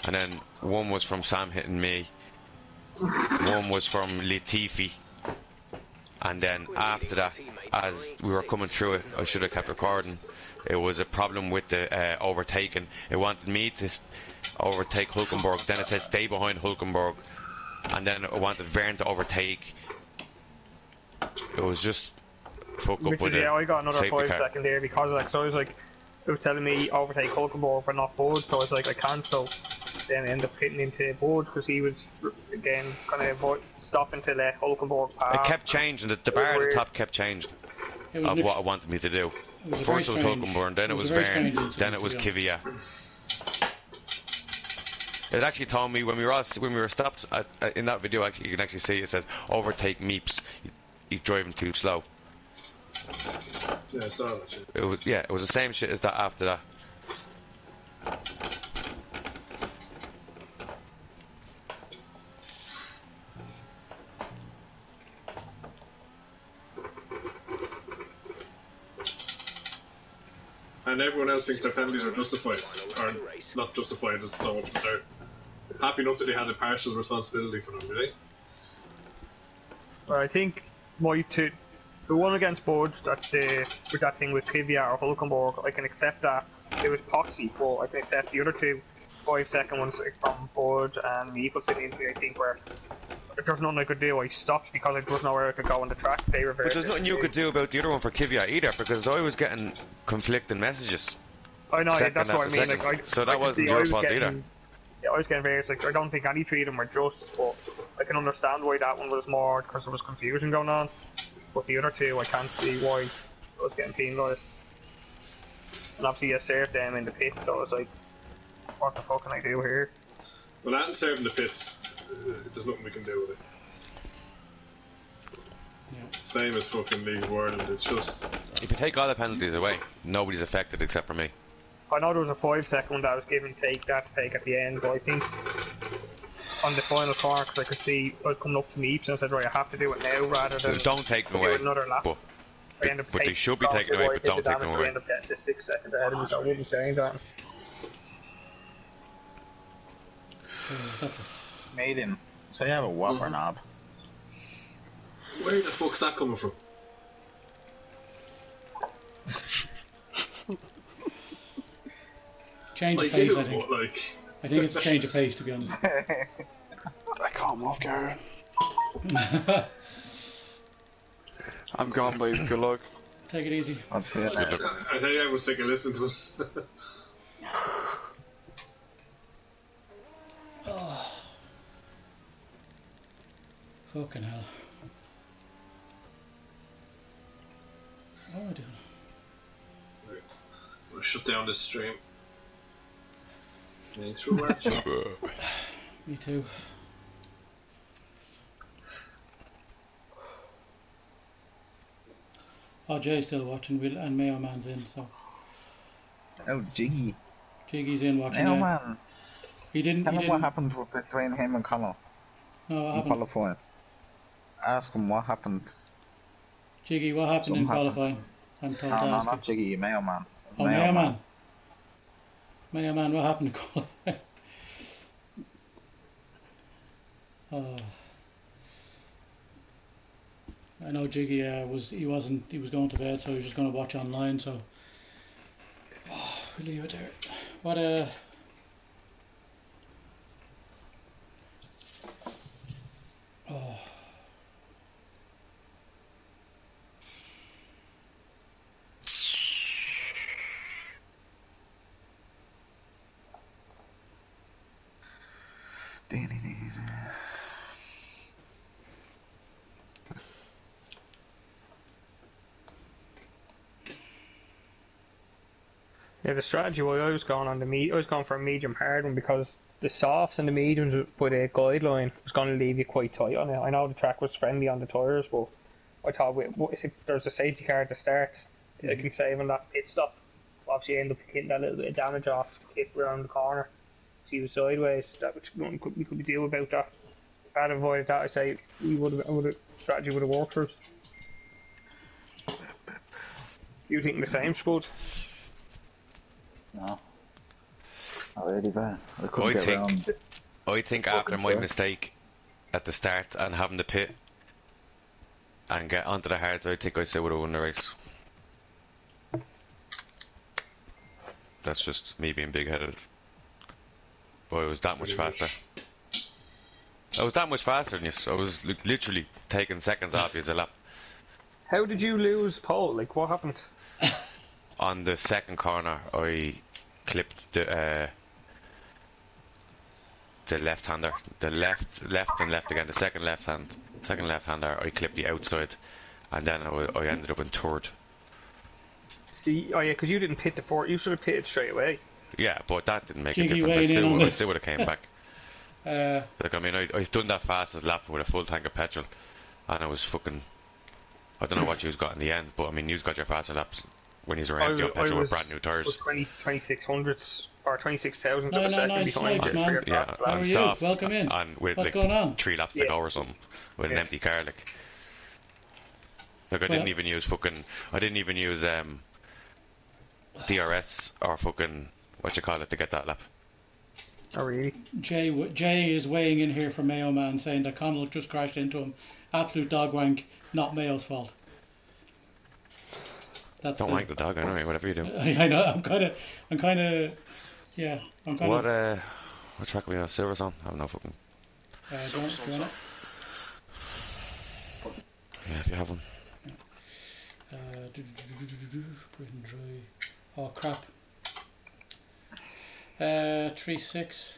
and then one was from Sam hitting me. One was from Latifi, And then after that, as we were coming through it, I should have kept recording. It was a problem with the overtaking. It wanted me to overtake Hulkenberg. Then it said stay behind Hulkenberg, and then it wanted Verne to overtake. It was just fuck up with it. I got another 5 second there because of that. So I was like, it was telling me overtake Hulkenberg but not Budge. So I was like, I can't. So then I ended up hitting into Budge because he was again kind of stopping to let Hulkenberg pass. It kept changing. The bar at the top kept changing of what it wanted me to do. First it was Hulkenberg, then it was Verne, then it was Kvyat. It actually told me when we were stopped in that video. Actually, you can actually see it says overtake Meeps. He's driving too slow. Yeah, I saw that shit. It was the same shit as that after that. And everyone else thinks their penalties are justified, or not justified as so much, but they're happy enough that they had a partial responsibility for them, really. Well, I think the one against Budge, with that thing with Kvyat or Hulkenberg, I can accept that. It was Poxy, but I can accept the other 2 5-second ones from Budge and Meeple sitting into me, I think, where there's nothing I could do. I stopped because there was nowhere I could go on the track. They reversed. But there's nothing you could do about the other one for Kvyat either, because I was getting conflicting messages. I know, that's what I mean. Like, so that wasn't your fault either. Yeah, I was getting various. Like, I don't think any 3 of them were just, but I can understand why that one was more because there was confusion going on. But the other 2, I can't see why I was getting penalised. And obviously, I served them in the pit, so I was like, what the fuck can I do here? Well, that and serving the pits, there's nothing we can do with it. Yeah. Same as fucking League of Ireland, it's just... If you take all the penalties away, nobody's affected except for me. I know there was a 5-second one that I was given that to take at the end, but I think on the final car, because I could see I was coming up to Meeps and I said, right, I have to do it now rather than don't take them away. Another lap. But they should be taken away, but don't take them away. I ended up getting to 6 seconds ahead of me, so I wouldn't say that. Maiden, say you have a whopper knob. Where the fuck's that coming from? Change of pace, I think. I think it's a change of pace, to be honest. I can't off, Gary. I'm gone, boys. Good luck. Take it easy. I'll see it. I tell you, I was taking a listen to us. Oh. Fucking hell. What am I doing? We'll shut down this stream. Thanks for watching. Me too. Oh, Jay's still watching, and Mayo Man's in, so. Oh, Jiggy. Jiggy's in watching. Mayo Man. He didn't. Tell him what happened between him and Connor. No, what happened? Qualifying. Ask him what happened. Jiggy, what happened in qualifying? I'm told to ask not Jiggy, Mayo Man. Oh, Mayo Man. Mayo Man, what happened in qualifying? Oh. I know Jiggy was going to bed, so he was just going to watch online, so we'll leave it there. What oh. Yeah, the strategy I was going on I was going for a medium hard one because the softs and the mediums with a guideline was going to leave you quite tight on it. I know the track was friendly on the tyres, but I thought if there's a safety car at the start, I can save on that pit stop. Obviously, end up getting that little bit of damage off hit around the corner. She was sideways. That which we could deal about that. If I had avoided that, I say strategy would have worked for us. You think the same, Scud? No. Not really bad. I think after my mistake at the start and having the pit, and get onto the hards, I think I still would have won the race. That's just me being big-headed. But it was that much faster. I was that much faster than you. I was literally taking seconds off you as a lap. How did you lose pole? Like, what happened? On the second corner, I clipped the left-hander. The left and left again. The second left-hander, I clipped the outside, and then I ended up in third. Oh yeah, because you didn't pit the fourth. You should have pitted straight away. Yeah, but that didn't make a Jiggy difference. I still would have came back. Uh, Like, I mean, I done that fastest lap with a full tank of petrol, and I was fucking. I don't know what you've got in the end, but I mean, you've got your faster laps when he's around your petrol with brand new tyres. 2600s or 26,000 No, of a no, second no, behind snipes, you. man. for your Yeah, fast How lap. are you? soft, Welcome in. and with What's like going on? 3 laps to go or something with an empty car, like. Like I didn't even use DRS or fucking what you call it to get that lap. Oh really? Jay is weighing in here from Mayo Man saying that Connell just crashed into him. Absolute dog wank, not Mayo's fault. That's Don't like the dog anyway, whatever you do. I know. I'm kind of. Yeah. I'm kind What of. what track are we on? Silver's on? I have no fucking. Do you want it? Yeah, if you have one. Grid and dry. Oh crap. 3-6.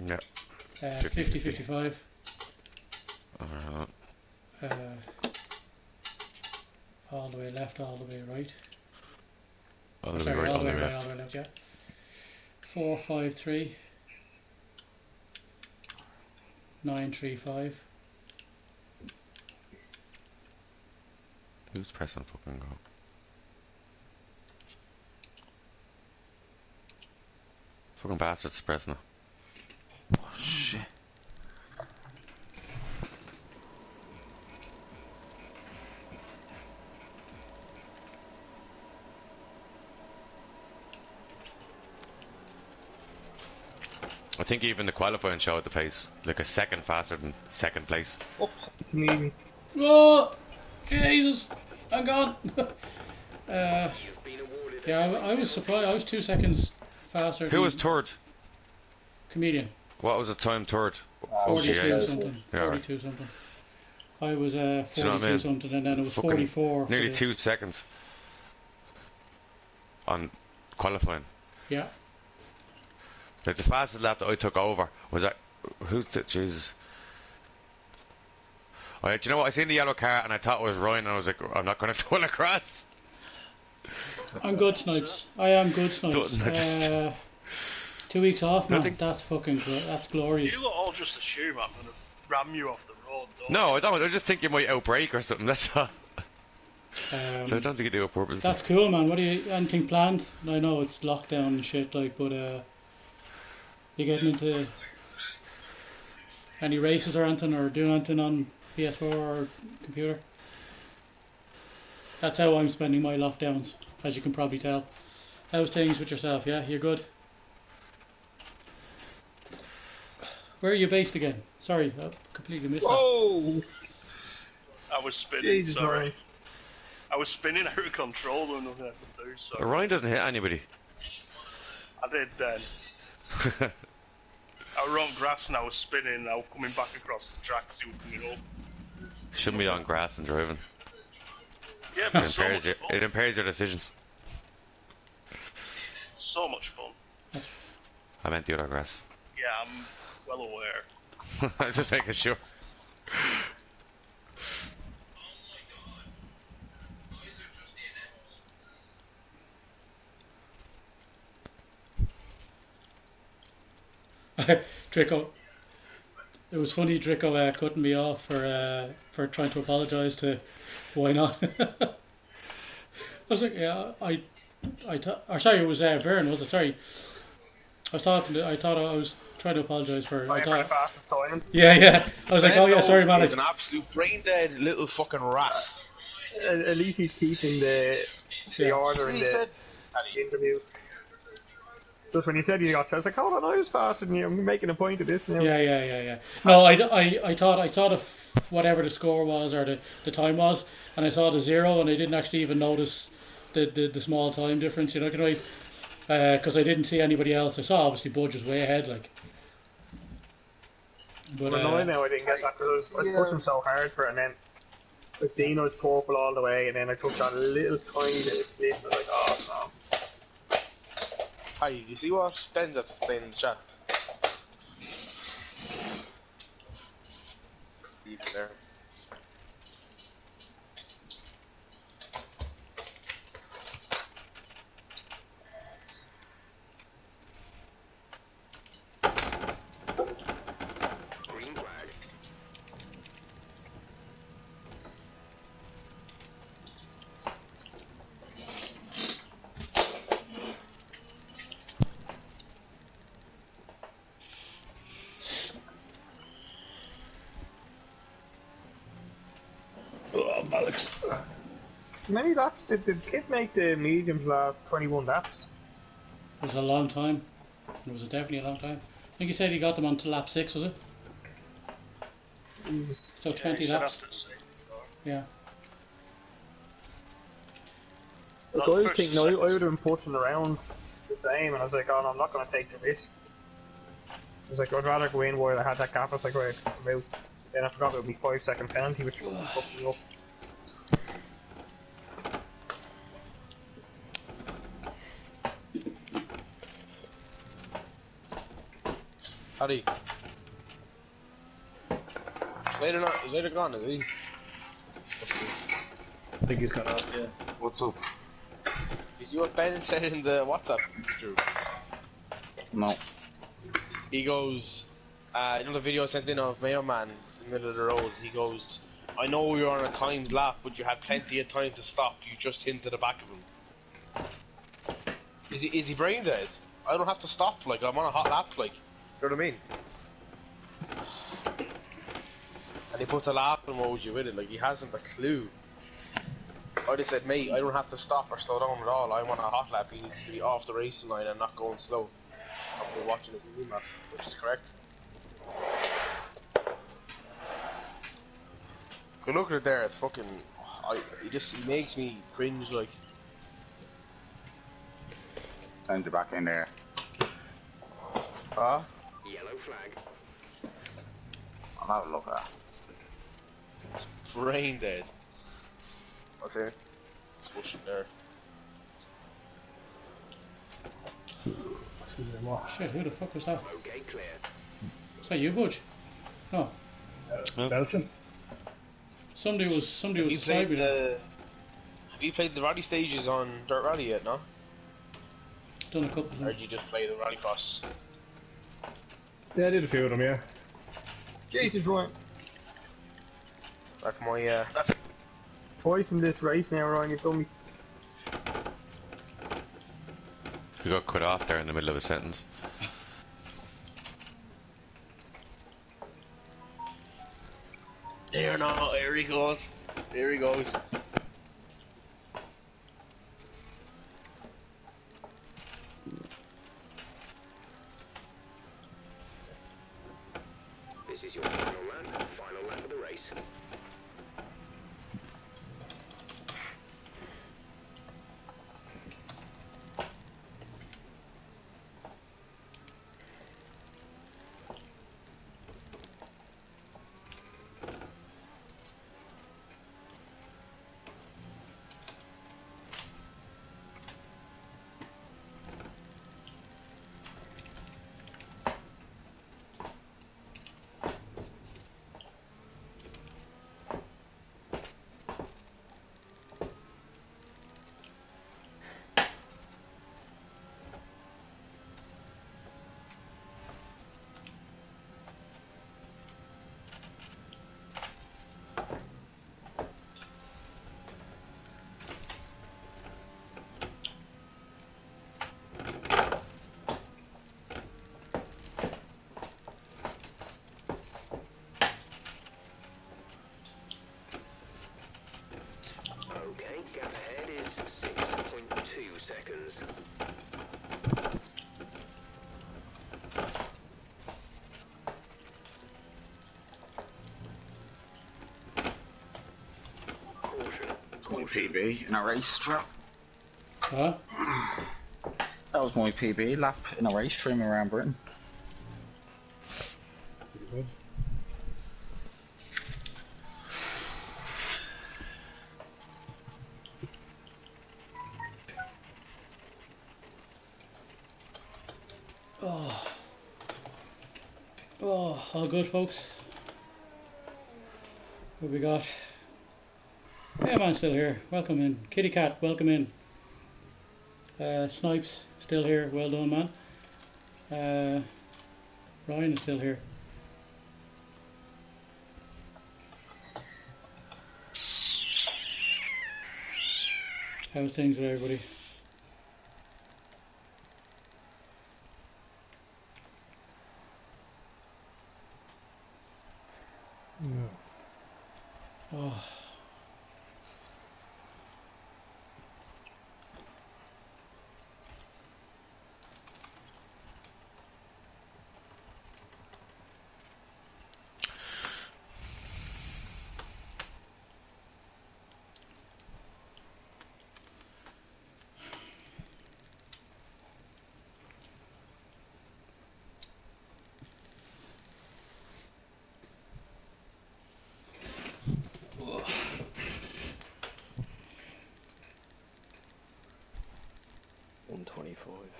Yeah. 50-55. All the way left, all the way right. All the way right, all the way left. All the way left, yeah. 4-5-3. 9-3-5. Who's pressing fucking go? Fucking bastards pressing it. Oh shit. I think even the qualifying showed the pace, like a second faster than second place. Oops, comedian. Oh, Jesus! I'm gone. Yeah, I was surprised. I was 2 seconds faster. Who was third? Comedian. What was the time third? 42 something. Yeah, 42 something. I was 42 you know what I mean? something, and then it was Fucking 44. for Nearly the- 2 seconds on qualifying. Yeah. Like the fastest lap that I took over was that. Who's the Jesus? Do you know what? I seen the yellow car and I thought it was Ryan, and I was like, I'm not going to pull across. I'm good, Snipes. I am good, Snipes. Don't- I just- 2 weeks off, man. Nothing. That's fucking that's glorious. You lot all just assume I'm going to ram you off the road, don't No, I don't. I just think you might outbrake or something. That's all. I don't think you do it on purpose. That's cool, man. What do you anything planned? I know it's lockdown and shit, like, but you getting into any races or anything, or doing anything on PS4 or computer? That's how I'm spending my lockdowns, as you can probably tell. How's things with yourself? Yeah, you're good. Where are you based again? Sorry, I completely missed Whoa! I was spinning, Jesus, sorry. Ryan. I was spinning out of control and nothing I could do, so Ryan doesn't hit anybody. I did then. I was on grass and I was spinning and I was coming back across the track as you were coming up. Shouldn't be on grass and driving. Yeah, It but so impairs, much fun. it impairs your decisions. So much fun. I meant the other grass. Yeah, I'm well aware. I'm just making sure. Draco. It was funny, Draco cutting me off for trying to apologise to. Why not? I was like, yeah, or sorry, it was Vern, was it? Sorry, I thought I was trying to apologise for. Yeah. I was like, oh yeah, sorry, man. He's an absolute brain dead little fucking rat. At least he's keeping the order in the interview. Just when he said he got, I was like, hold on, I was faster than you. I'm making a point of this now. Yeah. No, I thought whatever the score was or the time was, and I saw the 0 and I didn't actually even notice the small time difference, you know, because I didn't see anybody else. I saw obviously Budge was way ahead, like. But I'm annoyed now I didn't get that because I was pushing so hard for it, and then I seen it was purple all the way, and then I took that little tiny bit of slip, and I was like, oh no. Hi, you see what Ben's at staying in the chat? Even there. Green flag. Oh, bollocks. How many laps did the kid make the mediums last? 21 laps? it was a long time. It was definitely a long time. I think he said he got them on to lap 6, was it? So 20 laps. Yeah. Look, I was thinking I would have been pushing around the same, and I was like, oh no, I'm not going to take the risk. I was like, I'd rather go in while I had that gap. I was like, right, I'm out. Then I forgot it would be 5-second penalty, which would fuck me up. Howdy. Later not, is later gone, is he? I think he's got off, yeah. What's up? You see what Ben said in the WhatsApp group? No. He goes, you know the video I sent in of Mailman in the middle of the road, he goes, I know you're on a timed lap, but you had plenty of time to stop, you just hinted the back of him. Is he brain dead? I don't have to stop, like, I'm on a hot lap, like, you know what I mean? And he puts a lap emoji with it, like, he hasn't a clue. I just said, mate, I don't have to stop or slow down at all, I'm on a hot lap, he needs to be off the racing line and not going slow. After watching his new map, which is correct. Good look at it there, it's fucking... It just makes me cringe, like... Send you back in there. Huh? Yellow flag. I'll have a look at that. It's brain dead. What's it? Swoosh it there. Shit, who the fuck was that? Okay, clear. Is that you, Budge? No. Belgium? Somebody was Have you played the rally stages on Dirt Rally yet, no? Done a couple of them. Or did you just play the rally cross? Yeah, I did a few of them, yeah. Jesus, Ryan. That's my, Twice in this race now, Ryan, you've done me. You got cut off there in the middle of a sentence. There no, here he goes. Here he goes. This is your final lap of the race. Okay, gap ahead is 6.2 seconds. PB in a race stream. Huh? That was my PB lap in a race stream around Britain. Oh. Oh, all good, folks. What we got? Yeah, man, still here. Welcome in. Kitty Cat, welcome in. Snipes, still here. Well done, man. Ryan is still here. How's things with everybody? Oh.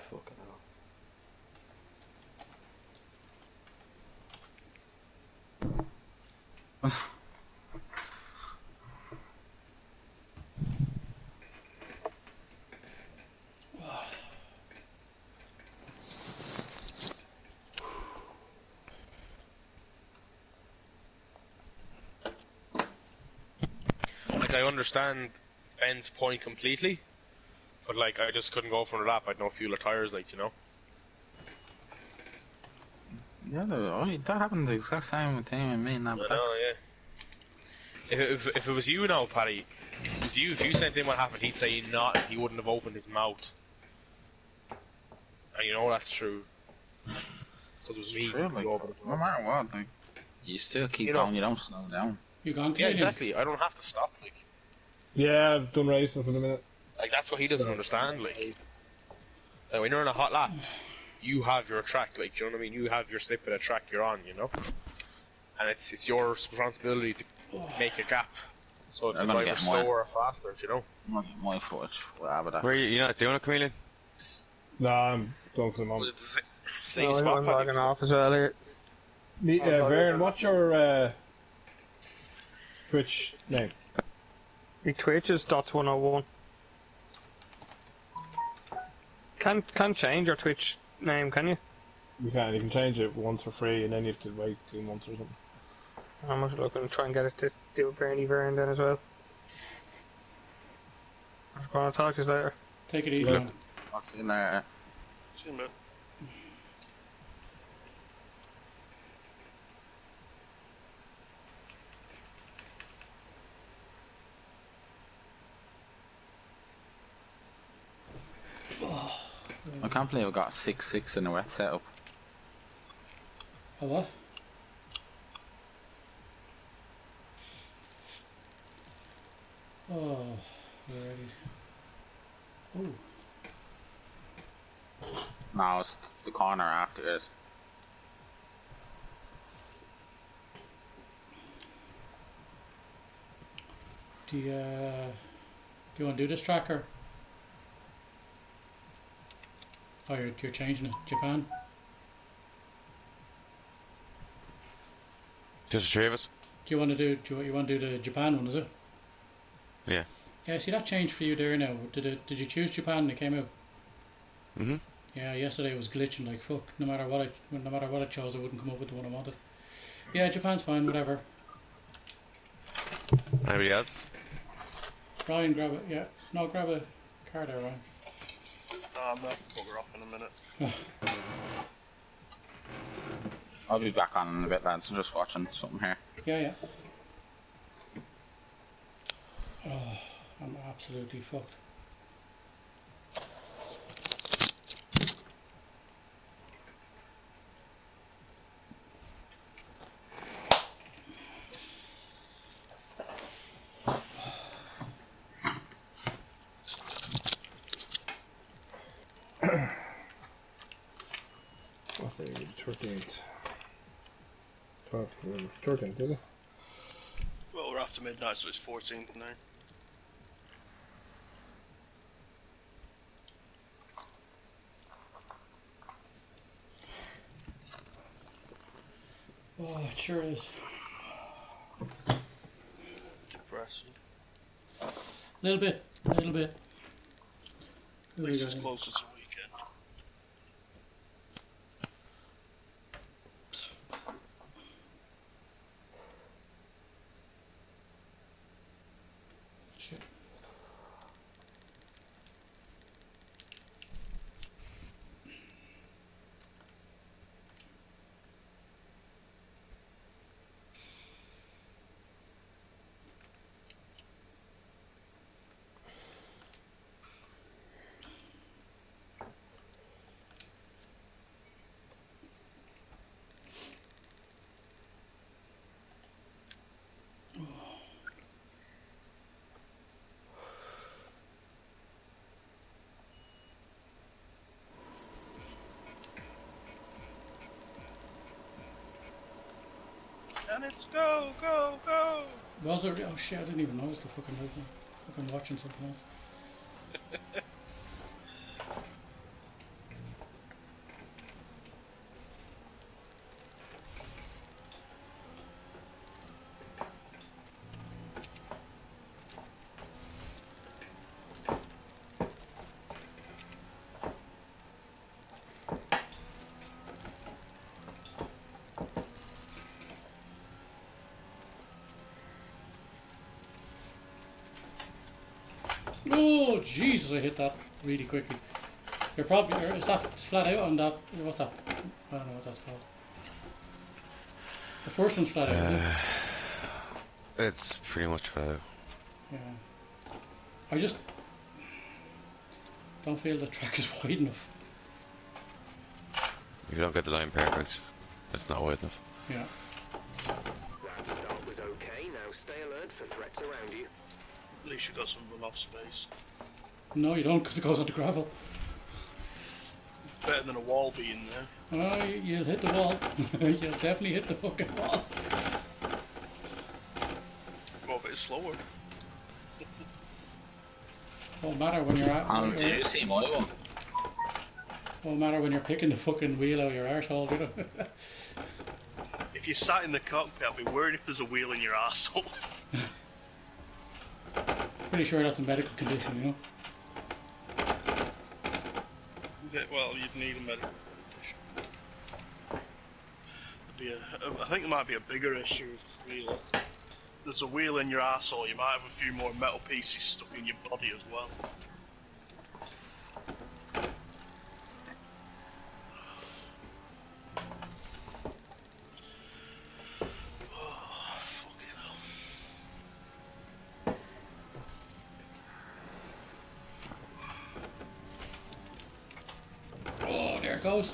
Fucking hell. Like, I understand Ben's point completely, but like, I just couldn't go for a lap. I had no fuel or tires, like, you know. Yeah, that happened the exact same thing with me in that. I know, yeah. If it was you now, Paddy, if it was you, if you sent in what happened, he'd say not. He wouldn't have opened his mouth. And you know that's true. Because it was me. True, like, no matter what, like, you still keep going. You don't slow down. You gone? Yeah, exactly. I don't have to stop. Like. Yeah, I've done races in a minute. Like, that's what he doesn't understand. Like when you're on a hot lap, you have your track. Like, do you know what I mean? You have your snippet of track you're on. You know, and it's your responsibility to make a gap. So if the driver's slower or faster, do you know. I'm gonna get my foot. Where are you? You're not doing it, Chameleon? No, I'm going for the moment. Was it the same spot? I'm logging off as well here. Varen, what's your Twitch name? The Twitch is Dots101. Can't change your Twitch name, can you? You can. You can change it once for free, and then you have to wait 2 months or something. I'm just looking to try and get it to do Bernie Verne then as well. I'm going to talk to you later. Take it easy, man. I'll see you later. See you, man. I can't believe I got 6-6 in a wet setup. A what? Oh, already. Ooh. No, it's the corner after this. Do you want to do this tracker? Oh, you're changing it. Japan? Just the three of us? Do you want to do the Japan one, is it? Yeah. Yeah, see that changed for you there now. Did you choose Japan and it came out? Mm-hmm. Yeah, yesterday it was glitching like fuck. No matter what I chose, I wouldn't come up with the one I wanted. Yeah, Japan's fine, whatever. Anybody else? Ryan, grab it. Yeah, no, grab a card there, Ryan. I'm gonna bugger off in a minute. I'll be back on in a bit, lads. I'm just watching something here. Yeah, yeah. Oh, I'm absolutely fucked. 13th. 13th, did it? Well, we're after midnight, so it's 14th now. Oh, it sure is. Depressing. Little bit. At least it's closer to weekend. Shit. And it's go, go, go! Was there? Oh shit, I didn't even notice the fucking movement. I've been watching something else. Oh Jesus! I hit that really quickly. You're probably is that flat out on that? What's that? I don't know what that's called. The first one's flat out. Isn't it? It's pretty much flat out. Yeah. I just don't feel the track is wide enough. If you don't get the line perfect, it's not wide enough. Yeah. That start was okay. Now stay alert for threats around you. At least you got some runoff space. No, you don't, because it goes onto gravel. Better than a wall being there. Oh, you'll hit the wall. You'll definitely hit the fucking wall. Go a bit slower. Won't matter when you're at. Did you see my one? Won't matter when you're picking the fucking wheel out of your arsehole, you know. If you sat in the cockpit, I'd be worried if there's a wheel in your arsehole. Pretty sure that's a medical condition, you know. Well, you'd need a medical condition. I think there might be a bigger issue with the wheel. There's a wheel in your arsehole, you might have a few more metal pieces stuck in your body as well. Oh, there it goes.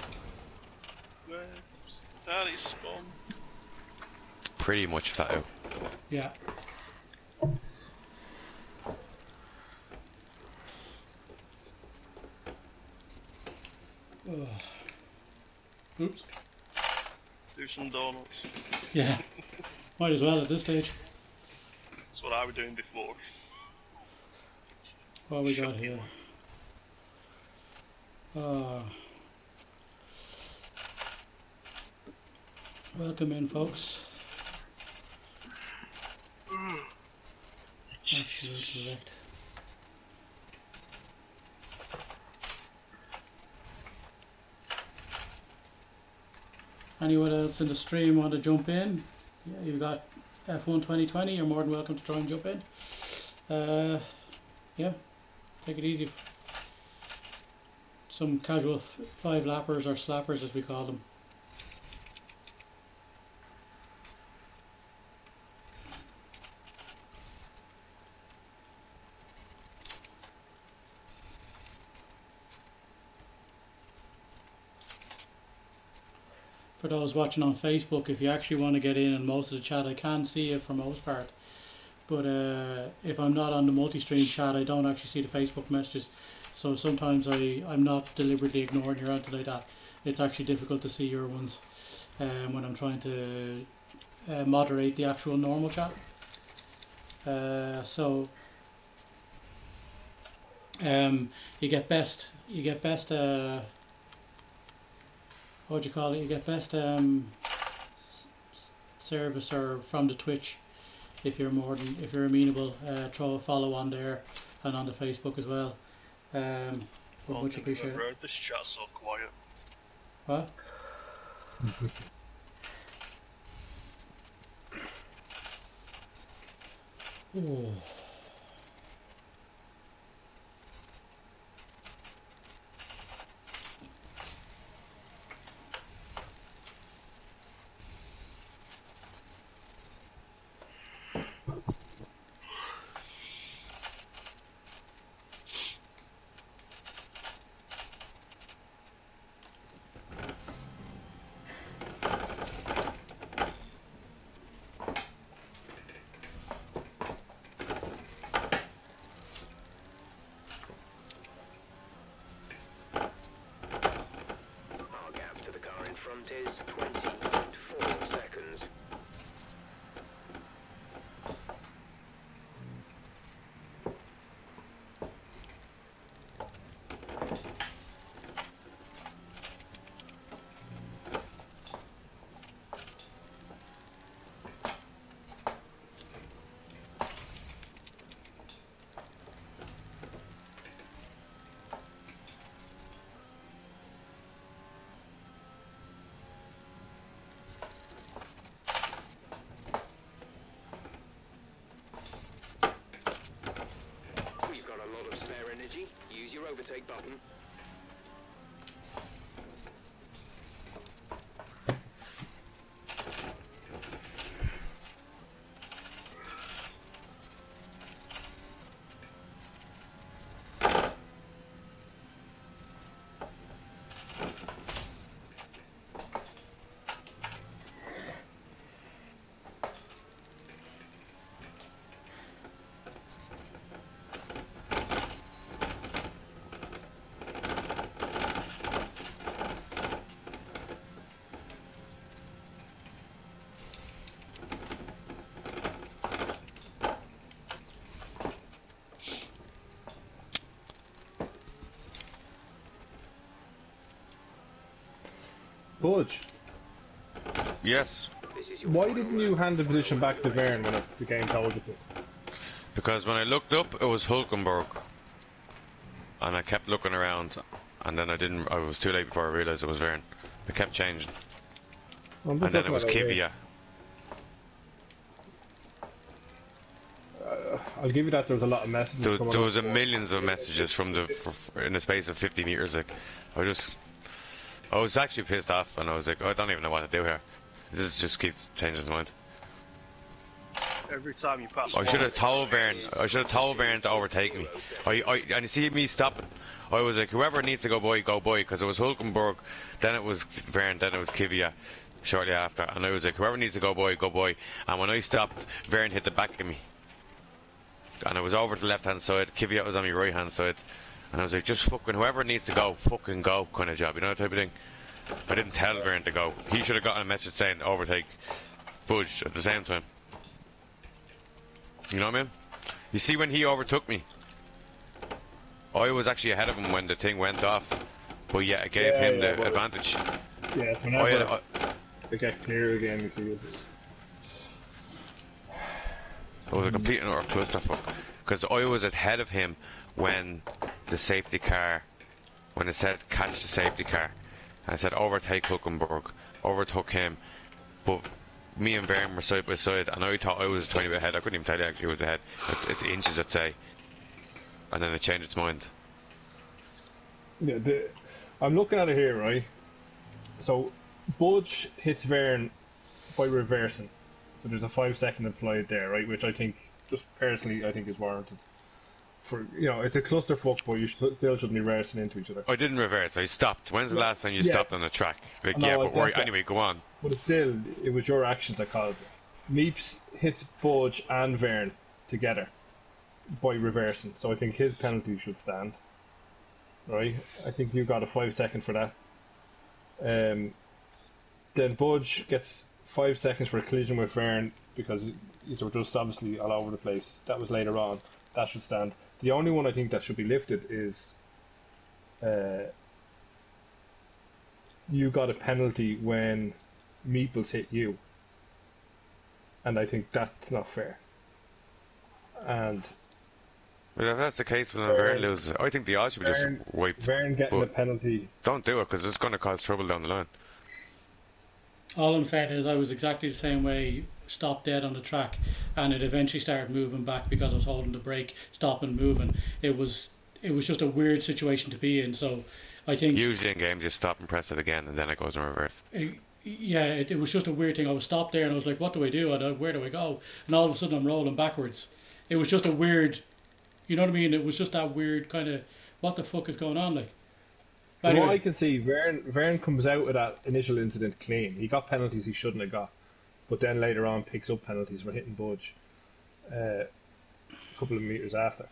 Where's that is spawn? Pretty much flat out. Yeah. Oh. Oops. Do some donuts. Yeah. Might as well at this stage. That's what I was doing before. What we got here? Welcome in, folks. Absolutely wrecked. Anyone else in the stream want to jump in? Yeah, you've got F1 2020. You're more than welcome to try and jump in. Yeah, take it easy. Some casual five-lappers or slappers, as we call them. For those watching on Facebook, if you actually want to get in and most of the chat, I can see it for most part. But if I'm not on the multi-stream chat, I don't actually see the Facebook messages. So sometimes I'm not deliberately ignoring your anything like that. It's actually difficult to see your ones. when I'm trying to moderate the actual normal chat. So you get best what do you call it? You get best service or from the Twitch if you're amenable. Throw a follow on there and on the Facebook as well. Would much appreciate it. This chat's so quiet. What? Oh. Front is 20.4 seconds. Spare energy, use your overtake button. Budge. Yes. Why didn't you hand the position back to Vern when the game told you to? Because when I looked up, it was Hulkenberg, and I kept looking around, and then I was too late before I realised it was Vern. I kept changing, and then it was Kvyat. I'll give you that. There was a lot of messages. There was millions of messages in the space of 50 meters. Like, I was actually pissed off, and I was like, I don't even know what to do here. This just keeps changing his mind. Every time you pass, I should have told Vern. I should have told Vern to overtake me. And you see me stopping. I was like, whoever needs to go by, because it was Hulkenberg, then it was Vern, then it was Kvyat shortly after, and I was like, whoever needs to go by, go by. And when I stopped, Vern hit the back of me, and I was over to the left hand side. Kvyat was on my right hand side. And I was like, just fucking, whoever needs to go, fucking go, kind of job, you know, that type of thing. I didn't tell Vern to go. He should have gotten a message saying overtake Budge at the same time. You know what I mean? You see, when he overtook me, I was actually ahead of him when the thing went off, but yeah, it gave him the advantage. Yeah, it's whenever they get clear again, you see it. It was a complete and utter clusterfuck, because I was ahead of him when the safety car, when it said catch the safety car, I said overtake Hulkenberg, overtook him, but me and Vern were side by side, and I thought I was 20 bit ahead. I couldn't even tell you actually it was ahead. It's inches, I'd say, and then it changed its mind. Yeah, I'm looking at it here, right? So Budge hits Vern by reversing, so there's a 5 second applied there, right? Which I think, just personally, I think is warranted. For, you know, it's a clusterfuck, but you still shouldn't be racing into each other. I didn't reverse, I stopped. When's the last time you stopped on the track? Like, no, yeah, but right, anyway, go on. But still, it was your actions that caused it. Meeps hits Budge and Vern together by reversing, so I think his penalty should stand. Right? I think you got a 5 second for that. Then Budge gets 5 seconds for a collision with Vern because they were just obviously all over the place. That was later on. That should stand. The only one I think that should be lifted is you got a penalty when Meeples hit you. And I think that's not fair. And well, if that's the case when Vern loses, I think the odds should be just wiped. Vern getting a penalty. Don't do it because it's going to cause trouble down the line. All I'm saying is I was exactly the same way, stopped dead on the track, and it eventually started moving back because I was holding the brake, stopping, moving. It was just a weird situation to be in. So I think usually in game, just stop and press it again, and then it goes in reverse. It was just a weird thing. I was stopped there, and I was like, "What do I do? Where do I go?" And all of a sudden, I'm rolling backwards. It was just a weird, you know what I mean? It was just that weird kind of, what the fuck is going on, like. From what I can see, Vern comes out of that initial incident clean. He got penalties he shouldn't have got, but then later on picks up penalties for hitting Budge a couple of meters after.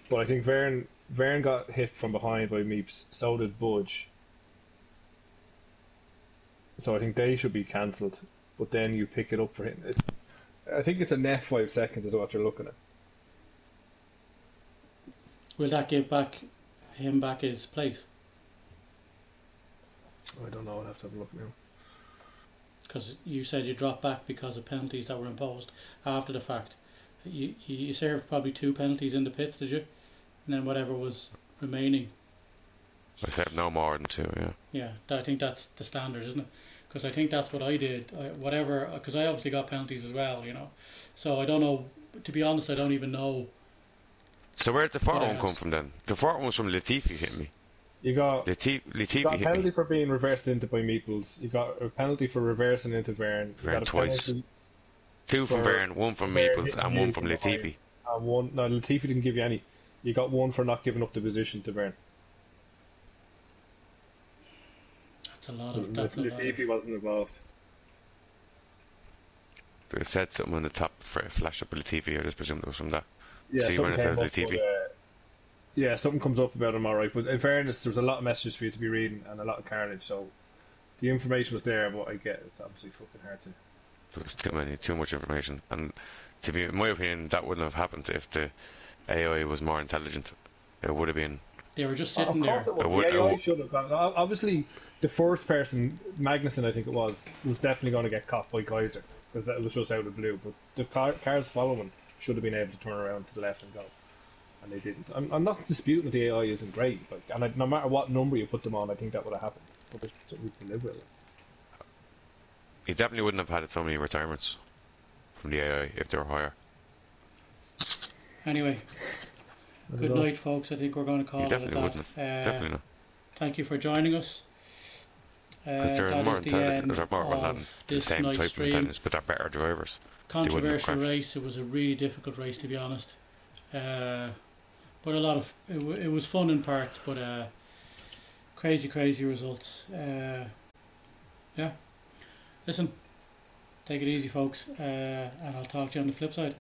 But I think Vern got hit from behind by Meeps, so did Budge. So I think they should be cancelled, but then you pick it up for hitting it. I think it's a net 5 seconds is what you're looking at. Will that give him back his place? I don't know, I'll have to have a look now. Because you said you dropped back because of penalties that were imposed after the fact. You served probably 2 penalties in the pits, did you? And then whatever was remaining. I served no more than 2, yeah. Yeah, I think that's the standard, isn't it? Because I think that's what I did. Because I obviously got penalties as well, you know. So I don't know, to be honest, I don't even know. So where did the fourth one come from then? The fourth one was from Latifi hit me. You got Latifi got a hit penalty me. for being reversed into by Meeples. You got a penalty for reversing into Vern. You got a twice. penalty 2 from Vern, 1 from Meeples, and 1 from Latifi. No, Latifi didn't give you any. You got 1 for not giving up the position to Vern. That's a lot of. Latifi wasn't involved. They said something on the top for a flash up with Latifi. I just presumed it was from that. Yeah, see when it says up, Latifi. Yeah, something comes up about him, alright. But in fairness, there was a lot of messages for you to be reading and a lot of carnage. So the information was there, but I get it's obviously fucking hard to. There was too much information, and to be, in my opinion, that wouldn't have happened if the AI was more intelligent. It would have been. They were just sitting there. Of course it would. The AI should have gone. Obviously, the first person, Magnussen, I think it was definitely going to get caught by Kaiser because that was just out of the blue. But the cars following should have been able to turn around to the left and go, and they didn't. I'm not disputing that the AI isn't great, and no matter what number you put them on, I think that would have happened. But there's something deliberately. He definitely wouldn't have had so many retirements from the AI if they were higher. Anyway, good night, folks. I think we're going to call it at that. Definitely not. Thank you for joining us. Because they're more intelligent, they're more than the same type of intelligence, but they're better drivers. Controversial race. It was a really difficult race, to be honest. But a lot of it was fun in parts, but crazy results. Yeah. Listen, take it easy, folks, and I'll talk to you on the flip side.